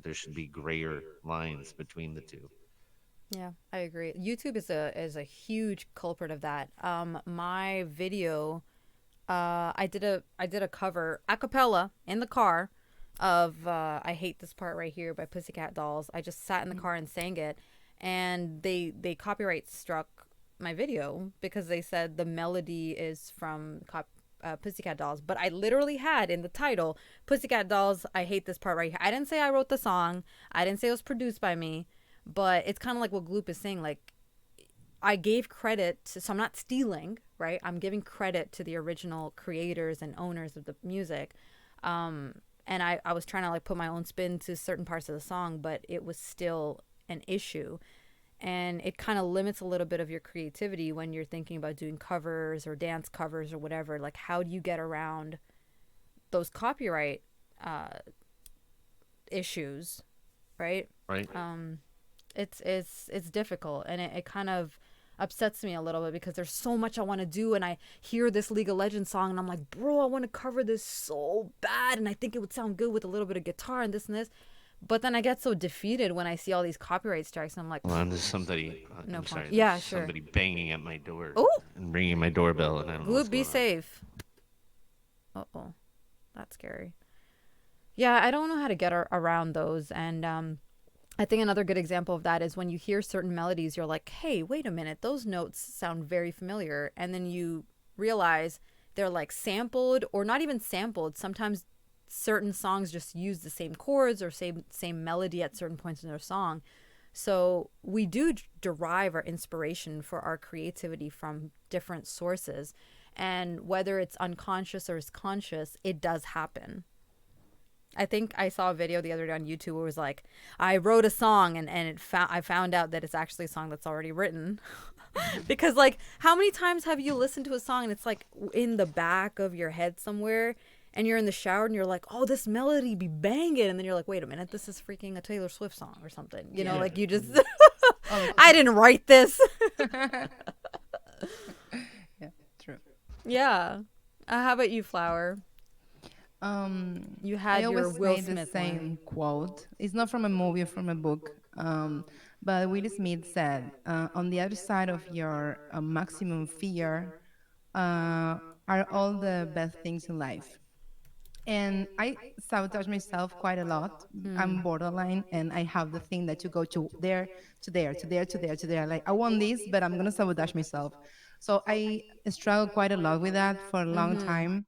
there should be grayer lines between the two. Yeah, I agree. YouTube is a huge culprit of that. My video, I did a cover a cappella in the car of "I Hate This Part Right Here" by Pussycat Dolls. I just sat in the car and sang it, and they copyright struck my video because they said the melody is from Pussycat Dolls, but I literally had in the title "Pussycat Dolls, I Hate This Part Right Here." I didn't say I wrote the song. I didn't say it was produced by me, but it's kind of like what Gloop is saying. Like, I gave credit to, so I'm not stealing, right? I'm giving credit to the original creators and owners of the music. And I was trying to like put my own spin to certain parts of the song, but it was still an issue. And it kind of limits a little bit of your creativity when you're thinking about doing covers or dance covers or whatever. Like, how do you get around those copyright uh, issues, right? Right. It's difficult, and it kind of upsets me a little bit because there's so much I want to do, and I hear this League of Legends song and I'm like, bro, I want to cover this so bad, and I think it would sound good with a little bit of guitar and this and this, but then I get so defeated when I see all these copyright strikes, and I'm like, Well, and there's somebody. no I'm point. sorry. Yeah, There's sure. somebody banging at my door Oh, and ringing my doorbell, and I don't know what's Gloop, be going on. safe. Uh-oh, that's scary. Yeah, I don't know how to get around those, and I think another good example of that is when you hear certain melodies, you're like, hey, wait a minute, those notes sound very familiar. And then you realize they're like sampled or not even sampled. Sometimes certain songs just use the same chords or same melody at certain points in their song. So we do derive our inspiration for our creativity from different sources. And whether it's unconscious or it's conscious, it does happen. I think I saw a video the other day on YouTube where it was like, I wrote a song and I found out that it's actually a song that's already written. Because like, how many times have you listened to a song and it's like in the back of your head somewhere and you're in the shower and you're like, oh, this melody be banging. And then you're like, wait a minute, this is freaking a Taylor Swift song or something. You know, like you just, I didn't write this. Yeah, true. Yeah. How about you, Flower? You had I your always Will say the Smith same line. quote. It's not from a movie or from a book, but Will Smith said, "On the other side of your maximum fear are all the best things in life." And I sabotage myself quite a lot. I'm borderline, and I have the thing that you go to there, to there, to there, to there, to there. Like, I want this, but I'm gonna sabotage myself. So I struggled quite a lot with that for a long time,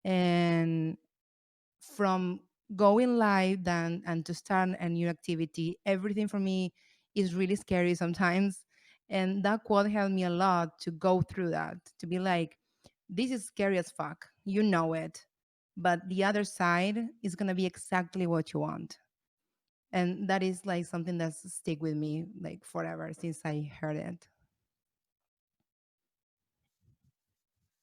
and from going live and to start a new activity, everything for me is really scary sometimes. And that quote helped me a lot to go through that, to be like, this is scary as fuck. You know it. But the other side is gonna be exactly what you want. And that is like something that's stick with me like forever since I heard it.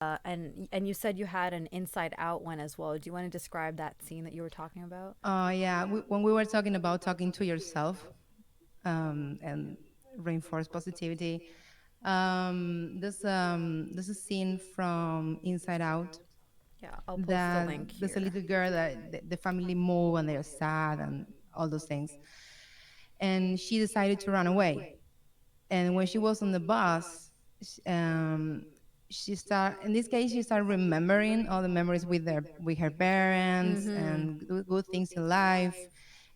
And you said you had an Inside Out one as well. Do you want to describe that scene that you were talking about? Yeah, when we were talking about talking to yourself and reinforce positivity, There's a scene from Inside Out Yeah, I'll post the that link there's a here. little girl that the family move and they're sad and all those things, and she decided to run away. And when she was on the bus, sh- um, in this case she started remembering all the memories with her parents Mm-hmm. and good things in life.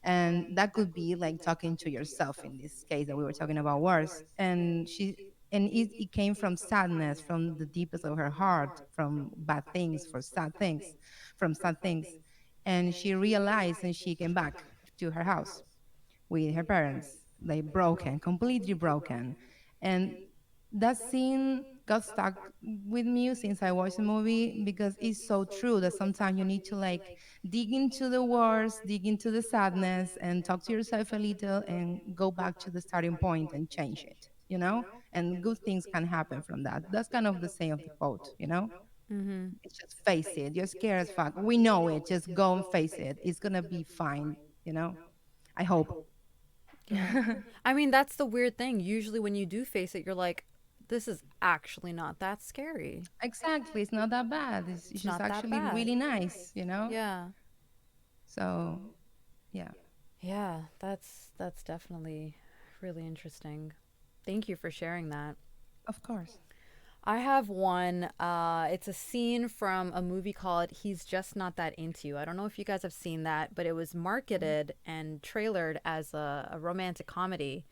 And that could be like talking to yourself in this case that we were talking about words. And it came from sadness, from the deepest of her heart, from bad things, for sad things, from sad things. And she realized, and she came back to her house with her parents, like broken, completely broken. And that scene got stuck with me since I watched the movie, because it's so true that sometimes you need to like dig into the words, dig into the sadness, and talk to yourself a little and go back to the starting point and change it. And good things can happen from that. That's kind of the saying of the quote. Mm-hmm. It's just face it. You're scared as fuck. We know it. Just go and face it. It's gonna be fine. I hope. Yeah. I mean, that's the weird thing. Usually when you do face it, you're like, this is actually not that scary. Exactly. It's not that bad. It's It's just not that actually bad. really nice. Yeah. So, yeah, Yeah, that's definitely really interesting. Thank you for sharing that. of course. I have one. It's a scene from a movie called He's Just Not That Into You. I don't know if you guys have seen that, but it was marketed and trailered as a romantic comedy.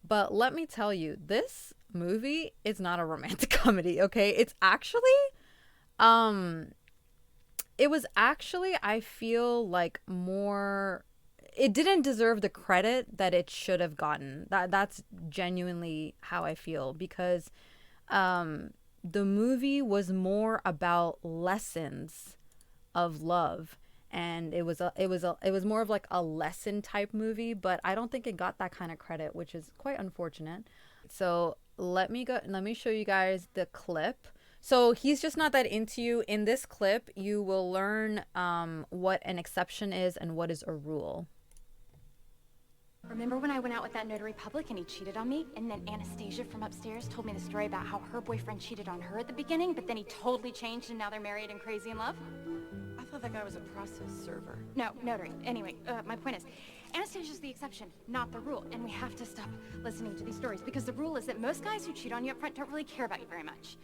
But let me tell you, this movie is not a romantic comedy, okay? Um, it was actually, I feel like more, it didn't deserve the credit that it should have gotten. That's genuinely how I feel, because the movie was more about lessons of love, and it was more of like a lesson type movie, but I don't think it got that kind of credit, which is quite unfortunate. So let me show you guys the clip. So He's Just Not That Into You. In this clip you will learn what an exception is and what is a rule. Remember when I went out with that notary public and he cheated on me? And then Anastasia from upstairs told me the story about how her boyfriend cheated on her at the beginning, but then he totally changed and now they're married and crazy in love? I thought that guy was a process server. No, notary. Anyway, my point is, Anastasia's the exception, not the rule. And we have to stop listening to these stories, because the rule is that most guys who cheat on you up front don't really care about you very much.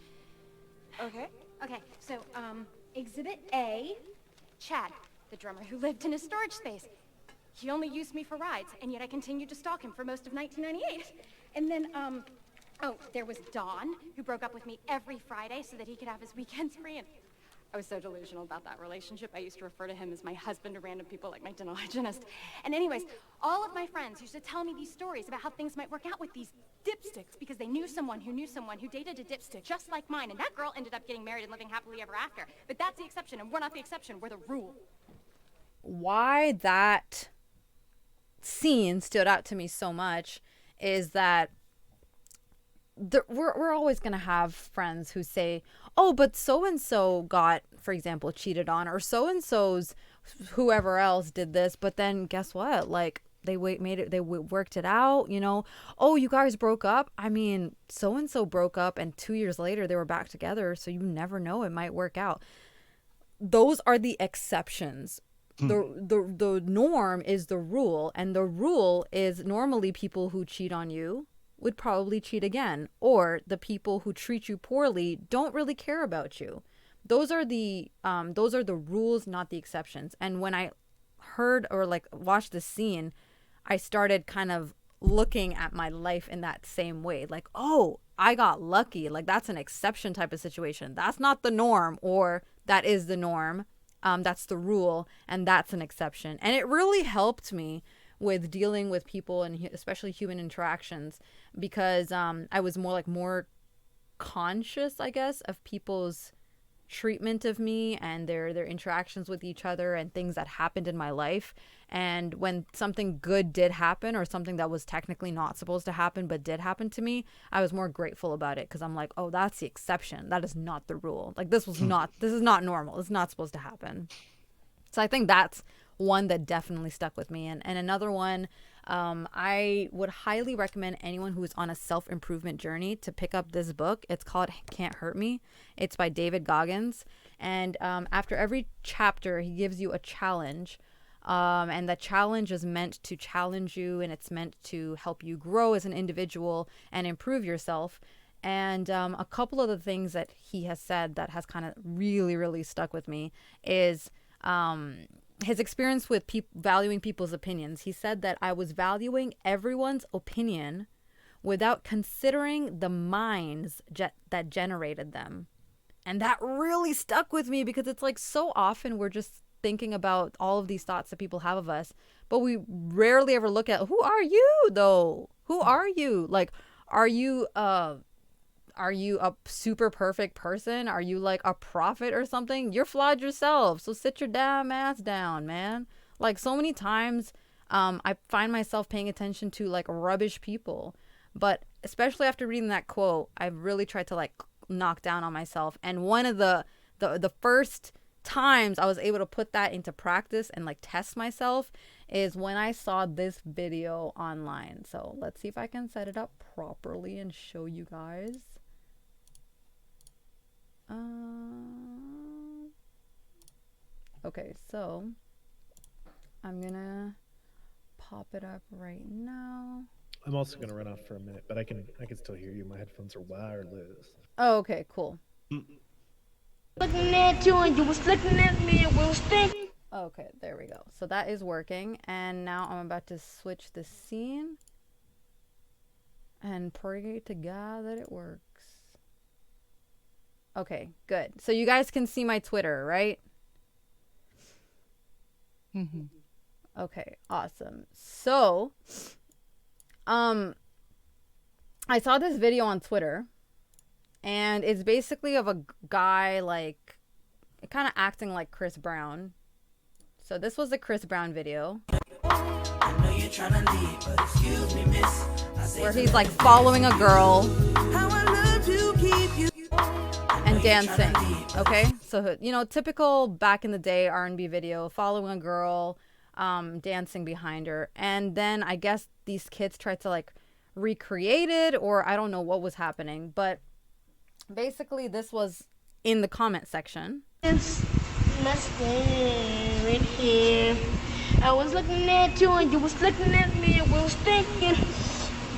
Okay. Okay, so, Exhibit A, Chad, the drummer who lived in a storage space. He only used me for rides, and yet I continued to stalk him for most of 1998. And then, there was Don, who broke up with me every Friday so that he could have his weekends free, and I was so delusional about that relationship, I used to refer to him as my husband to random people like my dental hygienist. And anyways, all of my friends used to tell me these stories about how things might work out with these dipsticks, because they knew someone who dated a dipstick just like mine, and that girl ended up getting married and living happily ever after. But that's the exception, and we're not the exception, we're the rule. Why that scene stood out to me so much is that we're always going to have friends who say, oh, but so and so got, for example, cheated on, or so and so's whoever else did this, but then guess what, like they worked it out. Oh, you guys broke up. I mean, so and so broke up and 2 years later they were back together, so you never know, it might work out. Those are the exceptions. The norm is the rule, and the rule is normally people who cheat on you would probably cheat again, or the people who treat you poorly don't really care about you. Those are the rules, not the exceptions. And when I heard or like watched the scene, I started kind of looking at my life in that same way, like, oh, I got lucky, like that's an exception type of situation. That's not the norm, or that is the norm. That's the rule, and that's an exception. And it really helped me with dealing with people, and especially human interactions, because I was more conscious, I guess, of people's treatment of me and their interactions with each other and things that happened in my life. And when something good did happen, or something that was technically not supposed to happen but did happen to me, I was more grateful about it, because I'm like, oh, that's the exception, that is not the rule. Like this is not normal, it's not supposed to happen. So I think that's one that definitely stuck with me. And another one, I would highly recommend anyone who is on a self-improvement journey to pick up this book. It's called Can't Hurt Me. It's by David Goggins. And after every chapter, he gives you a challenge. And the challenge is meant to challenge you, and it's meant to help you grow as an individual and improve yourself. And a couple of the things that he has said that has kind of really, really stuck with me is his experience with valuing people's opinions. He said that I was valuing everyone's opinion without considering the minds that generated them. And that really stuck with me because it's like so often we're just thinking about all of these thoughts that people have of us, but we rarely ever look at who are you though? Who are you? Like, are you a super perfect person? Are you like a prophet or something? You're flawed yourself. So sit your damn ass down, man. Like so many times, I find myself paying attention to like rubbish people, but especially after reading that quote, I've really tried to like knock down on myself. And one of the first times I was able to put that into practice and like test myself is when I saw this video online. So let's see if I can set it up properly and show you guys. Okay, so I'm gonna pop it up right now. I'm also gonna run off for a minute, but I can still hear you. My headphones are wireless. Oh, okay, cool. Looking at you and you was looking at me and we was thinking. Okay, there we go. So that is working, and now I'm about to switch the scene and pray to God that it works. Okay, good. So you guys can see my Twitter, right? Mm-hmm. Okay, awesome. So, I saw this video on Twitter, and it's basically of a guy like kind of acting like Chris Brown. So this was the Chris Brown video where he's like following a girl and dancing. Okay, so you know, typical back in the day R&B video, following a girl, dancing behind her. And then I guess these kids tried to like recreate it, or I don't know what was happening, but basically this was in the comment section. It's my skin right here. I was looking at you and you was looking at me and we was thinking,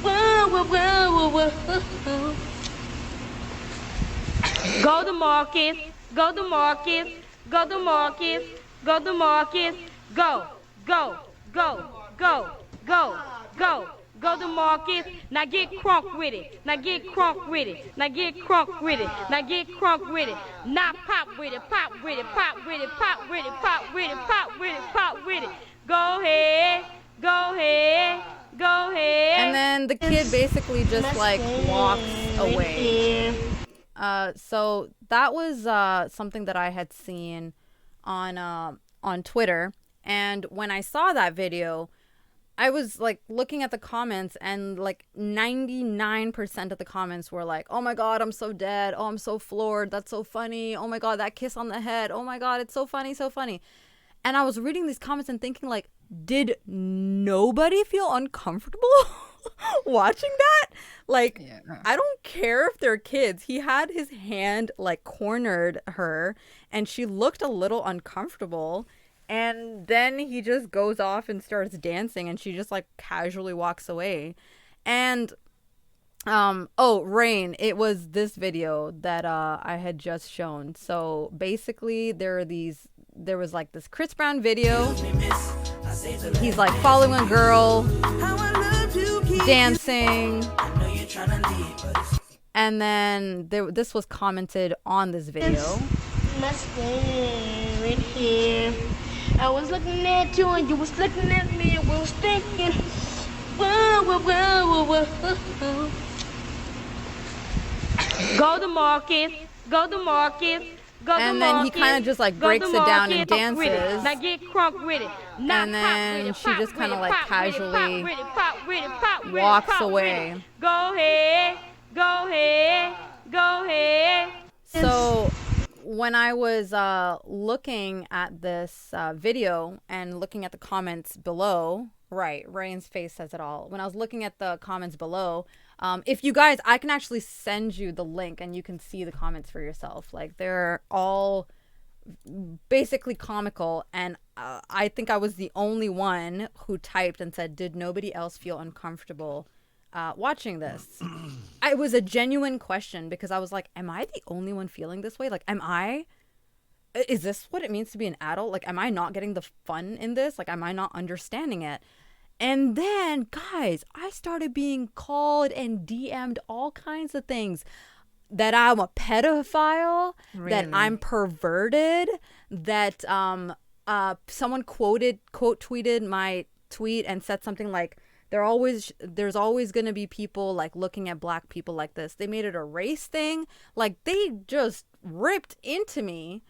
whoa, whoa, whoa, whoa, whoa. Go to market, go to market, go to market, go to market, go, go, go, go, go, go. Go to market, now get crunk with it, now get crunk with it, now get crunk with it, now get crunk with it, now pop with it, pop with it, pop with it, pop with it, pop with it, pop with it, pop with it. Go ahead, go ahead, go ahead. And then the kid basically just like walks away. So that was something that I had seen on Twitter, and when I saw that video, I was like looking at the comments, and like 99% of the comments were like, oh my God, I'm so dead. Oh, I'm so floored. That's so funny. Oh my God, that kiss on the head. Oh my God, it's so funny, so funny. And I was reading these comments and thinking like, did nobody feel uncomfortable watching that? Like, yeah. I don't care if they're kids. He had his hand like cornered her and she looked a little uncomfortable. And then he just goes off and starts dancing, and she just like casually walks away. And oh, Rain, it was this video that I had just shown. So basically there was like this Chris Brown video. He's like following a girl, dancing, and then this was commented on this video. Right here. I was looking at you and you was looking at me and we was thinking, whoa, whoa, whoa, whoa, whoa. Go to market, go to market, go to market. And then he kind of just like breaks it down and dances. Now get crunk with it. And then she just kind of like casually walks away. Go ahead, go ahead, go ahead. So when I was looking at this video and looking at the comments below, right, Rain's face says it all. When I was looking at the comments below, if you guys, I can actually send you the link and you can see the comments for yourself. Like, they're all basically comical, and I think I was the only one who typed and said, did nobody else feel uncomfortable watching this? It was a genuine question, because I was like, am I the only one feeling this way? Like, is this what it means to be an adult? Like, am I not getting the fun in this? Like, am I not understanding it? And then, guys, I started being called and DM'd all kinds of things. That I'm a pedophile, that I'm perverted, that someone quote tweeted my tweet and said something like, there's always going to be people like looking at black people like this. They made it a race thing. Like, they just ripped into me.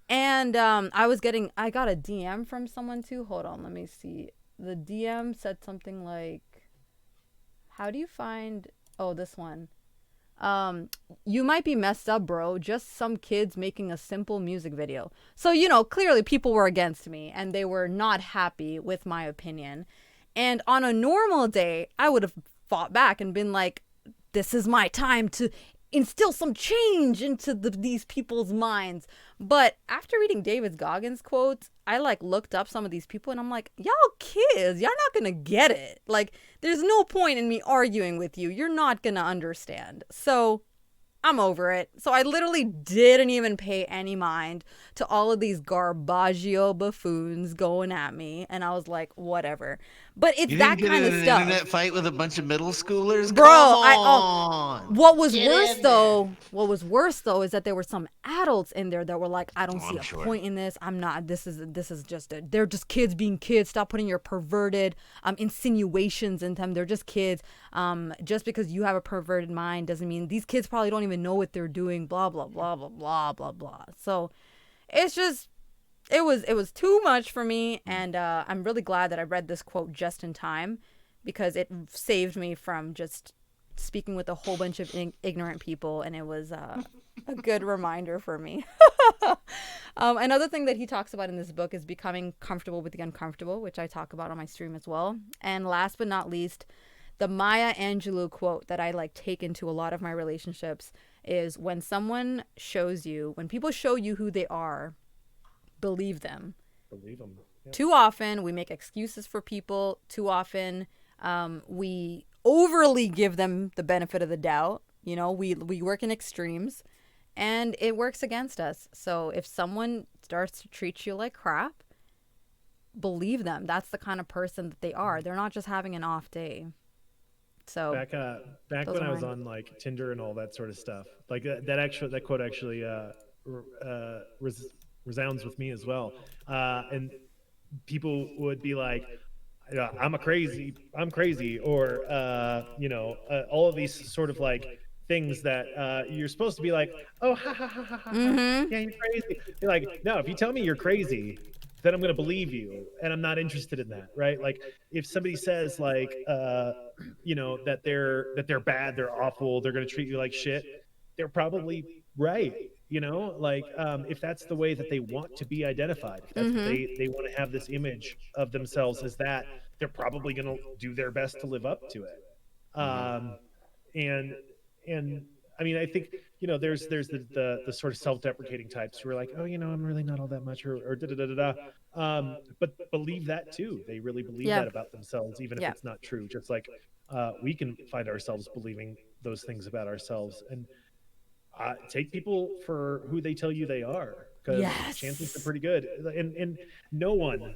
And I got a DM from someone too. Hold on, let me see. The DM said something like, how do you find, oh, this one. You might be messed up, bro. Just some kids making a simple music video. So, clearly people were against me and they were not happy with my opinion. And on a normal day, I would have fought back and been like, this is my time to instill some change into these people's minds. But after reading David Goggins' quotes, I looked up some of these people and I'm like, y'all kids, y'all not gonna get it. Like, there's no point in me arguing with you. You're not gonna understand. So I'm over it. So I literally didn't even pay any mind to all of these garbaggio buffoons going at me. And I was like, whatever. But it's You that didn't kind get of in stuff. an internet fight with a bunch of middle schoolers? Bro, Come on. what was worse though is that there were some adults in there that were like, I don't see a point in this. I'm not, this is just they're just kids being kids. Stop putting your perverted insinuations in them. They're just kids. Just because you have a perverted mind doesn't mean these kids probably don't even know what they're doing, blah blah blah blah blah blah blah. So it's just, it was too much for me, and I'm really glad that I read this quote just in time, because it saved me from just speaking with a whole bunch of ignorant people, and it was a good reminder for me. Another thing that he talks about in this book is becoming comfortable with the uncomfortable, which I talk about on my stream as well. And last but not least, the Maya Angelou quote that I take into a lot of my relationships is, when people show you who they are, believe them. Believe them. Yeah. Too often we make excuses for people. Too often we overly give them the benefit of the doubt. We work in extremes, and it works against us. So if someone starts to treat you like crap, believe them. That's the kind of person that they are. They're not just having an off day. So back when I was on Tinder and all that sort of stuff, that quote actually resounds with me as well. And people would be like, I'm crazy, or all of these sort of things that you're supposed to be like, oh, ha ha ha ha ha, yeah, you're crazy. You're like, no, if you tell me you're crazy, then I'm going to believe you, and I'm not interested in that, right? Like, if somebody says that they're bad, they're awful, they're going to treat you like shit, they're probably right. If that's the way that they want to be identified, if that's what they want to have this image of themselves as, that they're probably going to do their best to live up to it. And I mean, I think, there's the sort of self-deprecating types who are like, oh, I'm really not all that much, or da da da da da. But believe that too. They really believe that about themselves, even if it's not true. Just like we can find ourselves believing those things about ourselves. And take people for who they tell you they are, because chances are pretty good. And no one,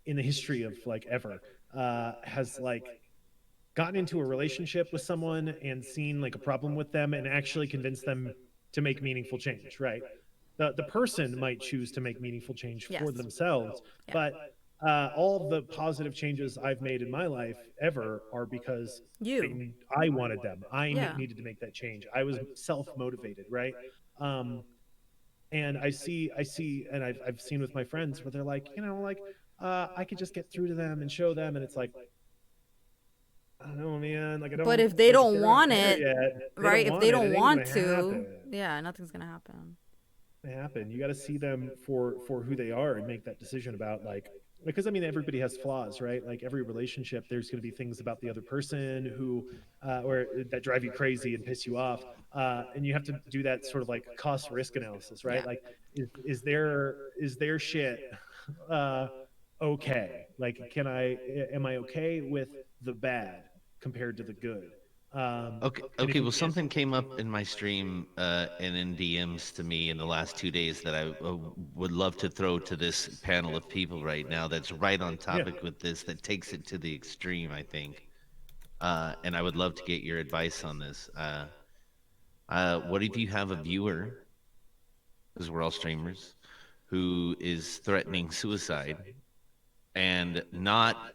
in the history of ever, has gotten into a relationship with someone and seen a problem with them and actually convinced them to make meaningful change, right? The person might choose to make meaningful change for themselves, but all of the positive changes I've made in my life ever are because I wanted them. I needed to make that change. I was self-motivated, right? And I see, and I've seen with my friends where they're like, I could just get through to them and show them, and it's like, I don't know, man. I don't. But if they don't want it, right? If they don't want to, Yeah, nothing's gonna happen. happen. You got to see them for who they are and make that decision about like, because I mean everybody has flaws, right? Like every relationship, there's going to be things about the other person who or that drive you crazy and piss you off, and you have to do that sort of like cost risk analysis, right? Yeah. Like, is their shit uh, okay? Like, am I okay with the bad compared to the good? Okay, And if okay. you Well, can't, something came up in my stream and in DMs to me in the last 2 days that I would love to throw to this panel of people right now. That's right on yeah, topic with this. That takes it to the extreme, I think. And I would love to get your advice on this. What if you have a viewer, because we're all streamers, who is threatening suicide and not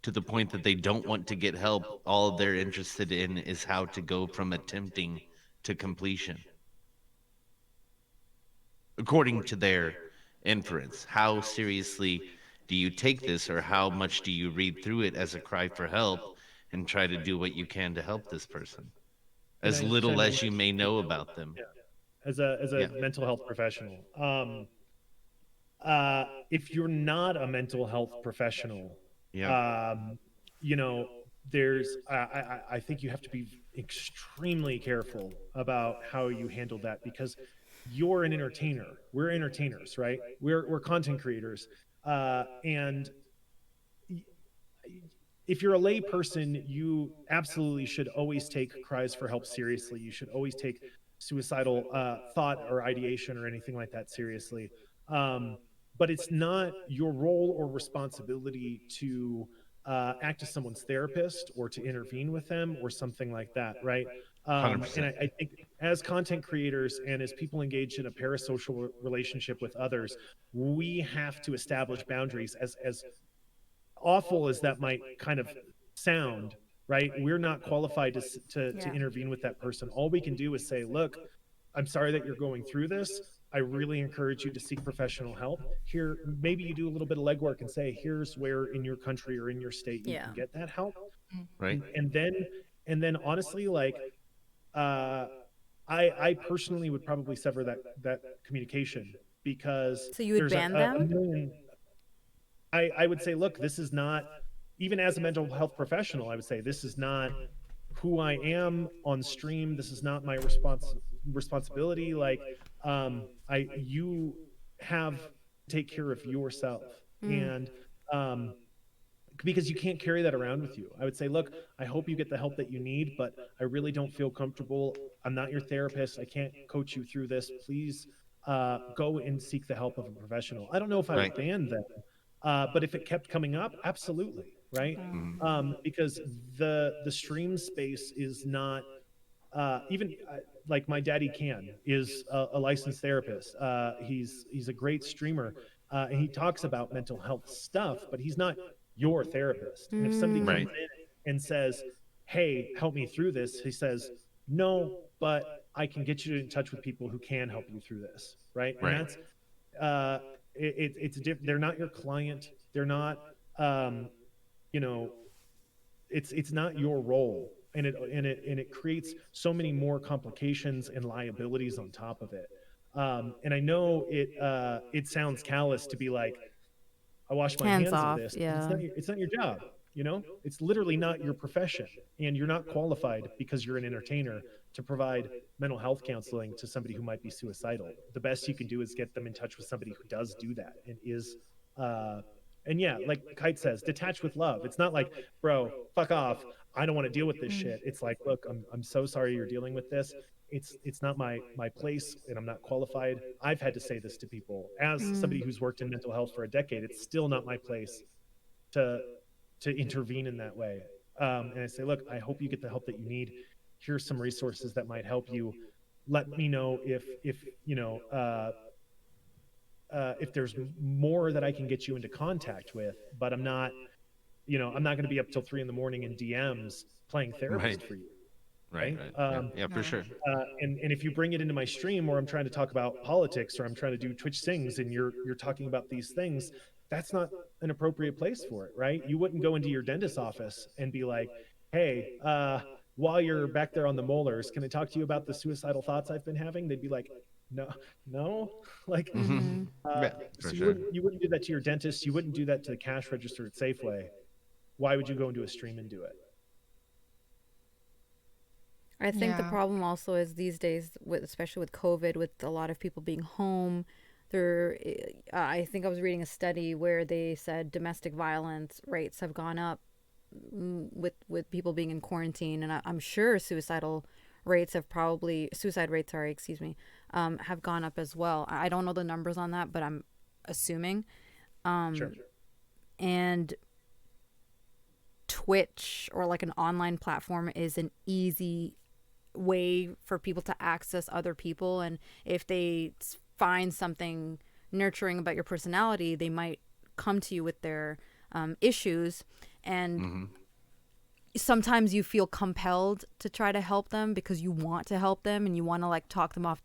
to the point that they don't want to get help? All they're interested in is how to go from attempting to completion, according to their inference. How seriously do you take this, or how much do you read through it as a cry for help and try to do what you can to help this person? can As I little chime in? as you may know about them. Yeah. As a Yeah. mental health professional, if you're not a mental health professional, Yeah. um, you know, there's I think you have to be extremely careful about how you handle that, because you're an entertainer. We're entertainers, right? We're content creators, and if you're a lay person, you absolutely should always take cries for help seriously. You should always take suicidal thought or ideation or anything like that seriously. Um, but it's not your role or responsibility to act as someone's therapist or to intervene with them or something like that, right? And 100%. I think as content creators and as people engaged in a parasocial relationship with others, we have to establish boundaries. As awful as that might kind of sound, right? We're not qualified to Yeah. intervene with that person. All we can do is say, look, I'm sorry that you're going through this. I really encourage you to seek professional help. Here, maybe you do a little bit of legwork and say, here's where in your country or in your state you Yeah. can get that help. Right. And then honestly, like, uh, I personally would probably sever that communication, because So you would there's ban a them? million. I would say, look, this is not, even as a mental health professional, I would say this is not who I am on stream. This is not my responsibility. Like, you have to take care of yourself. Mm. And because you can't carry that around with you. I would say, look, I hope you get the help that you need, but I really don't feel comfortable. I'm not your therapist. I can't coach you through this. Please go and seek the help of a professional. I don't know if I would Right. ban them, but if it kept coming up, absolutely, right? Mhm. Because the stream space is not even like my daddy Can is a licensed therapist. He's a great streamer, and he talks about mental health stuff, but he's not your therapist. And if somebody Mm. comes Right. in and says, "Hey, help me through this," he says, "No, but I can get you in touch with people who can help you through this," right? And Right. that's they're not your client. They're not you know it's not your role, and it creates so many more complications and liabilities on top of it. And I know it sounds callous to be like, I wash my Hands hands of off. this, but Yeah. it's not your job. It's literally not your profession, and you're not qualified, because you're an entertainer, to provide mental health counseling to somebody who might be suicidal. The best you can do is get them in touch with somebody who does do that and is uh and yeah, like Kite says, detach with love. It's not like, bro, fuck off, I don't want to deal with this shit. It's like, look, I'm so sorry you're dealing with this. It's not my place, and I'm not qualified. I've had to say this to people as somebody Mm. who's worked in mental health for a decade. It's still not my place to intervene in that way. And I say, look, I hope you get the help that you need. Here's some resources that might help you. Let me know if there's more that I can get you into contact with. But I'm not going to be up till 3 in the morning in DMs playing Right. therapist for you, Right. right? Right. Yeah. Yeah. For sure. And if you bring it into my stream where I'm trying to talk about politics, or I'm trying to do Twitch sings, and you're talking about these things, that's not an appropriate place for it, right? You wouldn't go into your dentist's office and be like, hey, while you're back there on the molars, can I talk to you about the suicidal thoughts I've been having? They'd be like, no, no, like, Mm-hmm. Yeah, for so sure. you wouldn't do that to your dentist. You wouldn't do that to the cash register at Safeway. Why would you go into a stream and do it? I think the Yeah. problem also is these days, with, especially with COVID, with a lot of people being home, there. I think I was reading a study where they said domestic violence rates have gone up with people being in quarantine, and I'm sure suicide rates, sorry, excuse me, have gone up as well. I don't know the numbers on that, but I'm assuming. Sure. And Twitch, or like an online platform, is an easy way for people to access other people, and if they find something nurturing about your personality, they might come to you with their issues, and Mm-hmm. sometimes you feel compelled to try to help them because you want to help them and you want to like talk them off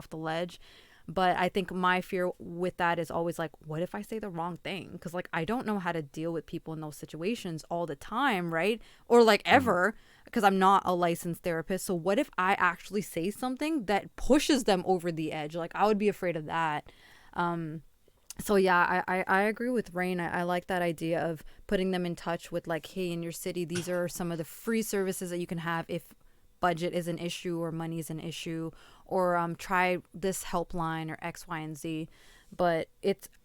the ledge. But I think my fear with that is always like, what if I say the wrong thing? Because like I don't know how to deal with people in those situations all the time, right? Or like ever, because I'm not a licensed therapist. So what if I actually say something that pushes them over the edge? Like I would be afraid of that. So yeah, I agree with Rain. I like that idea of putting them in touch with like, hey, in your city, these are some of the free services that you can have if budget is an issue or money is an issue, or try this helpline or X, Y, and Z. But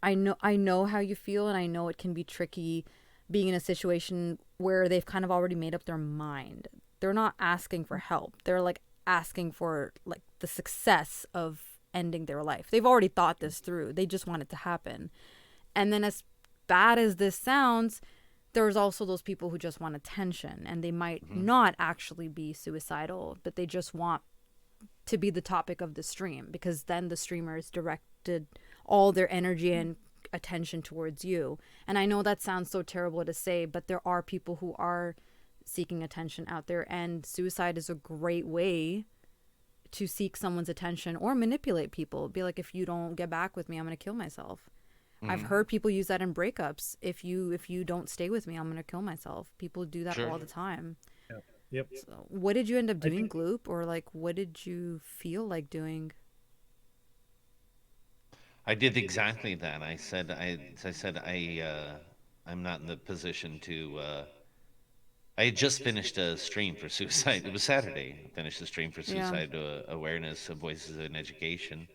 I know how you feel, and I know it can be tricky being in a situation where they've kind of already made up their mind. They're not asking for help. They're like asking for like the success of ending their life. They've already thought this through. They just want it to happen. And then, as bad as this sounds, there's also those people who just want attention, and they might not actually be suicidal, but they just want to be the topic of the stream, because then the streamers directed all their energy and attention towards you. And I know that sounds so terrible to say, but there are people who are seeking attention out there, and suicide is a great way to seek someone's attention or manipulate people. Be like, if you don't get back with me, I'm going to kill myself. I've heard people use that in breakups. If you don't stay with me, I'm going to kill myself. People do that Sure. all the time. Yep. So what did you end up I doing, think- Gloop? Or like, what did you feel like doing? I did exactly that. I'm not in the position to. I had just finished a stream for suicide. It was Saturday. I finished a stream for Yeah. suicide awareness of voices in education,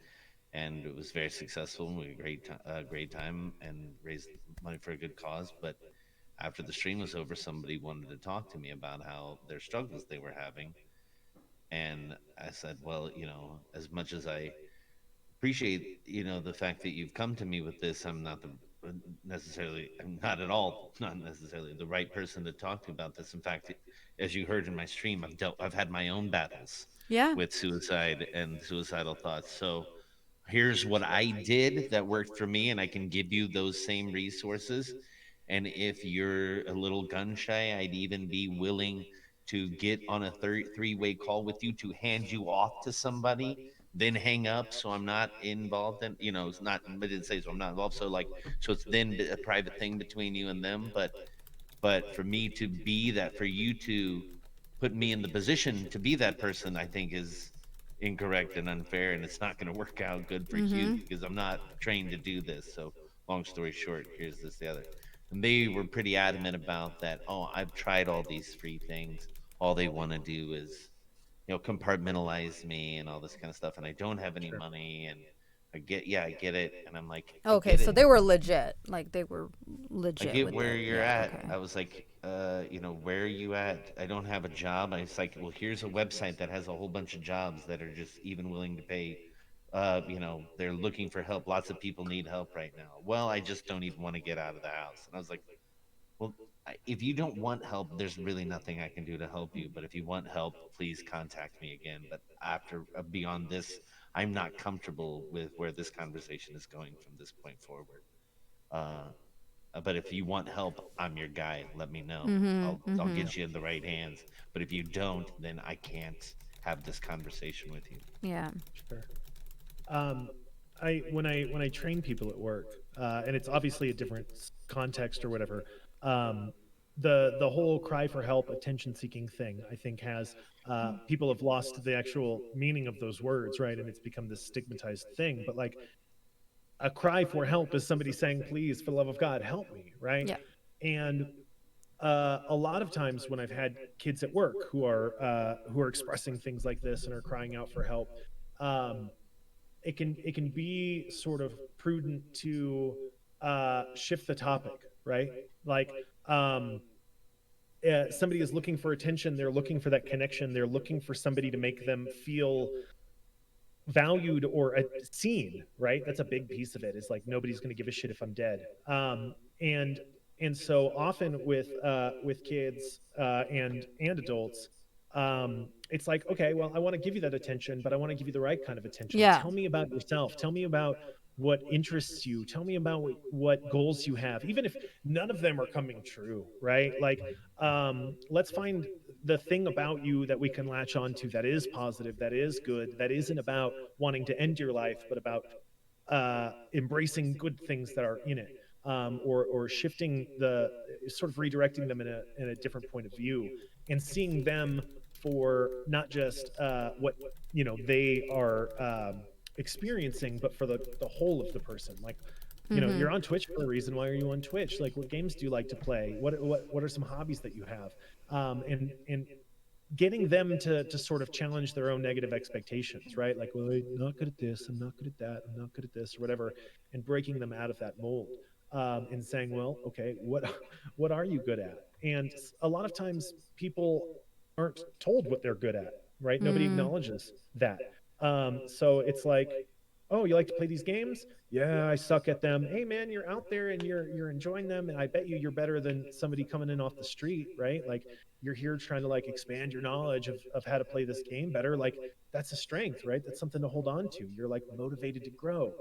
and it was very successful. We had a great time, and raised money for a good cause. But after the stream was over, somebody wanted to talk to me about how their struggles they were having, and I said, well, as much as I appreciate the fact that you've come to me with this, I'm not at all, not necessarily the right person to talk to about this. In fact, as you heard in my stream, I've had my own battles Yeah. with suicide and suicidal thoughts. So here's what I did that worked for me, and I can give you those same resources. And if you're a little gun shy, I'd even be willing to get on a three-way call with you to hand you off to somebody, then hang up, so I'm not involved in, it's not, I didn't say so I'm not involved. So like, so it's then a private thing between you and them. But for me to be that, for you to put me in the position to be that person, I think is incorrect and unfair, and it's not going to work out good for you, because I'm not trained to do this. So long story short, here's this the other. And they were pretty adamant about that. Oh, I've tried all these free things. All they want to do is, compartmentalize me and all this kind of stuff. And I don't have any money, and I get it. And I'm like, I Okay, get so it. they were legit. Like they were I legit. get with where it. you're Yeah, at. okay. I was like, where are you at? I don't have a job. I was like, well, here's a website that has a whole bunch of jobs that are just even willing to pay. They're looking for help. Lots of people need help right now. Well, I just don't even want to get out of the house. And I was like, well, if you don't want help, there's really nothing I can do to help you. But if you want help, please contact me again. But after beyond this, I'm not comfortable with where this conversation is going from this point forward. Uh, but if you want help, I'm your guy. Let me know. I'll get you in the right hands. But if you don't, then I can't have this conversation with you. Yeah. Sure. When I train people at work, and it's obviously a different context or whatever. the whole cry for help, attention seeking thing, I think has people have lost the actual meaning of those words, right? And it's become this stigmatized thing. But like a cry for help is somebody saying, "Please, for the love of God, help me," right? Yeah. And a lot of times when I've had kids at work who are expressing things like this and are crying out for help, um, it can be sort of prudent to shift the topic, right? Like somebody is looking for attention, they're looking for that connection, they're looking for somebody to make them feel valued or seen, right? That's a big piece of it. Is like nobody's going to give a shit if I'm dead. And so often with kids and adults, it's like, okay, well, I want to give you that attention, but I want to give you the right kind of attention. Yeah. Tell me about yourself. Tell me about what interests you. Tell me about what goals you have, even if none of them are coming true, right? Like, let's find the thing about you that we can latch onto that is positive, that is good, that isn't about wanting to end your life, but about embracing good things that are in it, or shifting the sort of redirecting them in a different point of view, and seeing them for not just what they are experiencing, but for the whole of the person. Like, Mm-hmm. you're on Twitch for a reason. Why are you on Twitch? Like, what games do you like to play? What are some hobbies that you have? And getting them to sort of challenge their own negative expectations, right? Like, well, I'm not good at this, I'm not good at that, I'm not good at this, or whatever, and breaking them out of that mold, and saying, well, okay, what are you good at? And a lot of times people aren't told what they're good at, right? Nobody Mm. acknowledges that. So it's like, oh, you like to play these games? Yeah, I suck at them. Hey man, you're out there and you're enjoying them, and I bet you're better than somebody coming in off the street, right? Like, you're here trying to like expand your knowledge of how to play this game better. Like, that's a strength, right? That's something to hold on to. You're like motivated to grow.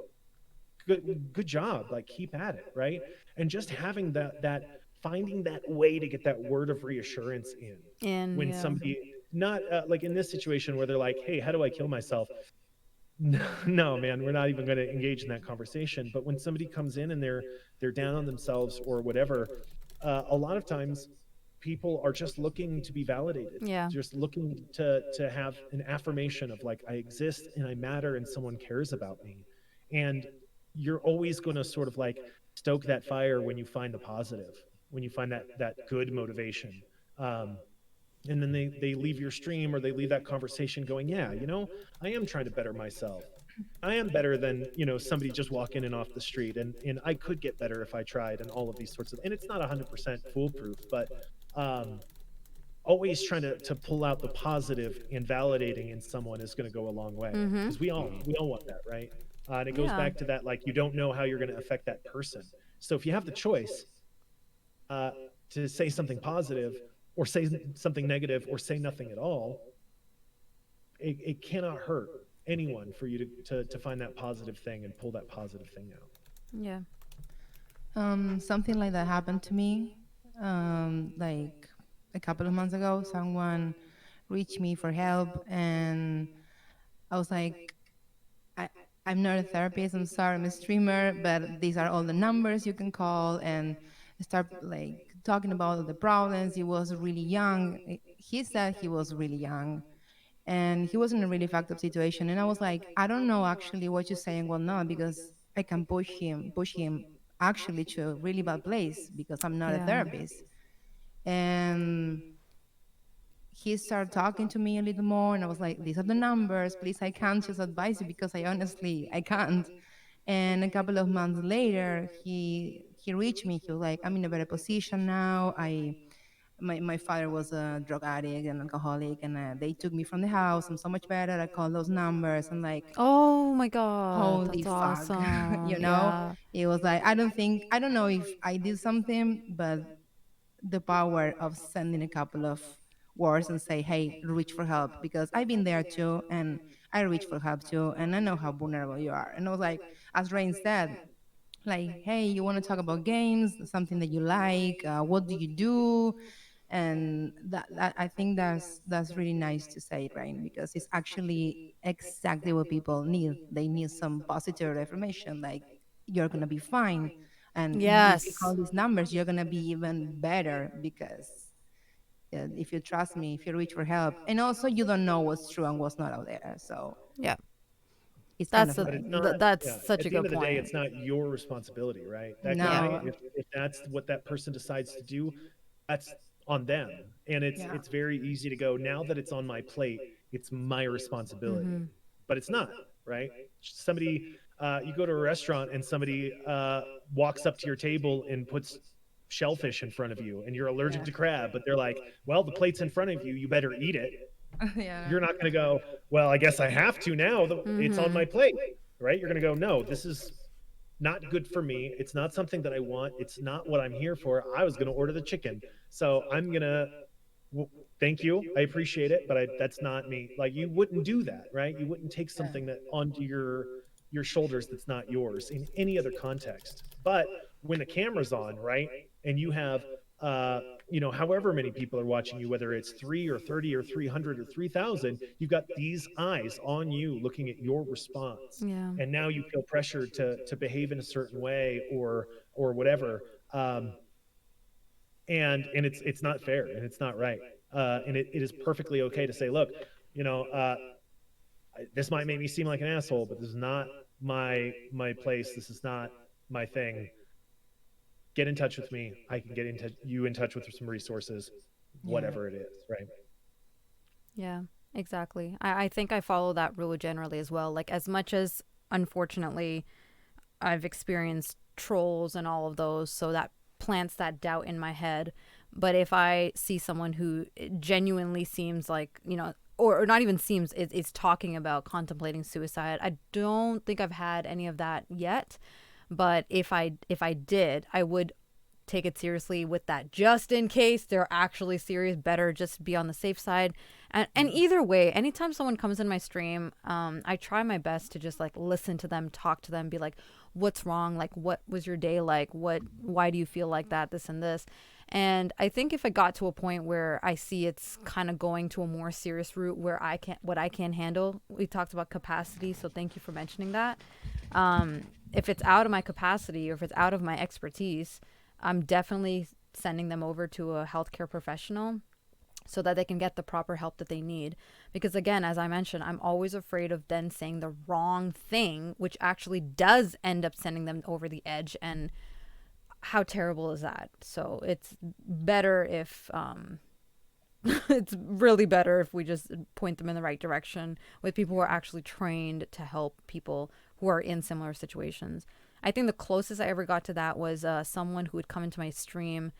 Good job. Like, keep at it, right? And just having that finding that way to get that word of reassurance in And when yeah. somebody, not like in this situation where they're like, hey, how do I kill myself? No, man, we're not even going to engage in that conversation. But when somebody comes in and they're down on themselves or whatever, a lot of times people are just looking to be validated, Yeah. just looking to have an affirmation of like, I exist and I matter and someone cares about me. And you're always going to sort of like stoke that fire when you find the positive, when you find that good motivation. Um, and then they leave your stream or they leave that conversation going, yeah, I am trying to better myself. I am better than somebody just walking in off the street, and I could get better if I tried, and all of these sorts of, and it's not 100% foolproof, but um always trying to pull out the positive and validating in someone is going to go a long way, Mm-hmm. because we all want that, right? And it goes Yeah. back to that, like, you don't know how you're going to affect that person. So if you have the choice uh, to say something positive or say something negative or say nothing at all, it cannot hurt anyone for you to find that positive thing and pull that positive thing out. Yeah. Something like that happened to me. Like a couple of months ago, someone reached me for help, and I was like, I, I'm not a therapist. I'm sorry, I'm a streamer, but these are all the numbers you can call, and start like talking about the problems. He was really young. He said he was really young, and he was in a really fucked up situation. And I was like, I don't know actually what you're saying. Well, no, because I can push him actually to a really bad place because I'm not a Yeah. therapist. And he started talking to me a little more, and I was like, these are the numbers, please, I can't just advise you because I honestly I can't. And a couple of months later, he reached me. He was like, I'm in a better position now. My father was a drug addict and alcoholic, and they took me from the house. I'm so much better. I call those numbers. I'm like, Oh my God. holy That's fuck. awesome. You know, Yeah. it was like, I don't know if I did something, but the power of sending a couple of words and say, hey, reach for help, because I've been there too, and I reach for help too, and I know how vulnerable you are. And I was like, as Rain said, like, hey, you want to talk about games, something that you like, what do you do? And that I think that's really nice to say, right? Because it's actually exactly what people need. They need some positive affirmation, like, you're gonna be fine. And if you Yes. call these numbers, you're gonna be even better because if you trust me, if you reach for help, and also you don't know what's true and what's not out there, so Yeah. it's kind That's of a, But like it's not, that's yeah, such at a the end good of the day, point. it's not your responsibility, right? That guy, no, if that's what that person decides to do, that's on them. And yeah, it's very easy to go, now that it's on my plate, it's my responsibility. Mm-hmm. But it's not, right? Somebody, you go to a restaurant and somebody walks up to your table and puts shellfish in front of you and you're allergic yeah, to crab, but they're like, well, the plate's in front of you, you better eat it. yeah, You're not going to go, well, I guess I have to now. It's on Mm-hmm. my plate, right? You're going to go, no, this is not good for me. It's not something that I want. It's not what I'm here for. I was going to order the chicken. So I'm going to, thank you. I appreciate it, but that's not me. Like you wouldn't do that, right? You wouldn't take yeah, something that onto your shoulders that's not yours in any other context. But when the camera's on, right? And you have however many people are watching you, whether it's 3 or 30 or 300 or 3,000, you've got these eyes on you looking at your response. Yeah. And now you feel pressured to behave in a certain way or whatever. And it's not fair and it's not right. And it is perfectly okay to say, look, you know, uh, this might make me seem like an asshole, but this is not my place. This is not my thing. Get in touch with me. I can get you in touch with some resources, yeah, whatever it is, right? Yeah, exactly. I think I follow that rule generally as well. Like, as much as unfortunately I've experienced trolls and all of those, so that plants that doubt in my head. But if I see someone who genuinely seems like, or not even seems, is talking about contemplating suicide, I don't think I've had any of that yet. But if I did, I would take it seriously with that, just in case they're actually serious. Better just be on the safe side. And either way, anytime someone comes in my stream, I try my best to just like listen to them, talk to them, be like, what's wrong, like what was your day like, why do you feel like that, this and this. And I think if I got to a point where I see it's kind of going to a more serious route where I can handle, we talked about capacity, so thank you for mentioning that. If it's out of my capacity or if it's out of my expertise, I'm definitely sending them over to a healthcare professional so that they can get the proper help that they need. Because again, as I mentioned, I'm always afraid of then saying the wrong thing, which actually does end up sending them over the edge. And how terrible is that? So it's better if it's really better if we just point them in the right direction with people who are actually trained to help people who are in similar situations. I think the closest I ever got to that was someone who would come into my stream.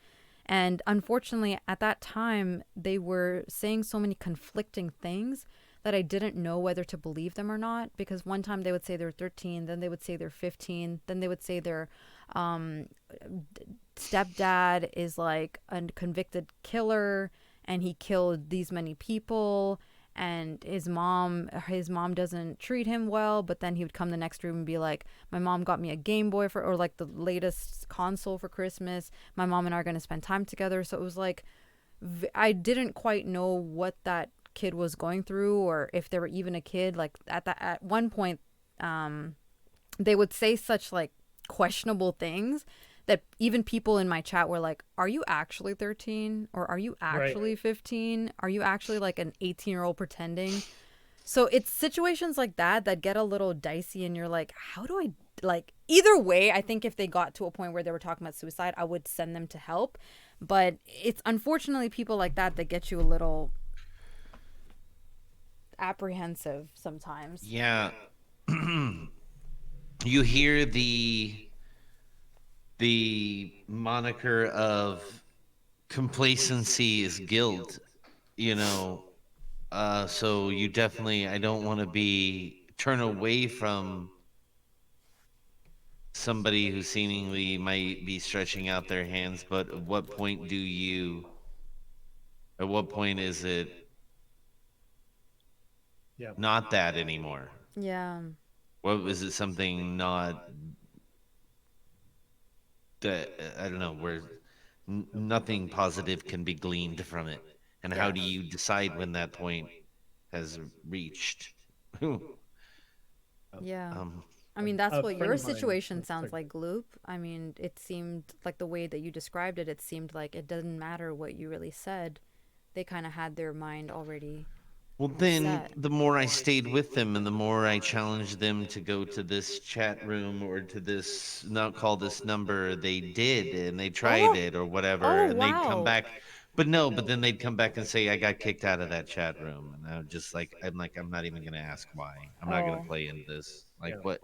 And unfortunately, at that time, they were saying so many conflicting things that I didn't know whether to believe them or not. Because one time they would say they're 13, then they would say they're 15, then they would say their stepdad is like a convicted killer and he killed these many people, and his mom doesn't treat him well. But then he would come the next room and be like, my mom got me a Game Boy or like the latest console for Christmas, my mom and I are going to spend time together. So it was like, I didn't quite know what that kid was going through, or if they were even a kid. Like at one point, they would say such like questionable things that even people in my chat were like, are you actually 13? Or are you actually Right. 15? Are you actually like an 18-year-old pretending? So it's situations like that get a little dicey, and you're like, how do I, like, either way, I think if they got to a point where they were talking about suicide, I would send them to help. But it's unfortunately people like that get you a little apprehensive sometimes. Yeah. You hear the moniker of complacency is guilt, you know. So you definitely, I don't want to turn away from somebody who seemingly might be stretching out their hands, but at what point is it Yeah. not that anymore? Yeah. What was it, something not that, I don't know, where nothing positive can be gleaned from it? And how do you decide when that point has reached? Yeah. I mean, that's A what friend your of mine- situation oh, sounds sorry. like, Gloop. I mean, it seemed like the way that you described it, it seemed like it doesn't matter what you really said. They kind of had their mind already Well, then set. the more I stayed with them and the more I challenged them to go to this chat room or to this, not call this number, they did and they tried it or whatever. Oh, And they'd come wow. back. But no, but then they'd come back and say, I got kicked out of that chat room. And I'm just like, I'm not even going to ask why. I'm not going Oh. to play into this. Like, Yeah. what?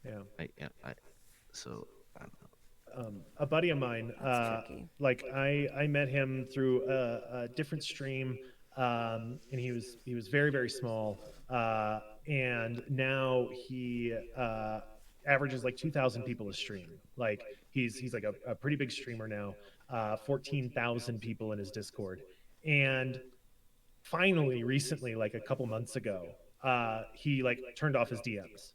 Yeah. So, I don't know. A buddy of mine, That's tricky. like I met him through a different stream, and he was very, very small, and now he averages like 2,000 people a stream. Like he's like a pretty big streamer now, 14,000 people in his Discord, and finally recently, like a couple months ago, he like turned off his DMs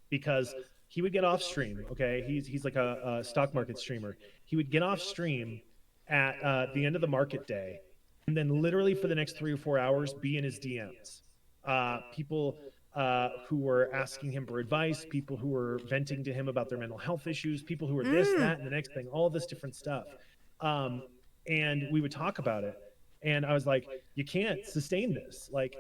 because he would get off stream. Okay, he's like a stock market streamer. He would get off stream at the end of the market day, and then literally for the next 3 or 4 hours be in his DMs. People who were asking him for advice, people who were venting to him about their mental health issues, people who were this, that, and the next thing, all this different stuff. And we would talk about it, and I was like, you can't sustain this. Like,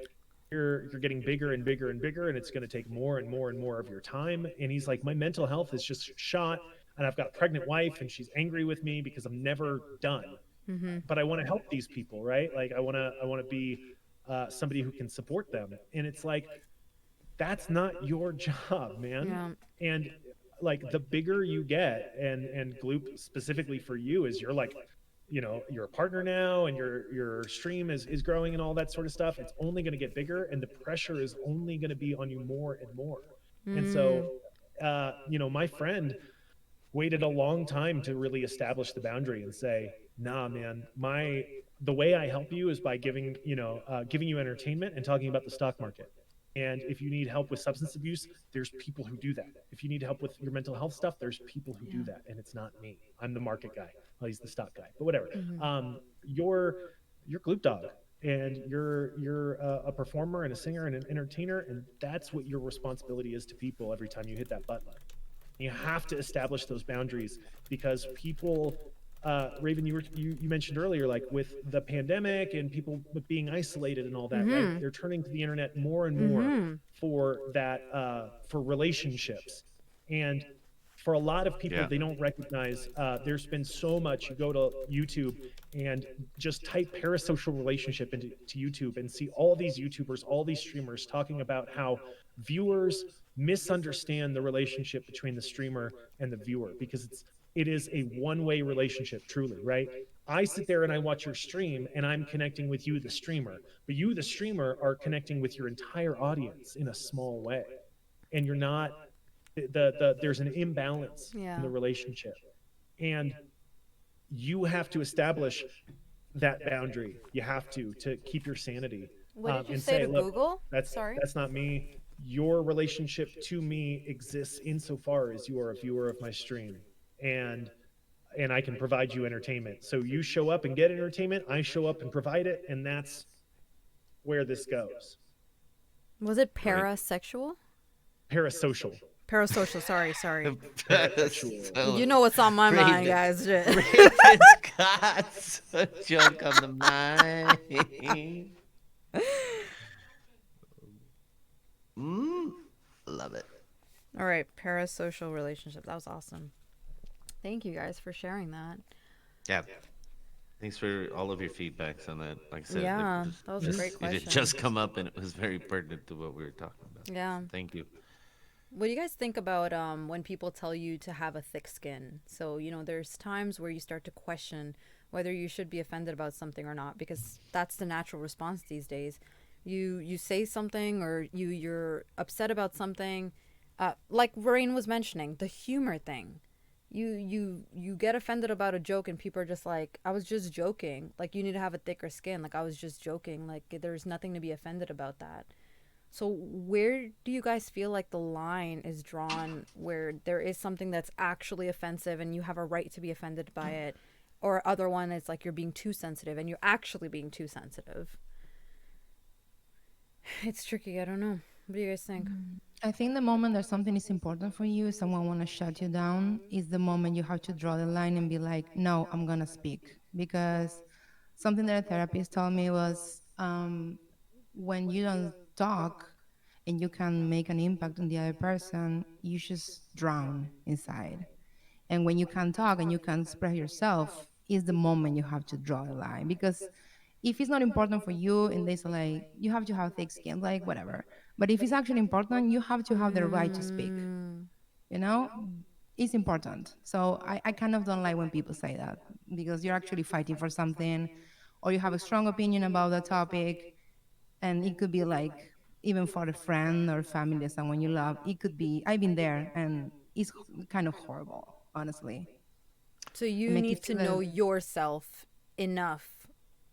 you're getting bigger and bigger and bigger, and it's going to take more and more and more of your time. And he's like, my mental health is just shot, and I've got a pregnant wife, and she's angry with me because I'm never done. But I want to help these people, right? Like, I want to be somebody who can support them. And it's like, that's not your job, man. Yeah. And like, the bigger you get, and Gloop specifically for you, is you're like, you know, you're a partner now, and your stream is growing and all that sort of stuff. It's only going to get bigger, and the pressure is only going to be on you more and more. And so, you know, my friend waited a long time to really establish the boundary and say, nah, man, the way I help you is by giving you entertainment and talking about the stock market. And if you need help with substance abuse, there's people who do that. If you need help with your mental health stuff, there's people who do that. And it's not me. I'm the market guy. Well, he's the stock guy, but whatever. You're Gloop Dog, and you're a performer and a singer and an entertainer, and that's what your responsibility is to people every time you hit that button. You have to establish those boundaries, because people, Raven, you mentioned earlier, like with the pandemic and people being isolated and all that, right? They're turning to the internet more and more for that, for relationships. And for a lot of people, they don't recognize, there's been so much. You go to YouTube and just type parasocial relationship into YouTube and see all these YouTubers, all these streamers talking about how viewers misunderstand the relationship between the streamer and the viewer, because it is a one-way relationship, truly, right? I sit there and I watch your stream, and I'm connecting with you, the streamer, but you, the streamer, are connecting with your entire audience in a small way, and you're not. There's an imbalance in the relationship, and you have to establish that boundary. You have to keep your sanity. What did you and say to look, Google? That's not me. Your relationship to me exists insofar as you are a viewer of my stream, and I can provide you entertainment. So you show up and get entertainment, I show up and provide it, and that's where this goes. Was it parasexual? Parasocial. Parasocial, sorry. So You know what's on my mind, guys. Raven's got a joke on the mind. Love it. All right, parasocial relationship. That was awesome. Thank you guys for sharing that. Yeah. Thanks for all of your feedbacks on that. Like I said, Yeah, that was a great It question. had just come up, and it was very pertinent to what we were talking about. Yeah. Thank you. What do you guys think about when people tell you to have a thick skin? So, you know, there's times where you start to question whether you should be offended about something or not, because that's the natural response these days. You say something, or you're upset about something, like Rain was mentioning, the humor thing. You get offended about a joke, and people are just like, I was just joking. Like, you need to have a thicker skin. Like, I was just joking. Like, there's nothing to be offended about that. So where do you guys feel like the line is drawn where there is something that's actually offensive and you have a right to be offended by it, or other one is like you're being too sensitive and you're actually being too sensitive? It's tricky. I don't know. What do you guys think? I think the moment that something is important for you, someone want to shut you down, is the moment you have to draw the line and be like, no, I'm going to speak. Because something that a therapist told me was when you don't talk and you can make an impact on the other person, you just drown inside. And when you can talk and you can express yourself, is the moment you have to draw a line. Because if it's not important for you and they say like you have to have thick skin, like whatever. But if it's actually important, you have to have the right to speak. Mm, You know, it's important. So I kind of don't like when people say that because you're actually fighting for something, or you have a strong opinion about the topic, and it could be like even for a friend or family, someone you love. It could be. I've been there, and it's kind of horrible, honestly. so It you make you need to feel know yourself enough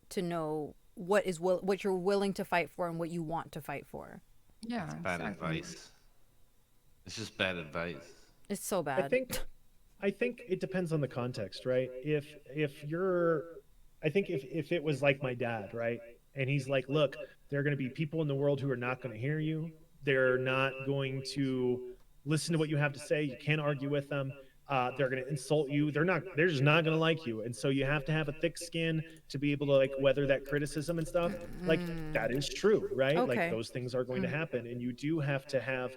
to know what you're willing to fight for and what you want to fight for. yeah, Bad exactly. advice. It's just bad advice. It's so I bad. think I think it depends on the context, right? If you're I think if it was like my dad, right? And he's like, "Look, there are going to be people in the world who are not going to hear you. They're not going to listen to what you have to say. You can't argue with them. They're going to insult you. they're just not going to like you. And so you have to have a thick skin to be able to like weather that criticism and stuff." Like that is true, right? Like Okay. those things are going to happen and you do have to have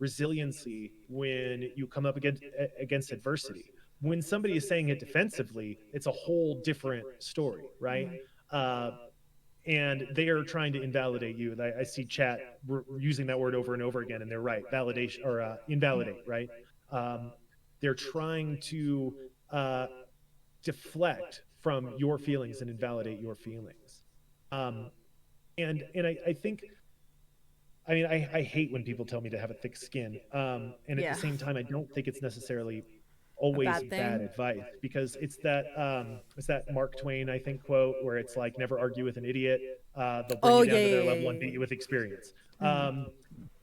resiliency when you come up against adversity. When somebody is saying it defensively, it's a whole different story, right? Uh, and they are trying to invalidate you. I see chat using that word over and over again, and they're right. Validation or invalidate, right? Um, they're trying to uh, deflect from your feelings and invalidate your feelings. Um, and I think I mean, I hate when people tell me to have a thick skin. And at the Yeah. same time, I don't think it's necessarily A always bad bad thing. advice because it's that Mark Twain, I think, quote where it's like, never argue with an idiot. They'll bring Oh you yeah, down to yeah, their yeah, level yeah, and beat yeah. you with experience. Mhm.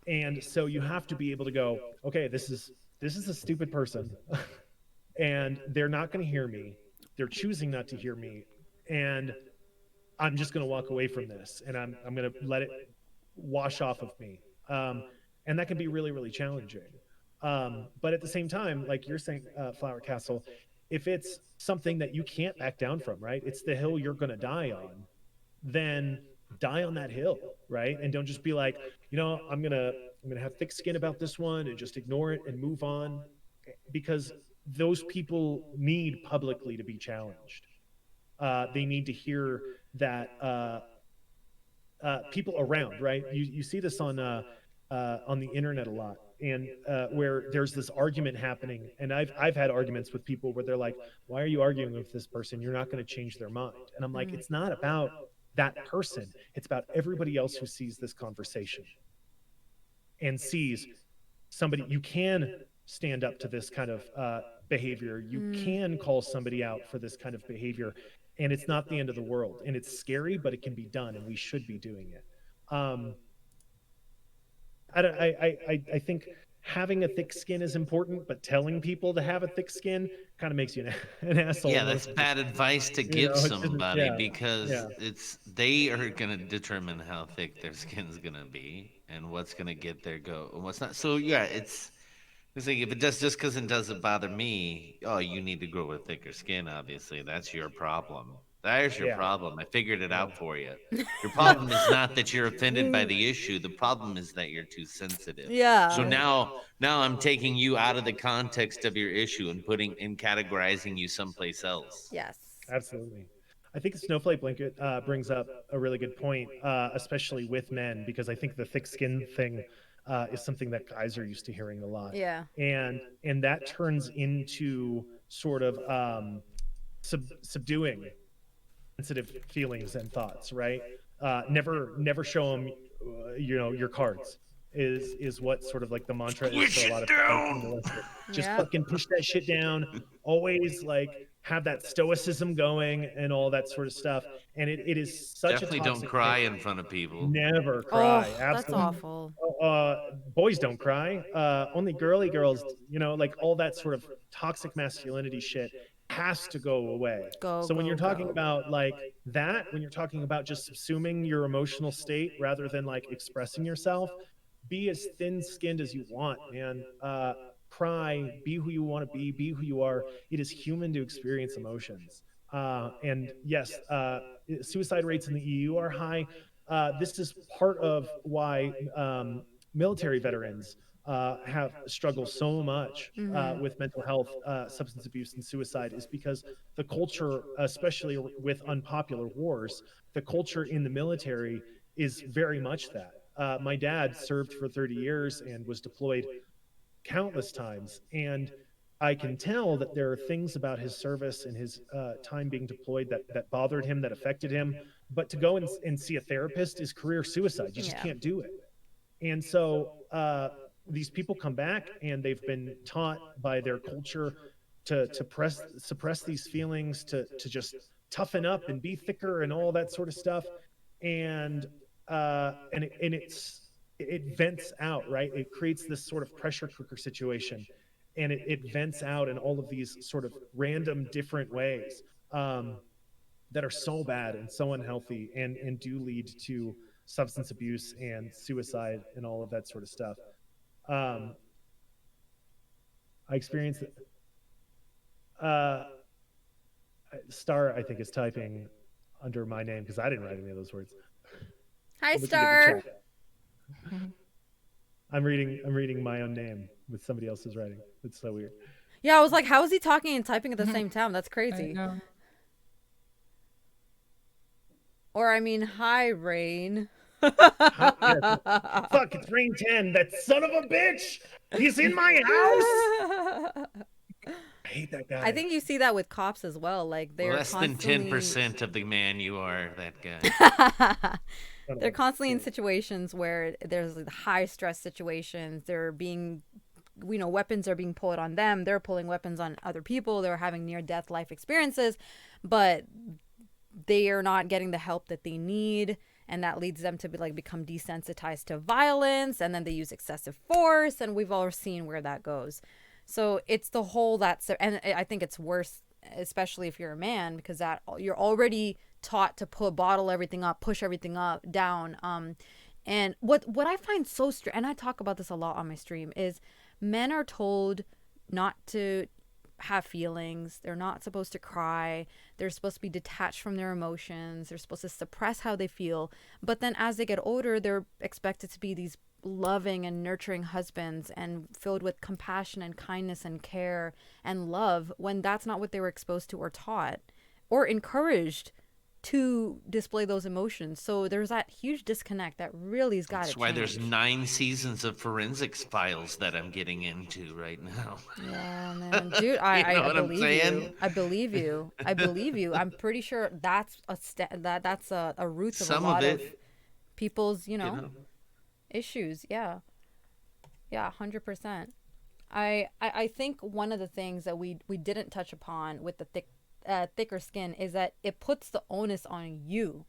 And so you have to be able to go, okay, this is a stupid person, and they're not going to hear me. They're choosing not to hear me, and I'm just going to walk away from this, and I'm going to let it wash off of me. And that can be really, really challenging. But at the same time, like you're saying, Flower Castle, if it's something that you can't back down from, right? It's the hill you're going to die on, then die on that hill, right? And don't just be like, I'm gonna have thick skin about this one and just ignore it and move on, because those people need publicly to be challenged. They need to hear that people around, right? You see this on the internet a lot, and where there's this argument happening, and I've had arguments with people where they're like, "Why are you arguing with this person? You're not going to change their mind." And I'm like, Mm. "It's not about that person. It's about everybody else who sees this conversation and sees somebody. You can stand up to this kind of behavior. You Mm. can call somebody out for this kind of behavior, and it's not the end of the world. And it's scary, but it can be done, and we should be doing it." Um, I don't. I think having a thick skin is important, but telling people to have a thick skin kind of makes you an asshole Yeah, that's most of the bad time. advice to You give know, it's just somebody yeah, because yeah, they are gonna determine how thick their skin's gonna be and what's gonna get their go and what's not. So yeah, it's like if it does just because it doesn't bother me, oh, you need to grow a thicker skin. Obviously, that's your problem. There's your yeah, problem. I figured it yeah. out for you. Your problem is not that you're offended by the issue. The problem is that you're too sensitive. So Yeah. now I'm taking you out of the context of your issue and putting and categorizing you someplace else. Yes. Absolutely. I think Snowflake Blanket brings up a really good point, especially with men, because I think the thick skin thing is something that guys are used to hearing a lot, Yeah. and that turns into sort of subduing sensitive feelings and thoughts, right? Never show them, your cards is what sort of like the mantra is for Push a it lot of down. female. Just Yeah. fucking push that shit down. Always like have that stoicism going and all that sort of stuff. And it is such a Definitely don't toxic thing. cry in front of people. Never Oh, cry. that's Absolutely. awful. Boys don't cry. Only girly girls, like all that sort of toxic masculinity shit has to go away. Go, So when go, you're talking go. about like that, when you're talking about just subsuming your emotional state rather than like expressing yourself, be as thin-skinned as you want, man. Cry, be who you want to be who you are. It is human to experience emotions. And yes, suicide rates in the EU are high. This is part of why military veterans have struggled so much with mental health, substance abuse, and suicide, is because the culture, especially with unpopular wars, the culture in the military is very much that. My dad served for 30 years and was deployed countless times. And I can tell that there are things about his service and his time being deployed that bothered him, that affected him. But to go and see a therapist is career suicide. You just Yeah. can't do it. And so these people come back and they've been taught by their culture to suppress these feelings, to just toughen up and be thicker and all that sort of stuff. And it vents out, right? It creates this sort of pressure cooker situation, and it vents out in all of these sort of random different ways that are so bad and so unhealthy, and do lead to substance abuse and suicide and all of that sort of stuff. I experienced it. Star, I think, is typing under my name because I didn't write any of those words. Hi, I'll let you get the Star. chat. I'm reading my own name with somebody else's writing. It's so weird. Yeah, I was like, how is he talking and typing at the same time? That's I crazy. know. Or I mean, hi, Rain. Fuck, it's Rain 10. That son of a bitch. He's in my house. I hate that guy. I think you see that with cops as well. Like they're Less than constantly 10% of the man you are, that guy. they're constantly in situations where there's high stress situations. They're being, weapons are being pulled on them. They're pulling weapons on other people. They're having near death life experiences, but they are not getting the help that they need. And that leads them to become desensitized to violence. And then they use excessive force. And we've all seen where that goes. So it's the whole and I think it's worse, especially if you're a man, because that you're already taught to bottle everything up, push everything up, down. And what I find so strange, and I talk about this a lot on my stream, is men are told not to have feelings. They're not supposed to cry. They're supposed to be detached from their emotions. They're supposed to suppress how they feel. But then as they get older, they're expected to be these loving and nurturing husbands and filled with compassion and kindness and care and love, when that's not what they were exposed to or taught or encouraged to display those emotions. So there's that huge disconnect that really has got to change. That's why there's 9 seasons of forensics files that I'm getting into right now. Yeah, man, dude, You know I what I'm believe saying? you. I believe you. I believe you. I'm pretty sure that's that's a root of Some a lot of of it, people's, you know. issues. Yeah, 100%. I think one of the things that we didn't touch upon with the thicker skin is that it puts the onus on you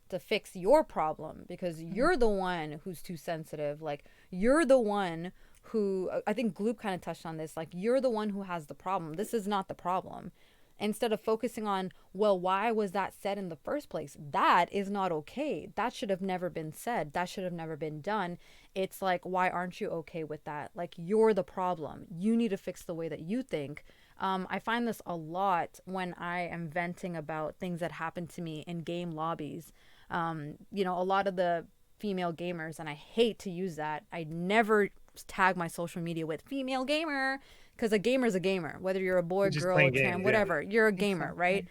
to fix your problem, because you're the one who's too sensitive. Like, you're the one who, I think Gloop kind of touched on this, like, you're the one who has the problem. This is not the problem. Instead of focusing on, well, why was that said in the first place? That is not okay. That should have never been said. That should have never been done. It's like, why aren't you okay with that? Like, you're the problem. You need to fix the way that you think. I find this a lot when I am venting about things that happen to me in game lobbies. A lot of the female gamers, and I hate to use that. I never tag my social media with female gamer, because a gamer is a gamer, whether you're a boy, girl, trans, whatever. You're a gamer, right?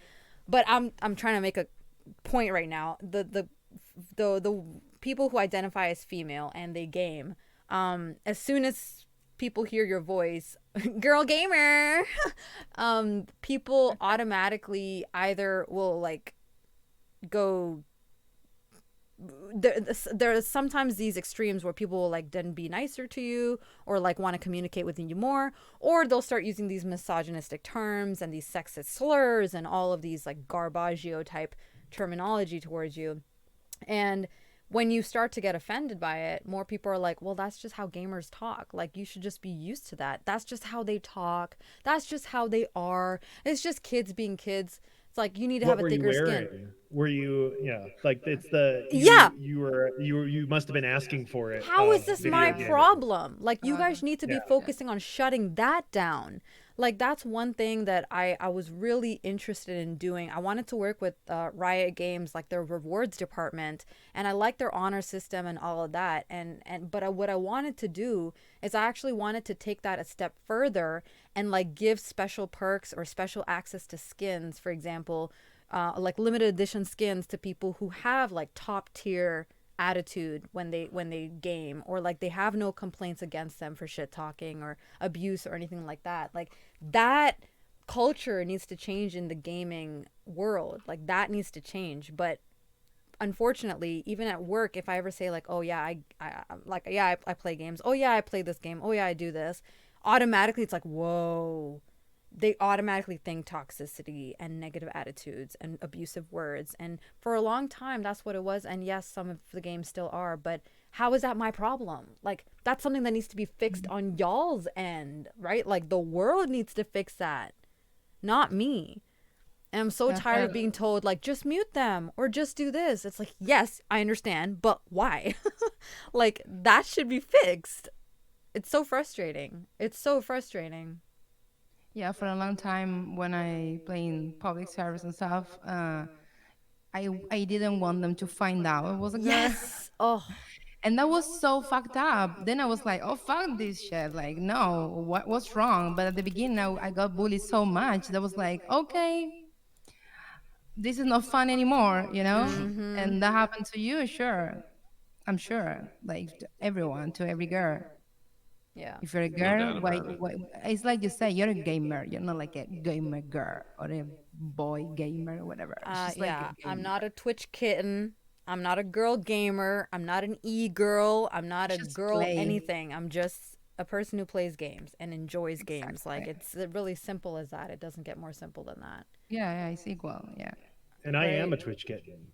But I'm trying to make a point right now. The people who identify as female and they game, as soon as people hear your voice, girl gamer, people automatically either will go. There are sometimes these extremes where people will then be nicer to you, or want to communicate with you more, or they'll start using these misogynistic terms and these sexist slurs and all of these 𝗲𝗲𝗀𝗀𝗀𝗀 type terminology towards you. And when you start to get offended by it, more people are like, well, that's just how gamers talk. You should just be used to that. That's just how they talk. That's just how they are. It's just kids being kids. It's like you need to What have a were you thicker skin. wearing? Were you, yeah, like it's the Yeah. you must have been asking for it. How is this video my game. problem? Like, you guys Okay. need to be Yeah. focusing on shutting that down. Like, that's one thing that I was really interested in doing. I wanted to work with Riot Games, like their rewards department, and I like their honor system and all of that. But what I wanted to do is I actually wanted to take that a step further and like give special perks or special access to skins, for example, like limited edition skins to people who have like top tier attitude when they game, or like they have no complaints against them for shit talking or abuse or anything like that. Like, that culture needs to change in the gaming world. Like, that needs to change. But unfortunately, even at work, if I ever say like, oh yeah, I play games, oh yeah, I play this game, oh yeah, I do this, automatically it's like, whoa, they automatically think toxicity and negative attitudes and abusive words. And for a long time, that's what it was. And yes, some of the games still are, but how is that my problem? Like, that's something that needs to be fixed on y'all's end, right? Like, the world needs to fix that, not me. And I'm so tired of being told, like, just mute them or just do this. It's like, yes, I understand, but why? Like, that should be fixed. It's so frustrating. It's so frustrating. Yeah, for a long time when I play in public service and stuff, I didn't want them to find out I was a girl. Yes. Oh, And that was so fucked up. Then I was like, oh, fuck this shit. Like, no, what's wrong? But at the beginning, I got bullied so much that was like, okay, this is not fun anymore, you know? And that happened to you, sure. I'm sure. Like, to everyone, to every girl. yeah. If you're a doubt girl, about it. why, it's like you say, you're a gamer. You're not like a gamer girl or a boy gamer or whatever. It's just like Yeah, a I'm gamer. not a Twitch kitten. I'm not a girl gamer. I'm not an e-girl. I'm not a Just girl play. anything. I'm just a person who plays games and enjoys games. Like, it's really simple as that. It doesn't get more simple than that. Yeah, it's equal. Yeah. And I am a Twitch kitten.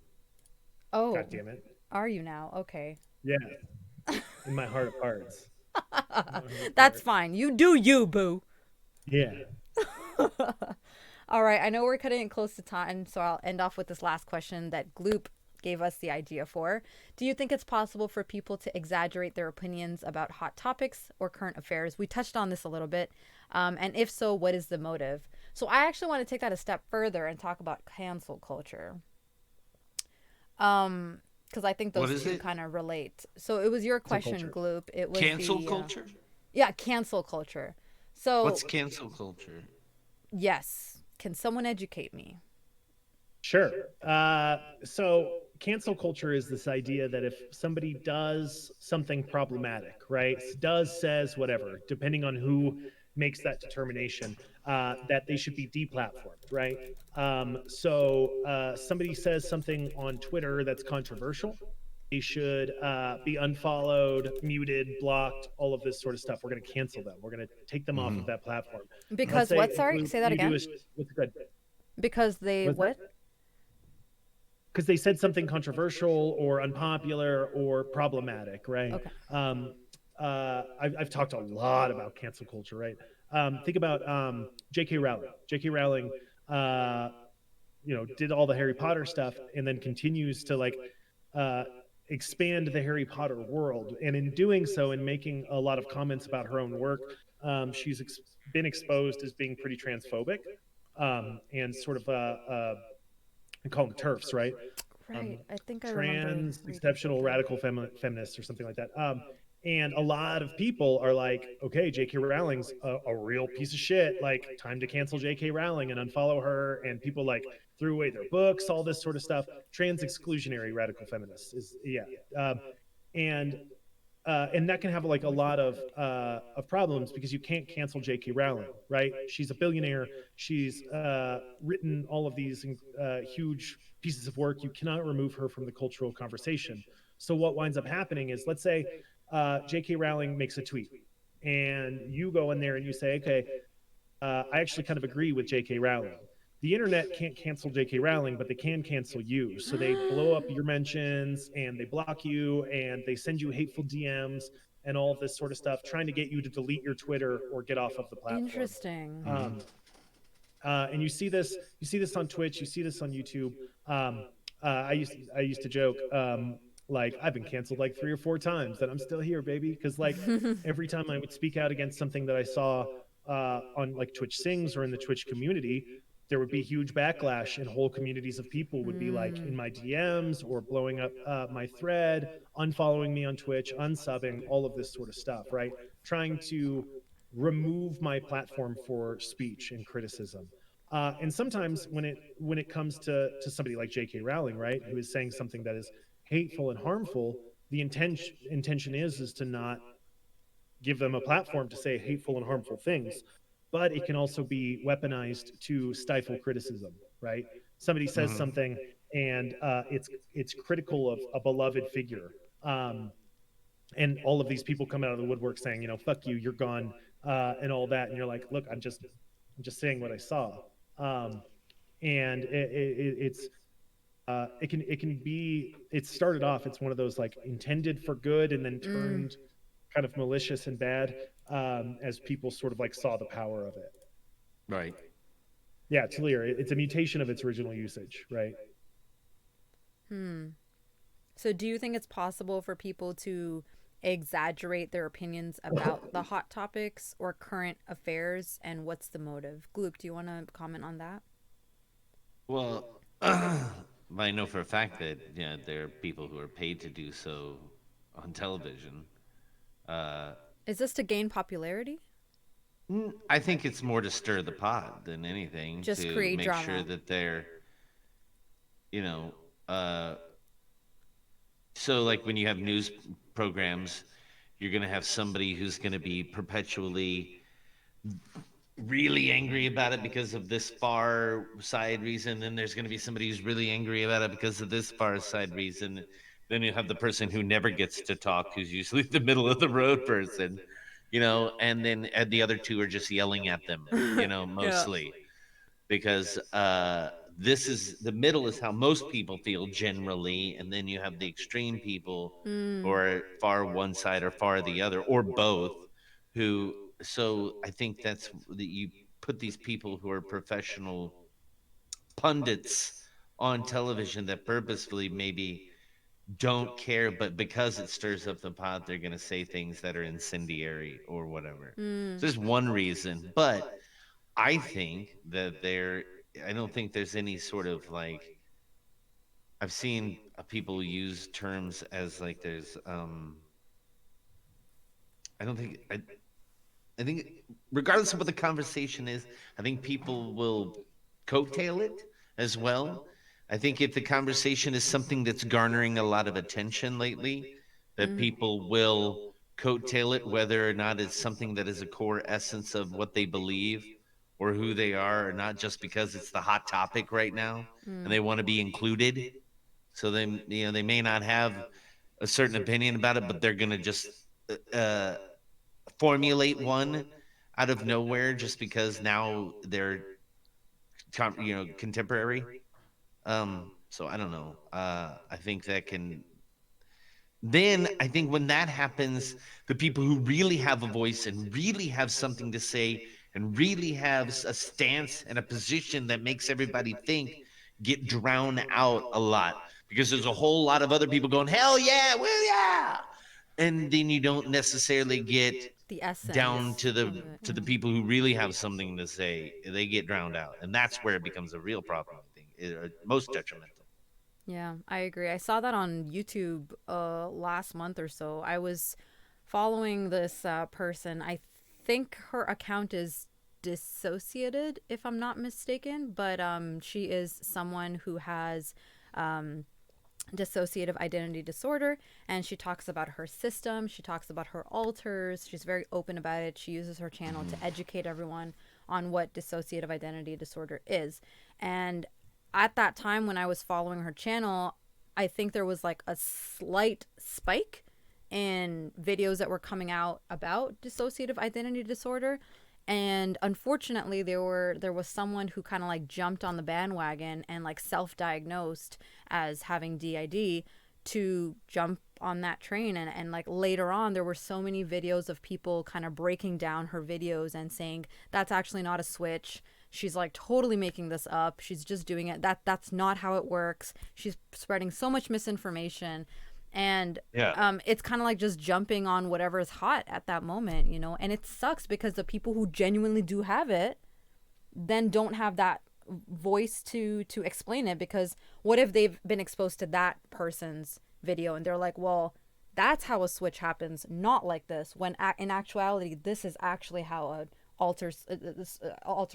Oh, God damn it. are you now? Okay. Yeah. In my heart of hearts. That's fine. You do you, boo. Yeah. All right. I know we're cutting it close to time, so I'll end off with this last question that 𝗀𝗏 gave us the idea for. Do you think it's possible for people to exaggerate their opinions about hot topics or current affairs? We touched on this a little bit. And if so, what is the motive? So I actually want to take that a step further and talk about cancel culture. Because I think What those is two it? kind of relate. So it was your question, culture. 𝗀𝗏. It was Cancel the, culture? yeah, cancel culture. So What's cancel culture? yes, can someone educate me? Sure. So cancel culture is this idea that if somebody does something problematic, right, says, whatever, depending on who makes that determination, that they should be deplatformed, right? So somebody says something on Twitter that's controversial, they should be unfollowed, muted, blocked, all of this sort of stuff. We're going to cancel them. We're going to take them off of that platform. Because what? Sorry, say that again. What's good? Because they What's what? that? Because they said something controversial or unpopular or problematic, right? Okay. I've talked a lot about cancel culture, right? Think about J.K. Rowling. J.K. Rowling, did all the Harry Potter stuff and then continues to expand the Harry Potter world. And in doing so, and making a lot of comments about her own work, she's been exposed as being pretty transphobic and sort of I call them TERFs, right? Right. I think I remember. Trans, exceptional, radical feminists or something like that. And a lot of people are like, okay, J.K. Rowling's a real piece of shit. Like, time to cancel J.K. Rowling and unfollow her. And people threw away their books, all this sort of stuff. Trans exclusionary radical feminists is, yeah. And that can have a lot of problems because you can't cancel J.K. Rowling, right? She's a billionaire. She's written all of these huge pieces of work. You cannot remove her from the cultural conversation. So what winds up happening is, let's say J.K. Rowling makes a tweet, and you go in there and you say, okay, I actually kind of agree with J.K. Rowling. The internet can't cancel J.K. Rowling, but they can cancel you. So they blow up your mentions and they block you and they send you hateful DMs and all of this sort of stuff, trying to get you to delete your Twitter or get off of the platform. Interesting. And you see this on Twitch, you see this on YouTube. I used to joke, like I've been canceled like 3 or 4 times, and I'm still here, baby. Because like every time I would speak out against something that I saw on like Twitch Sings or in the Twitch community, there would be huge backlash, and whole communities of people would be like in my DMs or blowing up my thread, unfollowing me on Twitch, unsubbing, all of this sort of stuff, right? Trying to remove my platform for speech and criticism. And sometimes when it comes to somebody like J.K. Rowling, right, who is saying something that is hateful and harmful, the intention is to not give them a platform to say hateful and harmful things, but it can also be weaponized to stifle criticism, right? Somebody says something and it's critical of a beloved figure. And all of these people come out of the woodwork saying, you know, fuck you, you're gone, and all that. And you're like, look, I'm just saying what I saw. And it can be, it started off, it's one of those like intended for good and then turned kind of malicious and bad, as people sort of like saw the power of it. Right. Yeah, it's clear. It's a mutation of its original usage, right? So do you think it's possible for people to exaggerate their opinions about the hot topics or current affairs, and what's the motive? Gloop, do you want to comment on that? Well, I know for a fact that there are people who are paid to do so on television. Is this to gain popularity? I think it's more to stir the pot than anything. Just to create make drama. sure that they're, so like when you have news programs, you're going to have somebody who's going to be perpetually really angry about it because of this far side reason. Then there's going to be somebody who's really angry about it because of this far side reason. Then you have the person who never gets to talk, who's usually the middle of the road person, and then the other two are just yelling at them, mostly. Because this is the middle is how most people feel generally, and then you have the extreme people who are far one side or far the other or both, who, so I think that's that you put these people who are professional pundits on television that purposefully maybe don't care, but because it stirs up the pot, they're going to say things that are incendiary or whatever. So there's one reason, but I think that I don't think there's any sort of like, I've seen people use terms as like there's, I think regardless of what the conversation is, I think people will coattail it as well. I think if the conversation is something that's garnering a lot of attention lately, that people will coattail it, whether or not it's something that is a core essence of what they believe or who they are, or not just because it's the hot topic right now and they want to be included. So they may not have a certain opinion about it, but they're going to just formulate one out of nowhere just because now they're contemporary. So I don't know. I think that can. Then I think when that happens, the people who really have a voice and really have something to say and really have a stance and a position that makes everybody think get drowned out a lot, because there's a whole lot of other people going, hell yeah, well yeah, and then you don't necessarily get The essence down to of it, the people who really have something to say. They get drowned out, and that's where it becomes a real problem, I think, most detrimental. Yeah, I agree. I saw that on YouTube last month or so. I was following this person. I think her account is dissociated, if I'm not mistaken, but she is someone who has dissociative identity disorder, and she talks about her system. She talks about her alters. She's very open about it. She uses her channel to educate everyone on what dissociative identity disorder is. And at that time when I was following her channel, I think there was like a slight spike in videos that were coming out about dissociative identity disorder. And unfortunately, there was someone who kind of like jumped on the bandwagon and like self-diagnosed as having DID to jump on that train. And like later on, there were so many videos of people kind of breaking down her videos and saying that's actually not a switch. she's like totally making this up. She's just doing it. That's not how it works. She's spreading so much misinformation. And it's kind of like just jumping on whatever is hot at that moment, you know. And it sucks because the people who genuinely do have it then don't have that voice to explain it, because what if they've been exposed to that person's video and they're like, well, that's how a switch happens, not like this, when in actuality this is actually how a alter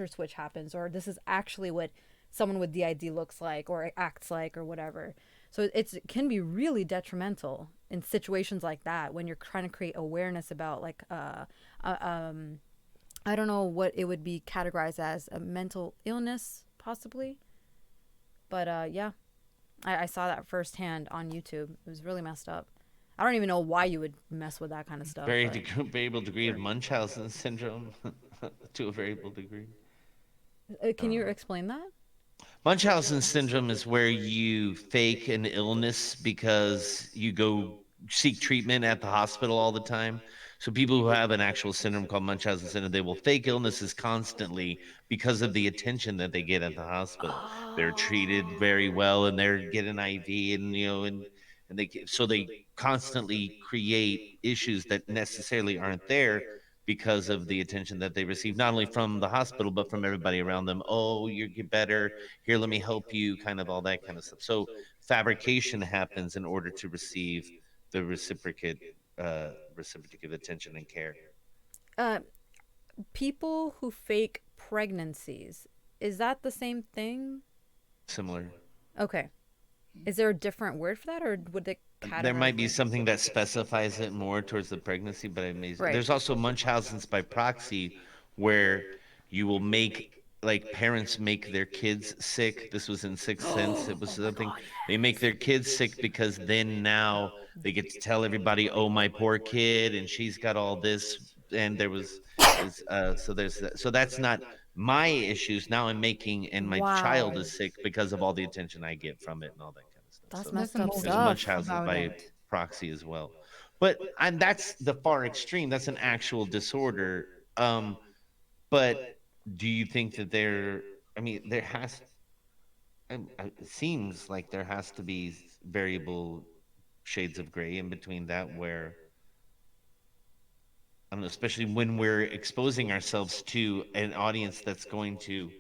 switch happens, or this is actually what someone with DID looks like or acts like or whatever. So it can be really detrimental in situations like that when you're trying to create awareness about like I don't know what it would be categorized as, a mental illness possibly, but yeah, I saw that firsthand on YouTube. It was really messed up. I don't even know why you would mess with that kind of stuff. Variable degree of Munchausen syndrome to a variable degree. Can you explain that? Munchausen syndrome is where you fake an illness because you go seek treatment at the hospital all the time. So people who have an actual syndrome called Munchausen syndrome, they will fake illnesses constantly because of the attention that they get at the hospital. They're treated very well, and they're getting IV, and and they constantly create issues that necessarily aren't there because of the attention that they receive, not only from the hospital, but from everybody around them. Oh, you get better. Here, let me help you, kind of all that kind of stuff. So fabrication happens in order to receive the reciprocate attention and care. People who fake pregnancies, is that the same thing? Similar. Okay. Is there a different word for that, or would it categorize? There might be something that specifies it more towards the pregnancy, but there's also Munchausen's by proxy, where you will make, like, parents make their kids sick. This was in Sixth Sense. It was something, they make their kids sick because then now they get to tell everybody, oh, my poor kid, and she's got all this, and so that's not my issues. Now I'm making, and my child is sick because of all the attention I get from it and all that kind of stuff. That's so messed up there's stuff. Munchausen by proxy as well. And that's the far extreme. That's an actual disorder. But do you think that it seems like there has to be variable shades of gray in between that, where, I don't know, especially when we're exposing ourselves to an audience that's going to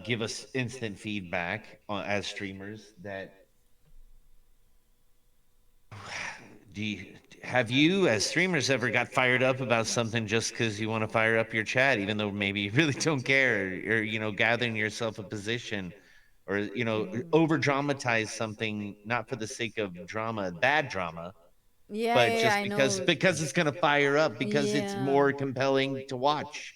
give us instant feedback as streamers. Have you, as streamers, ever got fired up about something just because you want to fire up your chat, even though maybe you really don't care, or gathering yourself a position, or over dramatize something, not for the sake of drama, bad drama, but just because it's going to fire up, because it's more compelling to watch.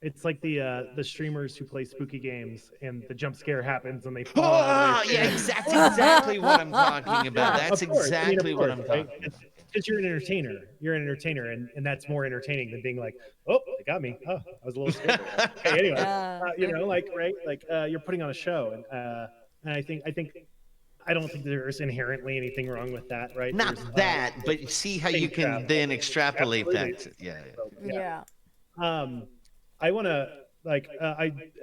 It's like the streamers who play spooky games and the jump scare happens and they fall out. Yeah, exactly what I'm talking about. That's exactly what I'm talking about. Because you're an entertainer, and that's more entertaining than being like, oh, they got me. Oh, I was a little scared. Okay, anyway, you're putting on a show, and I don't think there's inherently anything wrong with that, right? Not that, but see how you can then extrapolate that. Yeah. I want to,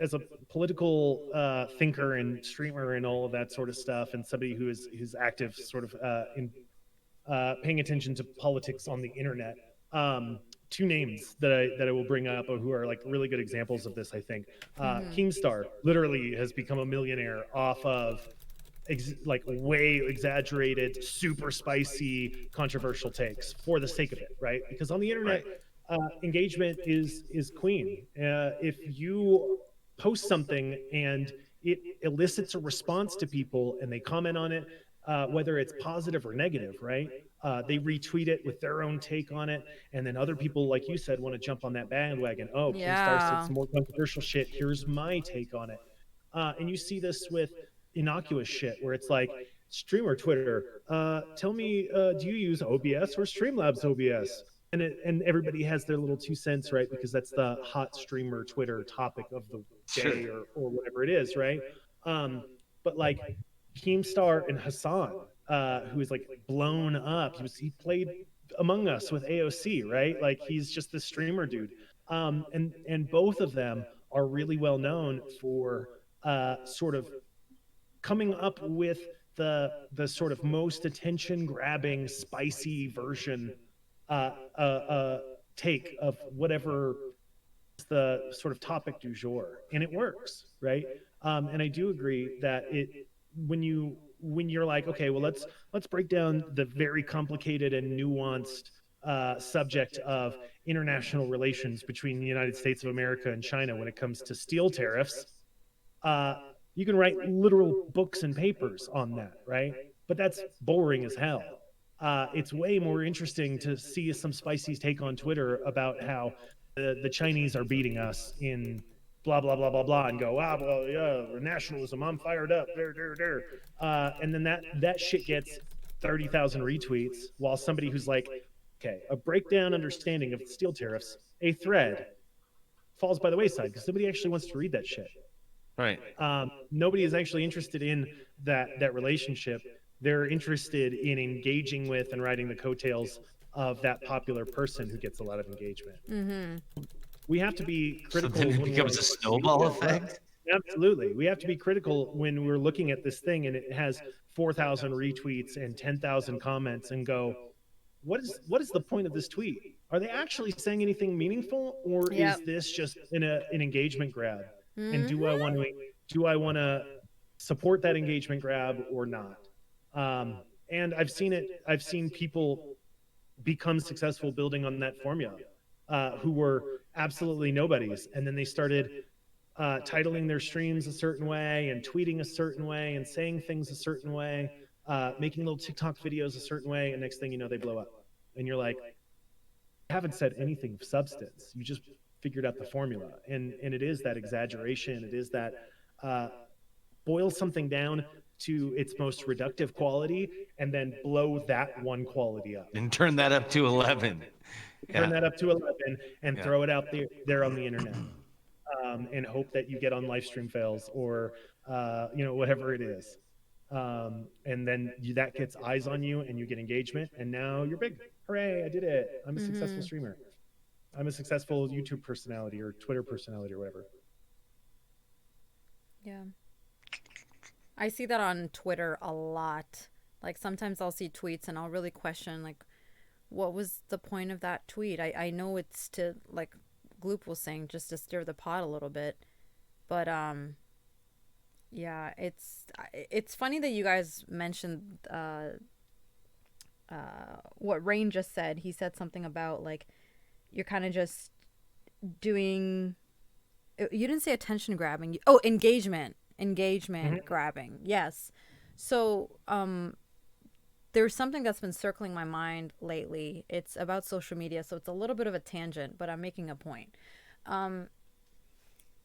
as a political thinker and streamer and all of that sort of stuff, and somebody who's active sort of in paying attention to politics on the internet, two names that I will bring up who are like really good examples of this, I think. Keemstar literally has become a millionaire off of way exaggerated, super spicy, controversial takes for the sake of it, right? Because on the internet, engagement is queen. If you post something and it elicits a response to people and they comment on it, whether it's positive or negative, right? They retweet it with their own take on it, and then other people, like you said, want to jump on that bandwagon. Oh, Keemstar said some more controversial shit. Here's my take on it. And you see this with innocuous shit where it's like, streamer Twitter, tell me, do you use OBS or Streamlabs OBS? And everybody has their little 2 cents, right? Because that's the hot streamer Twitter topic of the day, or whatever it is, right? But like Keemstar and Hassan, who is like blown up. He played Among Us with AOC, right? Like he's just this streamer dude. And both of them are really well known for sort of coming up with the sort of most attention grabbing spicy version take of whatever the sort of topic du jour, and it works, right? And I do agree that when you're like, okay, well, let's break down the very complicated and nuanced subject of international relations between the United States of America and China when it comes to steel tariffs. Uh, you can write literal books and papers on that, right? But that's boring as hell. It's way more interesting to see some spicy take on Twitter about how the Chinese are beating us in blah blah blah blah blah, and go, ah, well, yeah, nationalism, I'm fired up, there. And then that shit gets 30,000 retweets, while somebody who's like, okay, a breakdown understanding of steel tariffs, a thread, falls by the wayside because nobody actually wants to read that shit. Right. Nobody is actually interested in that relationship. They're interested in engaging with and riding the coattails of that popular person who gets a lot of engagement. Mm-hmm. We have to be critical. So then it when becomes a snowball effect. Absolutely. We have to be critical when we're looking at this thing and it has 4,000 retweets and 10,000 comments, and go, what is the point of this tweet? Are they actually saying anything meaningful, or is this just an engagement grab? Mm-hmm. And do I want to support that engagement grab or not? And I've seen people become successful building on that formula, who were absolutely nobodies, and then they started titling their streams a certain way and tweeting a certain way and saying things a certain way, making little TikTok videos a certain way, and next thing you know, they blow up. And you're like, I haven't said anything of substance. You just figured out the formula. And it is that exaggeration. It is that boil something down to its most reductive quality and then blow that one quality up. And turn that up to 11. Turn that up to 11 and throw it out there on the internet. And hope that you get on live stream fails or whatever it is, and then that gets eyes on you and you get engagement, and now you're big. Hooray, I did it. I'm a successful streamer. I'm a successful YouTube personality or Twitter personality or whatever. Yeah, I see that on Twitter a lot. Like, sometimes I'll see tweets and I'll really question, like, what was the point of that tweet? I know it's to, like Gloop was saying, just to stir the pot a little bit, but yeah, it's funny that you guys mentioned what Rain just said. He said something about, like, you're kind of just doing, you didn't say attention grabbing, engagement grabbing. Yes. So there's something that's been circling my mind lately. It's about social media, so it's a little bit of a tangent, but I'm making a point.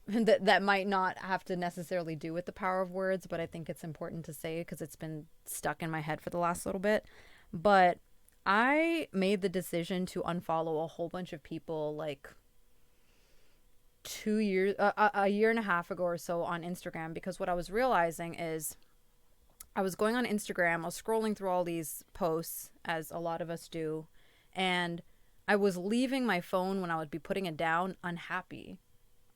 That might not have to necessarily do with the power of words, but I think it's important to say because it's been stuck in my head for the last little bit. But I made the decision to unfollow a whole bunch of people, like a year and a half ago or so, on Instagram, because what I was realizing is I was going on Instagram, I was scrolling through all these posts, as a lot of us do, and I was leaving my phone when I would be putting it down unhappy.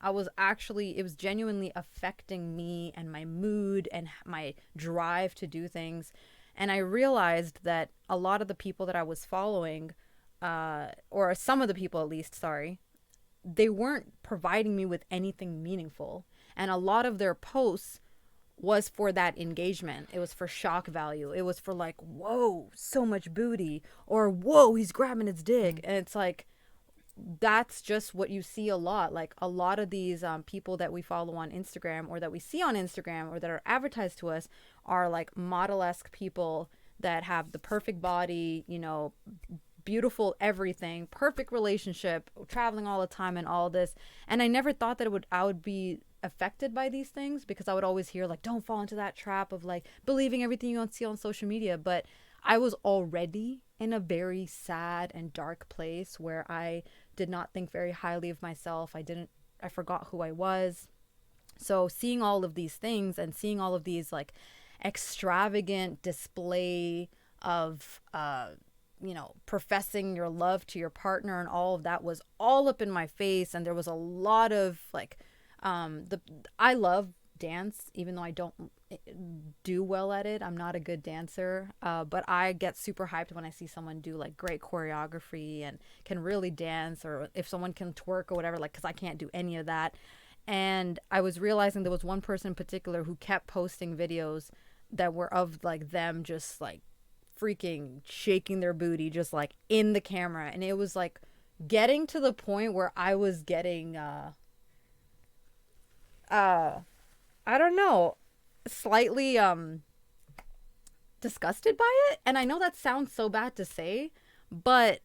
It was genuinely affecting me and my mood and my drive to do things. And I realized that a lot of the people that I was following, or some of the people at least, they weren't providing me with anything meaningful. And a lot of their posts was for that engagement. It was for shock value. It was for, like, whoa, so much booty, or whoa, he's grabbing his dick. And it's like, that's just what you see a lot. Like, a lot of these people that we follow on Instagram, or that we see on Instagram, or that are advertised to us, are like model-esque people that have the perfect body, beautiful everything, perfect relationship, traveling all the time, and all this. And I never thought that I would be affected by these things, because I would always hear, like, don't fall into that trap of, like, believing everything you don't see on social media. But I was already in a very sad and dark place where I did not think very highly of myself. I forgot who I was. So seeing all of these things and seeing all of these, like, extravagant display of professing your love to your partner and all of that was all up in my face. And there was a lot of, like, The I love dance, even though I don't do well at it. I'm not a good dancer, but I get super hyped when I see someone do like great choreography and can really dance, or if someone can twerk or whatever, like, because I can't do any of that. And I was realizing there was one person in particular who kept posting videos that were of like them just like freaking shaking their booty just like in the camera, and it was like getting to the point where I was getting I don't know, slightly disgusted by it. And I know that sounds so bad to say, but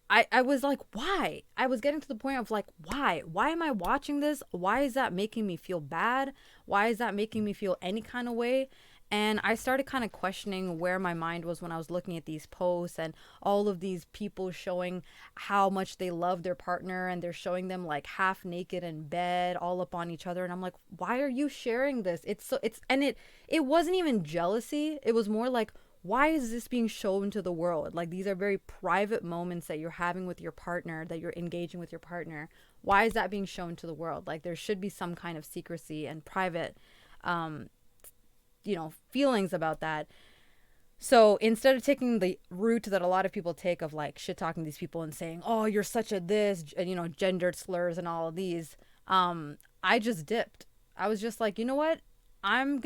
I was like, why? I was getting to the point of like, why? Why am I watching this? Why is that making me feel bad? Why is that making me feel any kind of way? And I started kind of questioning where my mind was when I was looking at these posts and all of these people showing how much they love their partner, and they're showing them like half naked in bed, all up on each other. And I'm like, why are you sharing this? It wasn't even jealousy. It was more like, why is this being shown to the world? Like, these are very private moments that you're having with your partner, that you're engaging with your partner. Why is that being shown to the world? Like, there should be some kind of secrecy and private feelings about that. So instead of taking the route that a lot of people take of like shit talking these people and saying, oh, you're such a this, gendered slurs and all of these, I just dipped. I was just like, you know what? I'm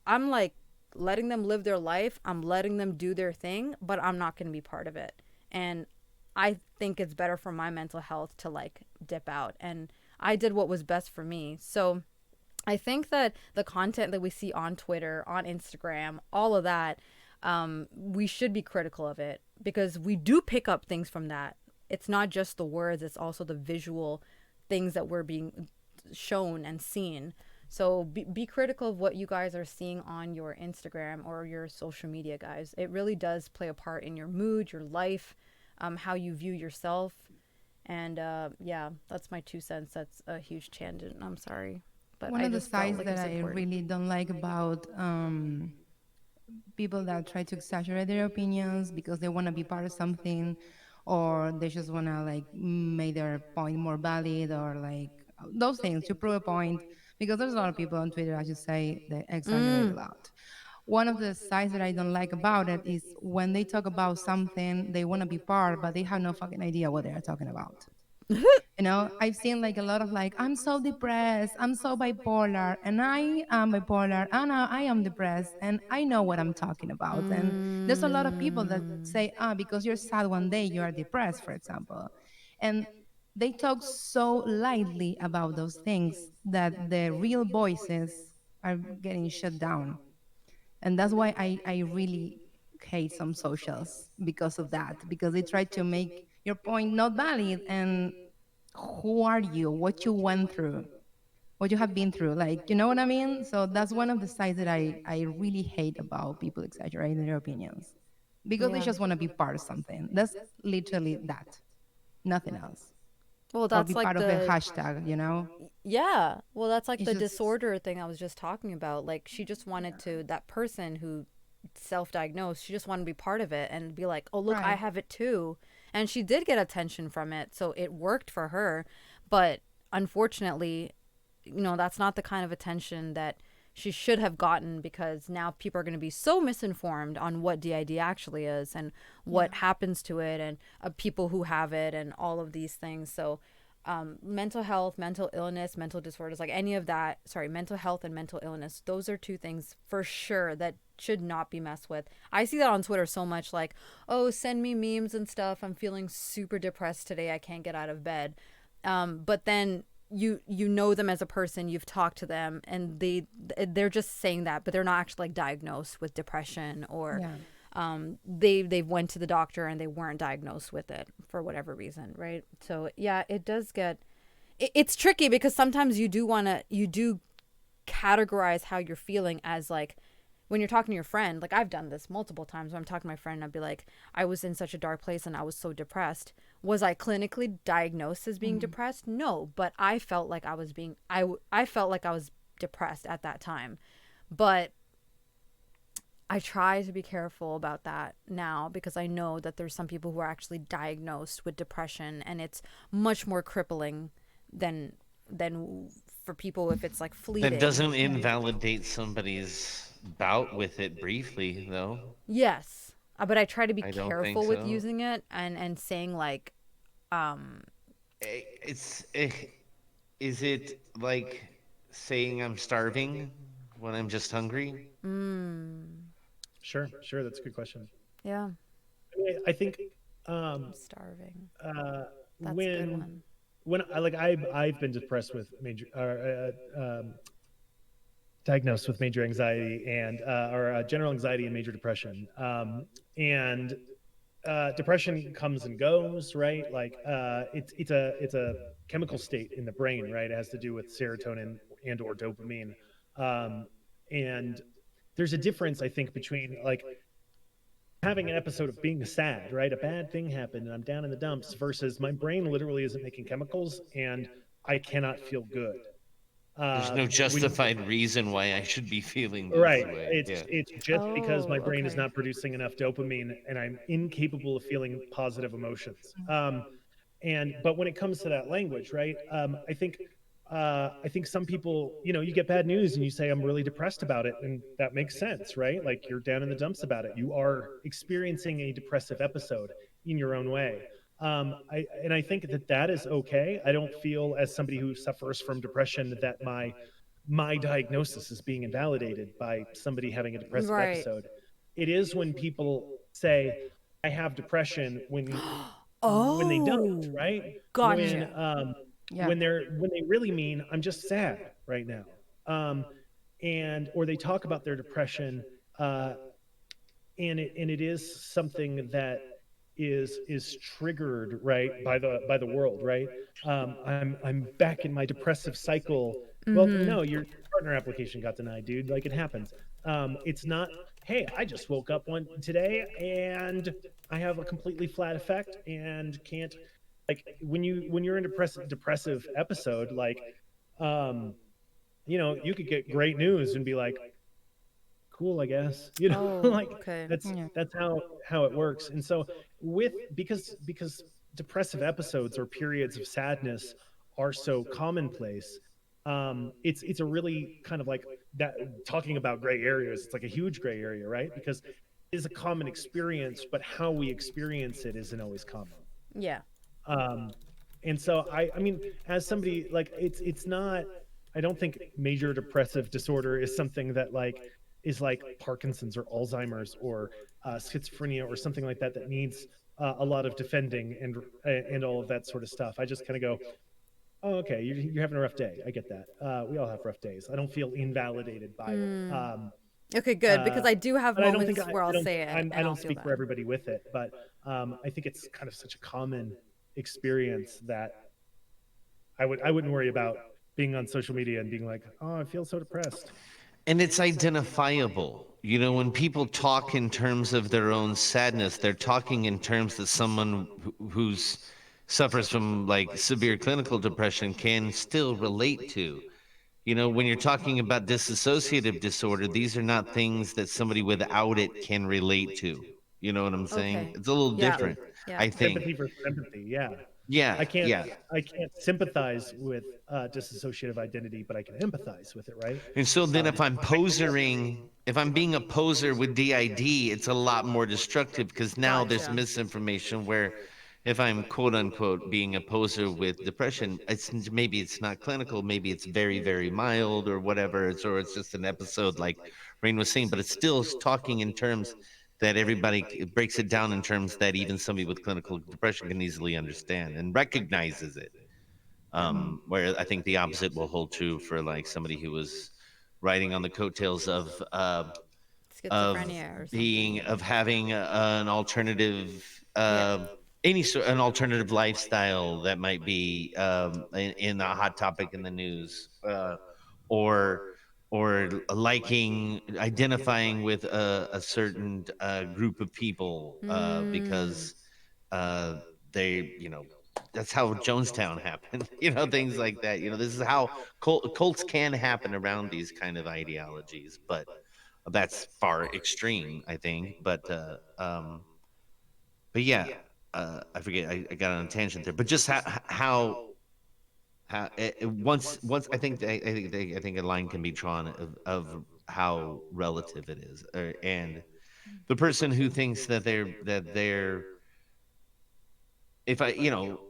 like letting them live their life. I'm letting them do their thing, but I'm not going to be part of it. And I think it's better for my mental health to like dip out. And I did what was best for me. So I think that the content that we see on Twitter, on Instagram, all of that, we should be critical of it, because we do pick up things from that. It's not just the words, it's also the visual things that we're being shown and seen. So be critical of what you guys are seeing on your Instagram or your social media, guys. It really does play a part in your mood, your life, how you view yourself. And yeah, that's my 2 cents. That's a huge tangent. I'm sorry. But One I of the just felt sides like that it's I important. really don't like about people that try to exaggerate their opinions because they want to be part of something, or they just want to like make their point more valid, or like those things to prove a point. Because there's a lot of people on Twitter, I should say, that exaggerate a lot. One of the sides that I don't like about it is when they talk about something they want to be part, but they have no fucking idea what they are talking about. I've seen like a lot of like, I'm so depressed, I'm so bipolar, and I am bipolar, and I am depressed, and I know what I'm talking about. And there's a lot of people that say, because you're sad one day, you are depressed, for example. And they talk so lightly about those things that the real voices are getting shut down. And that's why I really hate some socials because of that, because they try to make your point not valid. And who are you, what you went through, what you have been through, like, you know what I mean? So that's one of the sides that I really hate about people exaggerating their opinions, because they Yeah. just want to be part of something. That's literally that, nothing else. Well, Or that's be like part of a hashtag. yeah. Well, that's like It's the just disorder thing I was just talking about. Like, she just wanted to, that person who self-diagnosed, she just wanted to be part of it and be like, oh, look, I right. have it too. And she did get attention from it. So it worked for her. But unfortunately, that's not the kind of attention that she should have gotten, because now people are going to be so misinformed on what DID actually is and what happens to it, and people who have it and all of these things. So mental health, mental illness, mental disorders, like any of that, mental health and mental illness, those are two things for sure that should not be messed with. I see that on Twitter so much, like, oh, send me memes and stuff, I'm feeling super depressed today, I can't get out of bed. But then you know them as a person, you've talked to them, and they're just saying that, but they're not actually like diagnosed with depression, or they went to the doctor and they weren't diagnosed with it for whatever reason, right? So yeah, it does get it's tricky, because sometimes you do categorize how you're feeling as like, when you're talking to your friend, like I've done this multiple times when I'm talking to my friend, and I'd be like, I was in such a dark place and I was so depressed. Was I clinically diagnosed as being depressed? No, but I felt like I was I felt like I was depressed at that time. But I try to be careful about that now, because I know that there's some people who are actually diagnosed with depression, and it's much more crippling than for people if it's like That fleeting. doesn't invalidate somebody's bout with it briefly, though. Yes. But I try to be I don't think careful with so. using it and saying like It's is it like saying I'm starving when I'm just hungry? Sure, sure. That's a good question. yeah, I mean, I think I'm starving. uh, That's a good when one. I've been depressed with major diagnosed with major anxiety and or general anxiety and major depression. And depression comes and goes, right? Like it's a chemical state in the brain, right? It has to do with serotonin and or dopamine. Um, and there's a difference, I think, between like having an episode of being sad, right? A bad thing happened and I'm down in the dumps versus my brain literally isn't making chemicals and I cannot feel good. There's no When justified reason why I should be feeling this Right. way. Yeah. It's just because my Oh, brain is okay. not producing enough dopamine and I'm incapable of feeling positive emotions. And but when it comes to that language, right? I think some people, you know, you get bad news and you say I'm really depressed about it, and that makes sense, right? Like you're down in the dumps about it. You are experiencing a depressive episode in your own way. I think that that is okay. I don't feel as somebody who suffers from depression that my diagnosis is being invalidated by somebody having a depressive Right. episode. It is when people say I have depression when they don't, Oh, right? gotcha. Yeah. When they really mean I'm just sad right now. And or they talk about their depression uh and it is something that is triggered right by the world, right? I'm back in my depressive cycle. Well, no, your partner application got denied, dude. Like it happens. It's not, hey, I just woke up one today and I have a completely flat effect and can't, like when you're in depressive episode, like um you know, you could get great news and be like, cool, I guess. You know, Oh, like okay. Yeah. that's how it works. And so with because depressive episodes or periods of sadness are so commonplace, it's a really kind of like that talking about gray areas. It's like a huge gray area, right? Because it is a common experience, but how we experience it isn't always common. Yeah. Um, and so I mean, as somebody like it's not. I don't think major depressive disorder is something that like is like Parkinson's or Alzheimer's or schizophrenia or something like that that needs a lot of defending and all of that sort of stuff. I just kind of go, oh, okay, you're having a rough day. I get that. We all have rough days. I don't feel invalidated by it. Okay, good, because I do have But I don't think moments where I'll don't say it I and I'll don't feel speak for bad. everybody with it, but I think it's kind of such a common experience that I wouldn't worry about being on social media and being like, oh, I feel so depressed. And it's identifiable. You know, when people talk in terms of their own sadness, they're talking in terms that someone who's suffers from like severe clinical depression can still relate to. You know, when you're talking about dissociative disorder, these are not things that somebody without it can relate to. You know what I'm saying? Okay. It's a little Yeah. different, Yeah. I think. Sympathy versus empathy. Yeah. Yeah, I can't yeah. I can't sympathize with dissociative identity, but I can empathize with it, right? And so then if I'm posering, if I'm being a poser with DID, it's a lot more destructive because now there's Gotcha. misinformation where if I'm quote unquote being a poser with depression, it's maybe it's not clinical, maybe it's very, very mild or whatever, or it's just an episode like Rain was saying, but it's still talking in terms that everybody it breaks it down in terms that even somebody with clinical depression can easily understand and recognizes it. Where I think the opposite will hold true for like somebody who was riding on the coattails of Schizophrenia or being something. of having an alternative Yeah. any sort an alternative lifestyle that might be in a hot topic in the news or liking identifying with a certain group of people because uh, they that's how Jonestown happened. Things like that. This is how cults can happen around these kind of ideologies, but that's far extreme, I think. But yeah, I forget. I got on a tangent there, but just once I think a line can be drawn of how relative it is, and the person who thinks that they're if I,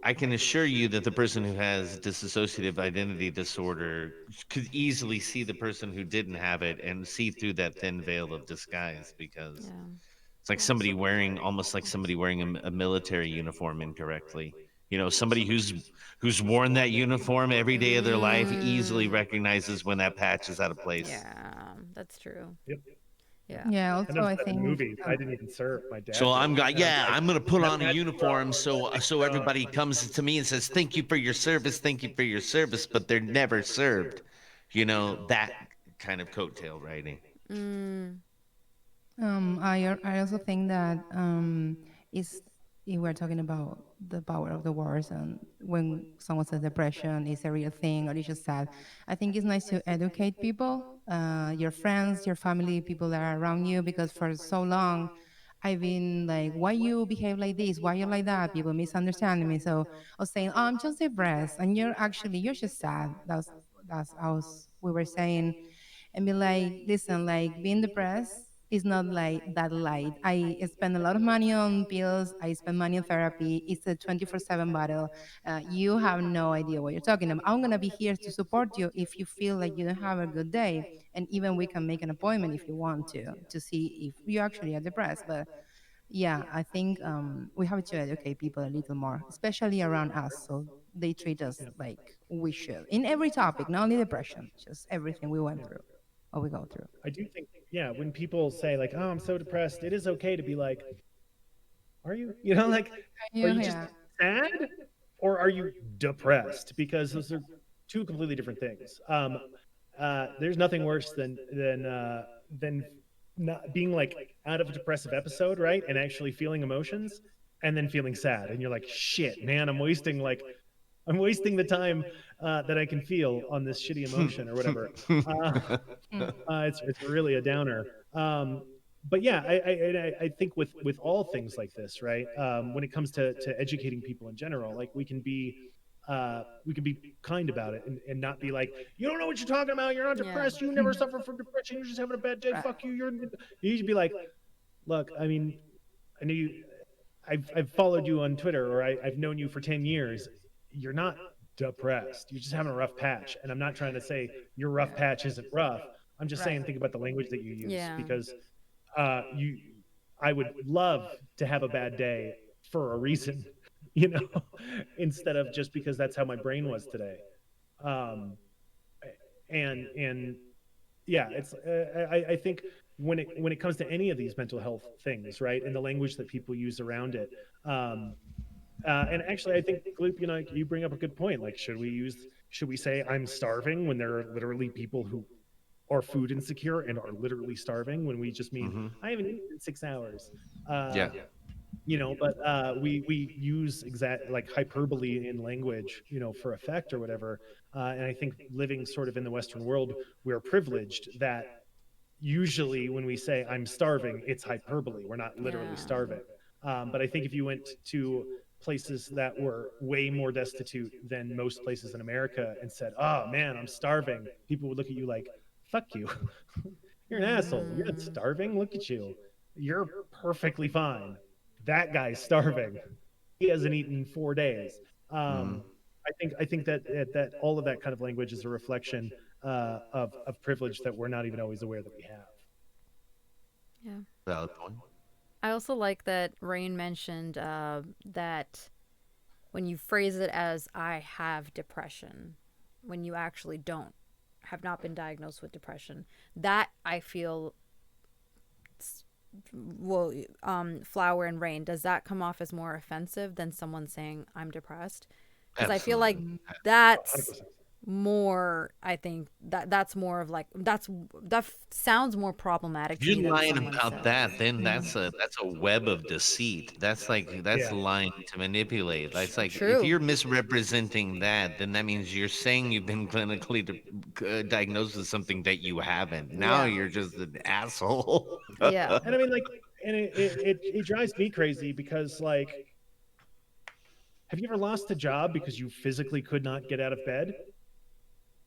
I can assure you that the person who has dissociative identity disorder could easily see the person who didn't have it and see through that thin veil of disguise, because Yeah. it's like somebody wearing, almost like somebody wearing a military uniform incorrectly. Somebody who's worn that uniform every day of their life easily Mm. recognizes when that patch is out of place. Yeah, that's true. Yep. Yeah. Yeah. And Also, I've I said in think. movies, I didn't even serve. My So dad did. I'm going, And I'm yeah, like, I'm going to put that on a patch is wrong. uniform so everybody comes to me and says, "Thank you for your service, thank you for your service," but they're never served. That kind of coattail writing. Mm. I also think that is if we're talking about the power of the words and when someone says depression is a real thing or it's just sad, I think it's nice to educate people, your friends, your family, people that are around you, because for so long I've been like, why you behave like this? Why you like that? People misunderstanding me. So I was saying, oh, I'm just depressed, and you're just sad. That's we were saying, and be like, listen, like being depressed is not like that light. I spend a lot of money on pills. I spend money on therapy. It's a 24/7 battle. You have no idea what you're talking about. I'm going to be here to support you if you feel like you don't have a good day. And even we can make an appointment if you want to see if you actually are depressed. But yeah, I think we have to educate people a little more, especially around us, so they treat us Yeah. like we should in every topic, not only depression, just everything we went Yeah. through or we go through. I do think, yeah, when people say like, "Oh, I'm so depressed," it is okay to be like, "Are you?" Like, are you just Yeah. sad, or are you depressed? Because those are two completely different things. There's nothing worse than not being like out of a depressive episode, right, and actually feeling emotions, and then feeling sad, and you're like, "Shit, man, I'm wasting the time that I can feel on this shitty emotion or whatever." Uh, Mm. it's really a downer. But yeah, I think with all things like this, right? When it comes to educating people in general, like we can be kind about it and not be like, you don't know what you're talking about. You're not Yeah. depressed. You never suffer from depression. You're just having a bad day. Right. Fuck you. You should be like, look, I mean, I know you. I've followed you on Twitter, or I've known you for 10 years. You're not depressed. You're just having a rough patch, and I'm not trying to say your rough patch isn't rough. I'm just saying, think about the language that you use, Yeah. because you, I would love to have a bad day for a reason, you know, instead of just because that's how my brain was today. Um, and yeah, it's I think when it comes to any of these mental health things, right, and the language that people use around it, and actually, I think Gloop, you bring up a good point. Like, should we say I'm starving when there are literally people who are food insecure and are literally starving, when we just mean Hmm. I haven't eaten in 6 hours? Yeah. But we use exact like hyperbole in language, for effect or whatever. And I think living sort of in the Western world, we're privileged that usually when we say I'm starving, it's hyperbole. We're not literally Yeah. starving. But I think if you went to places that were way more destitute than most places in America and said, "Oh man, I'm starving," people would look at you like, "Fuck you." You're an asshole. You're not Mm. starving. Look at you. You're perfectly fine. That guy's starving. He hasn't eaten in 4 days. Hmm. I think that all of that kind of language is a reflection of privilege that we're not even always aware that we have. Yeah. Valid point. I also like that Rain mentioned that when you phrase it as "I have depression," when you actually don't, have not been diagnosed with depression, that I feel, well, Flower and Rain, does that come off as more offensive than someone saying I'm depressed? Because I feel like Absolutely. that's 100%. more, I think that's more of like, that sounds more problematic If to me you're than lying someone about that, says. then that's a web of deceit. That's Yeah. lying to manipulate. That's like, if True. you're misrepresenting that, then that means you're saying you've been clinically diagnosed with something that you haven't. Now Yeah. you're just an asshole. Yeah. And I mean, like, and it drives me crazy because, like, have you ever lost a job because you physically could not get out of bed?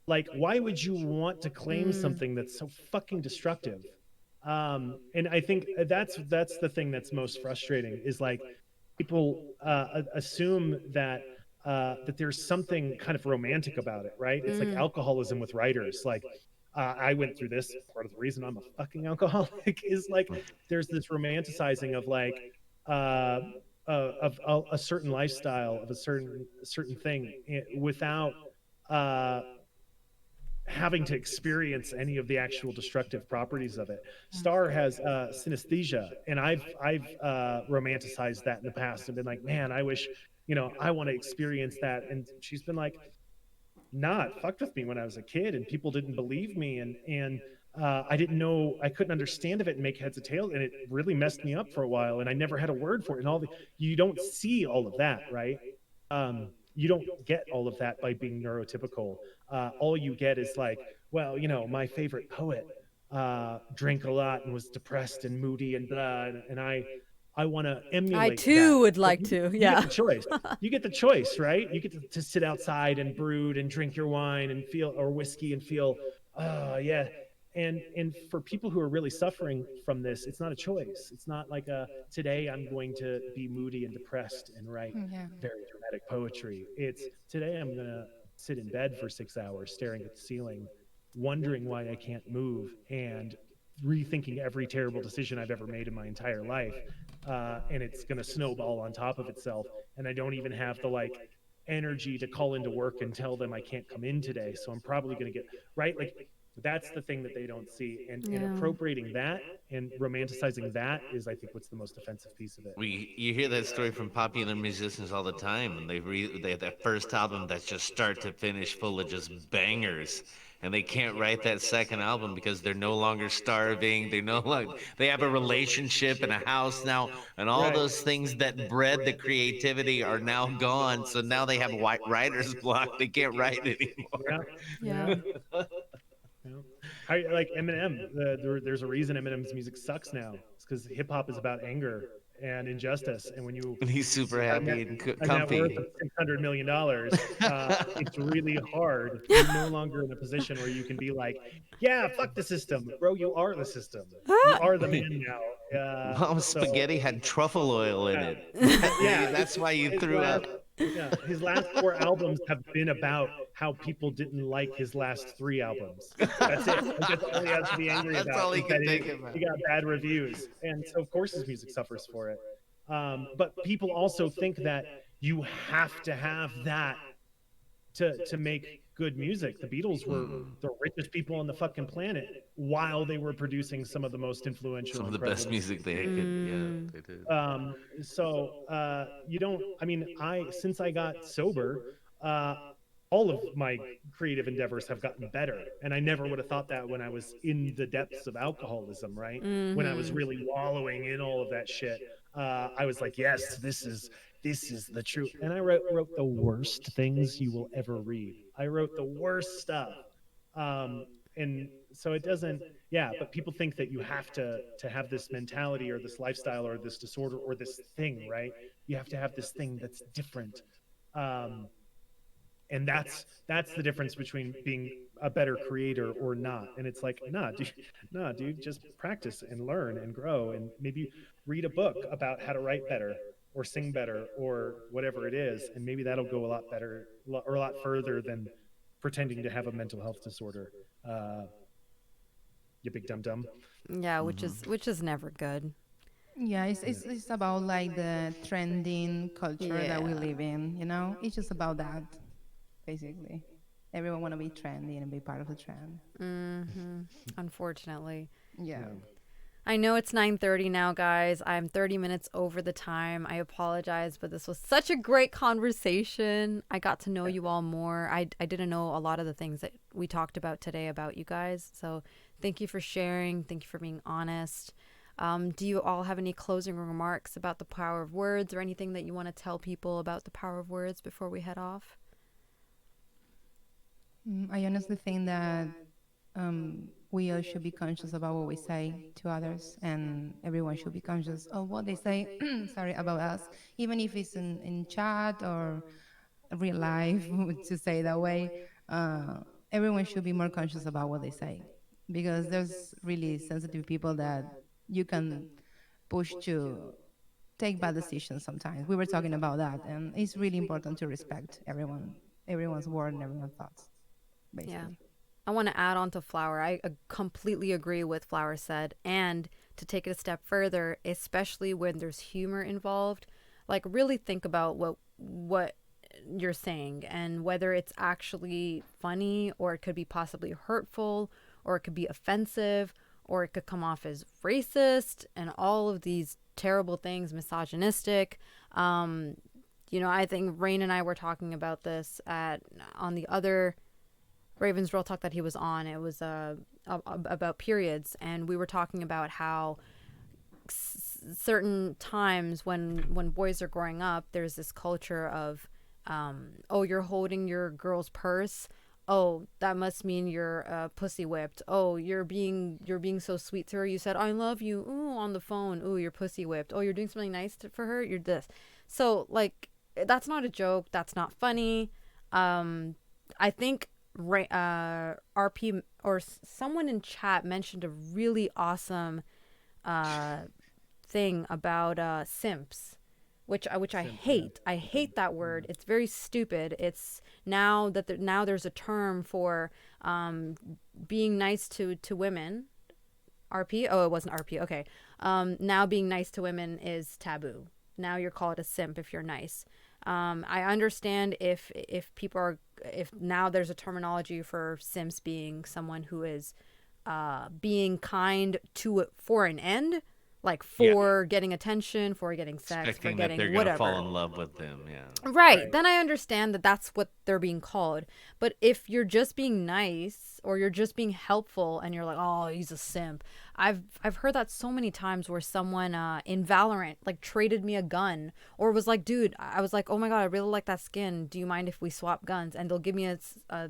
Like, why would you want to claim something that's so fucking destructive? And I think that's the thing that's most frustrating is like people assume that that there's something kind of romantic about it, right? It's like alcoholism with writers. Like, I went through this. Part of the reason I'm a fucking alcoholic is like there's this romanticizing of like of a certain lifestyle, of a certain thing, without having to experience any of the actual destructive properties of it. Star has synesthesia, and I've romanticized that in the past and been like, man, I wish, you know, I want to experience that. And she's been like, nah, it fucked with me when I was a kid, and people didn't believe me, and I didn't know, I couldn't understand of it and make heads or tails, and it really messed me up for a while, and I never had a word for it. And all the, you don't see all of that, right? You don't get all of that by being neurotypical. All you get is like, well, you know, my favorite poet drank a lot and was depressed and moody and blah, and I want to emulate I too that. would But like to. you Yeah. get the choice. You get the choice, right? You get to sit outside and brood and drink your wine and feel, or whiskey, and feel, oh yeah. And for people who are really suffering from this, it's not a choice. It's not like a, today I'm going to be moody and depressed and write Yeah. very dramatic poetry. It's, today I'm going to sit in bed for 6 hours staring at the ceiling, wondering why I can't move, and rethinking every terrible decision I've ever made in my entire life. And it's going to snowball on top of itself. And I don't even have the like energy to call into work and tell them I can't come in today. So I'm probably going to get, right? Like, that's the thing that they don't see. And appropriating that and romanticizing that is, I think, what's the most offensive piece of it. You hear that story from popular musicians all the time, and they have that first album that's just start to finish full of just bangers, and they can't write that second album because they're no longer starving. They no longer, they have a relationship and a house now, and all those things that bred the creativity are now gone. So now they have writer's block. They can't write anymore. Yeah. You know? Like Eminem, there's a reason Eminem's music sucks now. It's because hip hop is about anger and injustice. And when you And he's super happy and a net comfy. worth of $600 million, it's really hard. You're no longer in a position where you can be like, yeah, fuck the system, bro. You are the system. You are the man now. Mom's spaghetti had truffle oil in it. Yeah, That's why you threw up. Yeah, his last 4 albums have been about how people didn't like his last 3 albums. That's it. Like, that's all he has to be angry about. That's all he can think about. He got bad reviews, and so of course his music suffers for it. But people also think that you have to have that to make good music. The Beatles were the richest people on the fucking planet while they were producing some of the most influential, Some of the best music they could, yeah, they did. So you don't, I mean, since I got sober, all of my creative endeavors have gotten better. And I never would have thought that when I was in the depths of alcoholism, right? When I was really wallowing in all of that shit. I was like, yes, this is the truth. And I wrote the worst things you will ever read. I wrote the worst stuff. And so it doesn't, yeah, but people think that you have to have this mentality or this lifestyle or this disorder or this thing, right? You have to have this thing that's different. And that's the difference between being a better creator or not. And it's like, nah, dude, just practice and learn and grow, and maybe read a book about how to write better or sing better or whatever it is, and maybe that'll go a lot better or a lot further than pretending to have a mental health disorder. You big dumb dumb. Yeah, which is never good. Yeah, it's about like the trending culture that we live in, you know? It's just about that, basically. Everyone want to be trendy and be part of the trend. Unfortunately. Yeah. I know it's 9:30 now, guys. I'm 30 minutes over the time. I apologize, but this was such a great conversation. I got to know you all more. I didn't know a lot of the things that we talked about today about you guys. So thank you for sharing. Thank you for being honest. Do you all have any closing remarks about the power of words or anything that you want to tell people about the power of words before we head off? I honestly think that we all should be conscious about what we say to others, and everyone should be conscious of what they say, sorry, about us, even if it's in chat or real life, to say that way. Uh, Everyone should be more conscious about what they say, because there's really sensitive people that you can push to take bad decisions sometimes. We were talking about that, and it's really important to respect everyone's word and everyone's thoughts, Yeah. basically. I want to add on to Flower. I completely agree with Flower said. And to take it a step further, especially when there's humor involved, like really think about what you're saying and whether it's actually funny, or it could be possibly hurtful, or it could be offensive, or it could come off as racist and all of these terrible things, misogynistic. Um, I think Rain and I were talking about this at on the other Raven's Real Talk that he was on. It was about periods, and we were talking about how certain times when boys are growing up, there's this culture of, oh, you're holding your girl's purse. Oh, that must mean you're pussy whipped. Oh, you're being so sweet to her. You said I love you. Ooh, on the phone. Ooh, you're pussy whipped. Oh, you're doing something nice for her. You're this. So like, that's not a joke. That's not funny. I think RP or someone in chat mentioned a really awesome uh, thing about simps, which I Simp, yeah. hate. I hate that word. It's very stupid. It's now that now there's a term for being nice to women. RP? Oh, it wasn't RP. Okay. Now being nice to women is taboo. Now you're called a simp if you're nice. I understand if people are, if now there's a terminology for simps being someone who is being kind to for an end, like Yeah. for getting attention, for getting sex, for Expecting that they're getting gonna fall whatever. in love with them. Yeah. Right. Right. Then I understand that that's what they're being called. But if you're just being nice or you're just being helpful and you're like, "Oh, he's a simp." I've heard that so many times where someone in Valorant like traded me a gun or was like, "Dude, I was like, "Oh my God, I really like that skin. Do you mind if we swap guns?" And they'll give me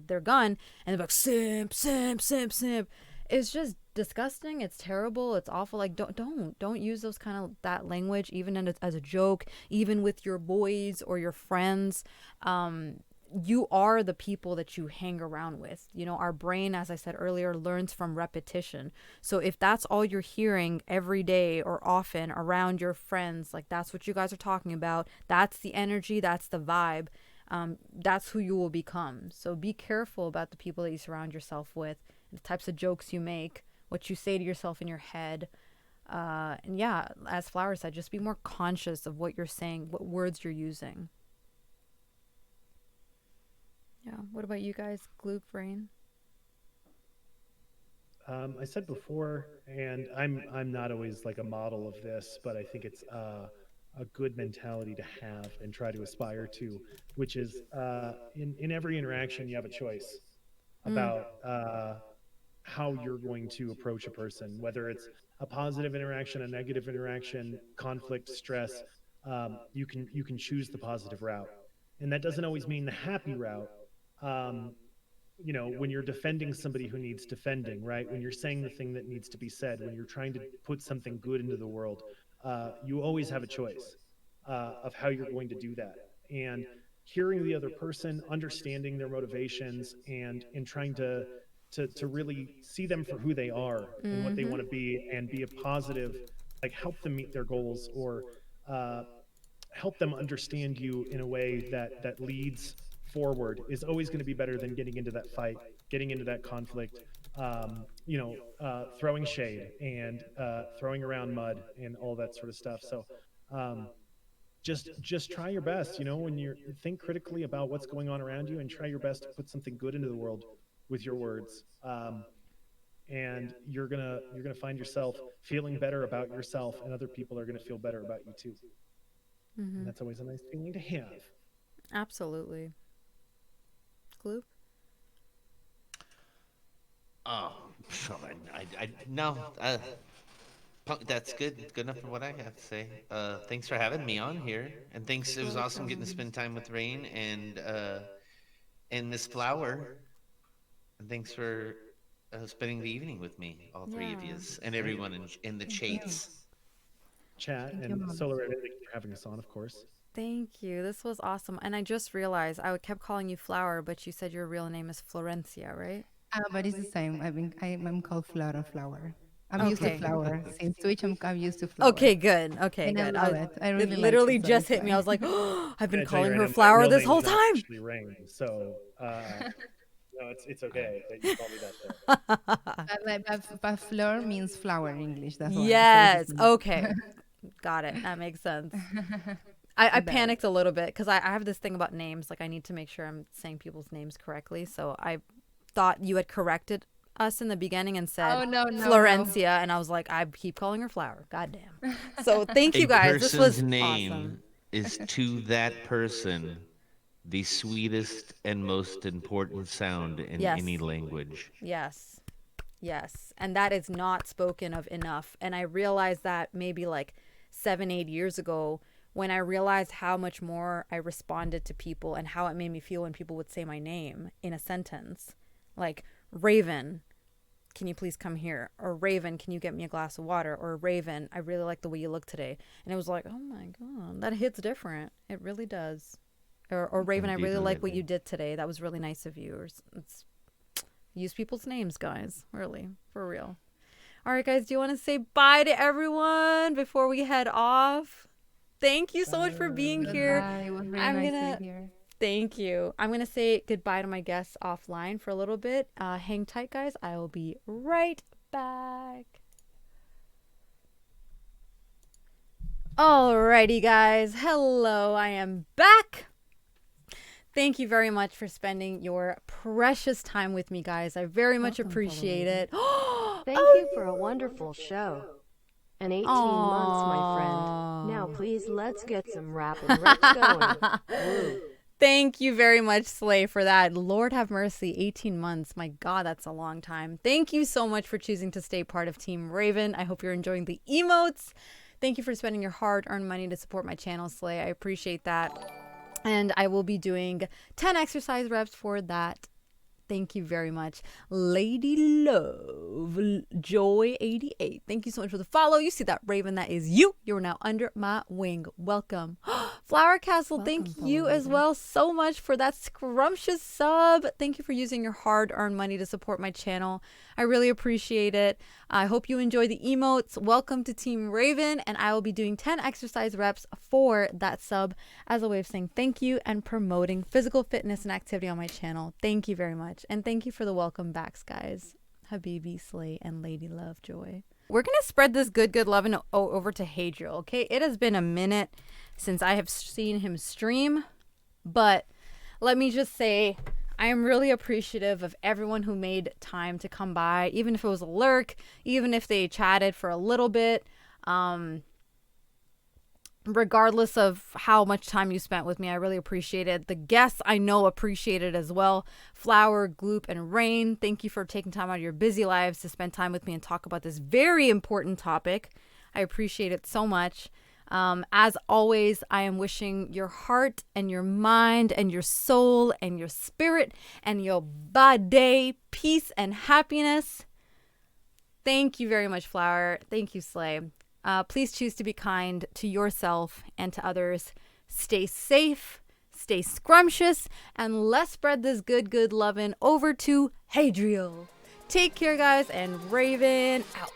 their gun and they're like, "Simp, simp, simp, simp." It's just disgusting. It's terrible. It's awful. Like don't use those kind of that language even as a joke, even with your boys or your friends. You are the people that you hang around with. Our brain, as I said earlier, learns from repetition. So if that's all you're hearing every day or often around your friends, like that's what you guys are talking about, that's the energy, that's the vibe, that's who you will become. So be careful about the people that you surround yourself with, the types of jokes you make, what you say to yourself in your head. And yeah, as Flower said, just be more conscious of what you're saying, what words you're using. Yeah. What about you guys, Gloop, Rain? I said before, and I'm not always like a model of this, but I think it's a good mentality to have and try to aspire to, which is in every interaction you have a choice Mm. about how you're going to approach a person, whether it's a positive interaction, a negative interaction, conflict, stress. You can choose the positive route, and that doesn't always mean the happy route. Um, when you're defending somebody who needs defending, right? When you're saying the thing that needs to be said, when you're trying to put something good into the world, you always have a choice of how you're going to do that. And hearing the other person, understanding their motivations, and trying to really see them for who they are and what they Mm-hmm. want to be, and be a positive, like help them meet their goals, or uh, help them understand you in a way that leads forward, is always going to be better than getting into that fight, getting into that conflict, throwing shade and throwing around mud and all that sort of stuff. So um, just try your best, when you think critically about what's going on around you, and try your best to put something good into the world with your words. And you're gonna find yourself feeling better about yourself, and other people are gonna feel better about you too. And Mm-hmm. that's always a nice feeling to have. Absolutely. Gloop? Oh, no. That's good. Good enough for what I have to say. Thanks for having me on here, and thanks. It was awesome getting to Welcome. spend time with Rain and Miss Flower. And thanks for spending the evening with me, all three of Yeah. yous, and everyone in the chates. Chat Thank you, and Mom. Solar Raven, thank you for having us on, of course. Thank you. This was awesome. And I just realized I kept calling you Flower, but you said your real name is Florencia, right? But it's the same. I'm called Flower. I'm used to Okay. flower. Since Twitch, I'm used to flower. Okay, good. Okay, And I good. love it. I really It like literally it, so just it's hit me. I fine. was like, oh, I've been Can I tell you calling right her now, my Flower real this name whole is not time. actually Rain, so no, it's okay that you call me that though. But fleur means flower in English. That's why. Yes. Okay. Got it. That makes sense. I Better. panicked a little bit because I have this thing about names. Like, I need to make sure I'm saying people's names correctly. So I thought you had corrected us in the beginning and said Oh, no, Florencia. And I was like, I keep calling her Flower. Goddamn. So thank you A guys. This person's was name awesome. is to that person the sweetest and most important sound in Yes. any language. Yes. Yes. And that is not spoken of enough. And I realized that maybe like 7-8 years ago when I realized how much more I responded to people and how it made me feel when people would say my name in a sentence. Like, Raven, can you please come here? Or Raven, can you get me a glass of water? Or Raven, I really like the way you look today. And it was like, oh my God, that hits different. It really does. Or Raven, I really like what you did today. That was really nice of you. Or it's use people's names, guys. Really, for real. All right, guys, do you want to say bye to everyone before we head off? Thank you so much for being here. Bye. It was really I'm nice gonna- to be here. Thank you. I'm going to say goodbye to my guests offline for a little bit. Hang tight, guys. I will be right back. Alrighty, guys. Hello. I am back. Thank you very much for spending your precious time with me, guys. I very much appreciate it. Thank you for a wonderful show. And 18 months, my friend. Now, please, let's get some rapping rips going. Woo. Thank you very much, Slay, for that. Lord have mercy, 18 months. My God, that's a long time. Thank you so much for choosing to stay part of Team Raven. I hope you're enjoying the emotes. Thank you for spending your hard-earned money to support my channel, Slay. I appreciate that. And I will be doing 10 exercise reps for that. Thank you very much. Lady Love Joy 88. Thank you so much for the follow. You see that, Raven? That is you. You're now under my wing. Welcome. Flower Castle, thank you as well so much for that scrumptious sub. Thank you for using your hard-earned money to support my channel. I really appreciate it. I hope you enjoy the emotes. Welcome to Team Raven, and I will be doing 10 exercise reps for that sub as a way of saying thank you and promoting physical fitness and activity on my channel. Thank you very much. And thank you for the welcome backs, guys. Habibi, Slay, and Lady Love Joy. We're going to spread this good love and over to 𝗲𝗲𝗀, okay? It has been a minute since I have seen him stream, but let me just say I am really appreciative of everyone who made time to come by, even if it was a lurk, even if they chatted for a little bit. Regardless of how much time you spent with me, I really appreciate it. The guests I know appreciate it as well. Flower, Gloop, and Rain, thank you for taking time out of your busy lives to spend time with me and talk about this very important topic. I appreciate it so much. As always, I am wishing your heart and your mind and your soul and your spirit and your body peace and happiness. Thank you very much, Flower. Thank you, Slay. Please choose to be kind to yourself and to others. Stay safe, stay scrumptious, and let's spread this good loving over to 𝗲𝗲𝗀. Take care, guys, and Raven out.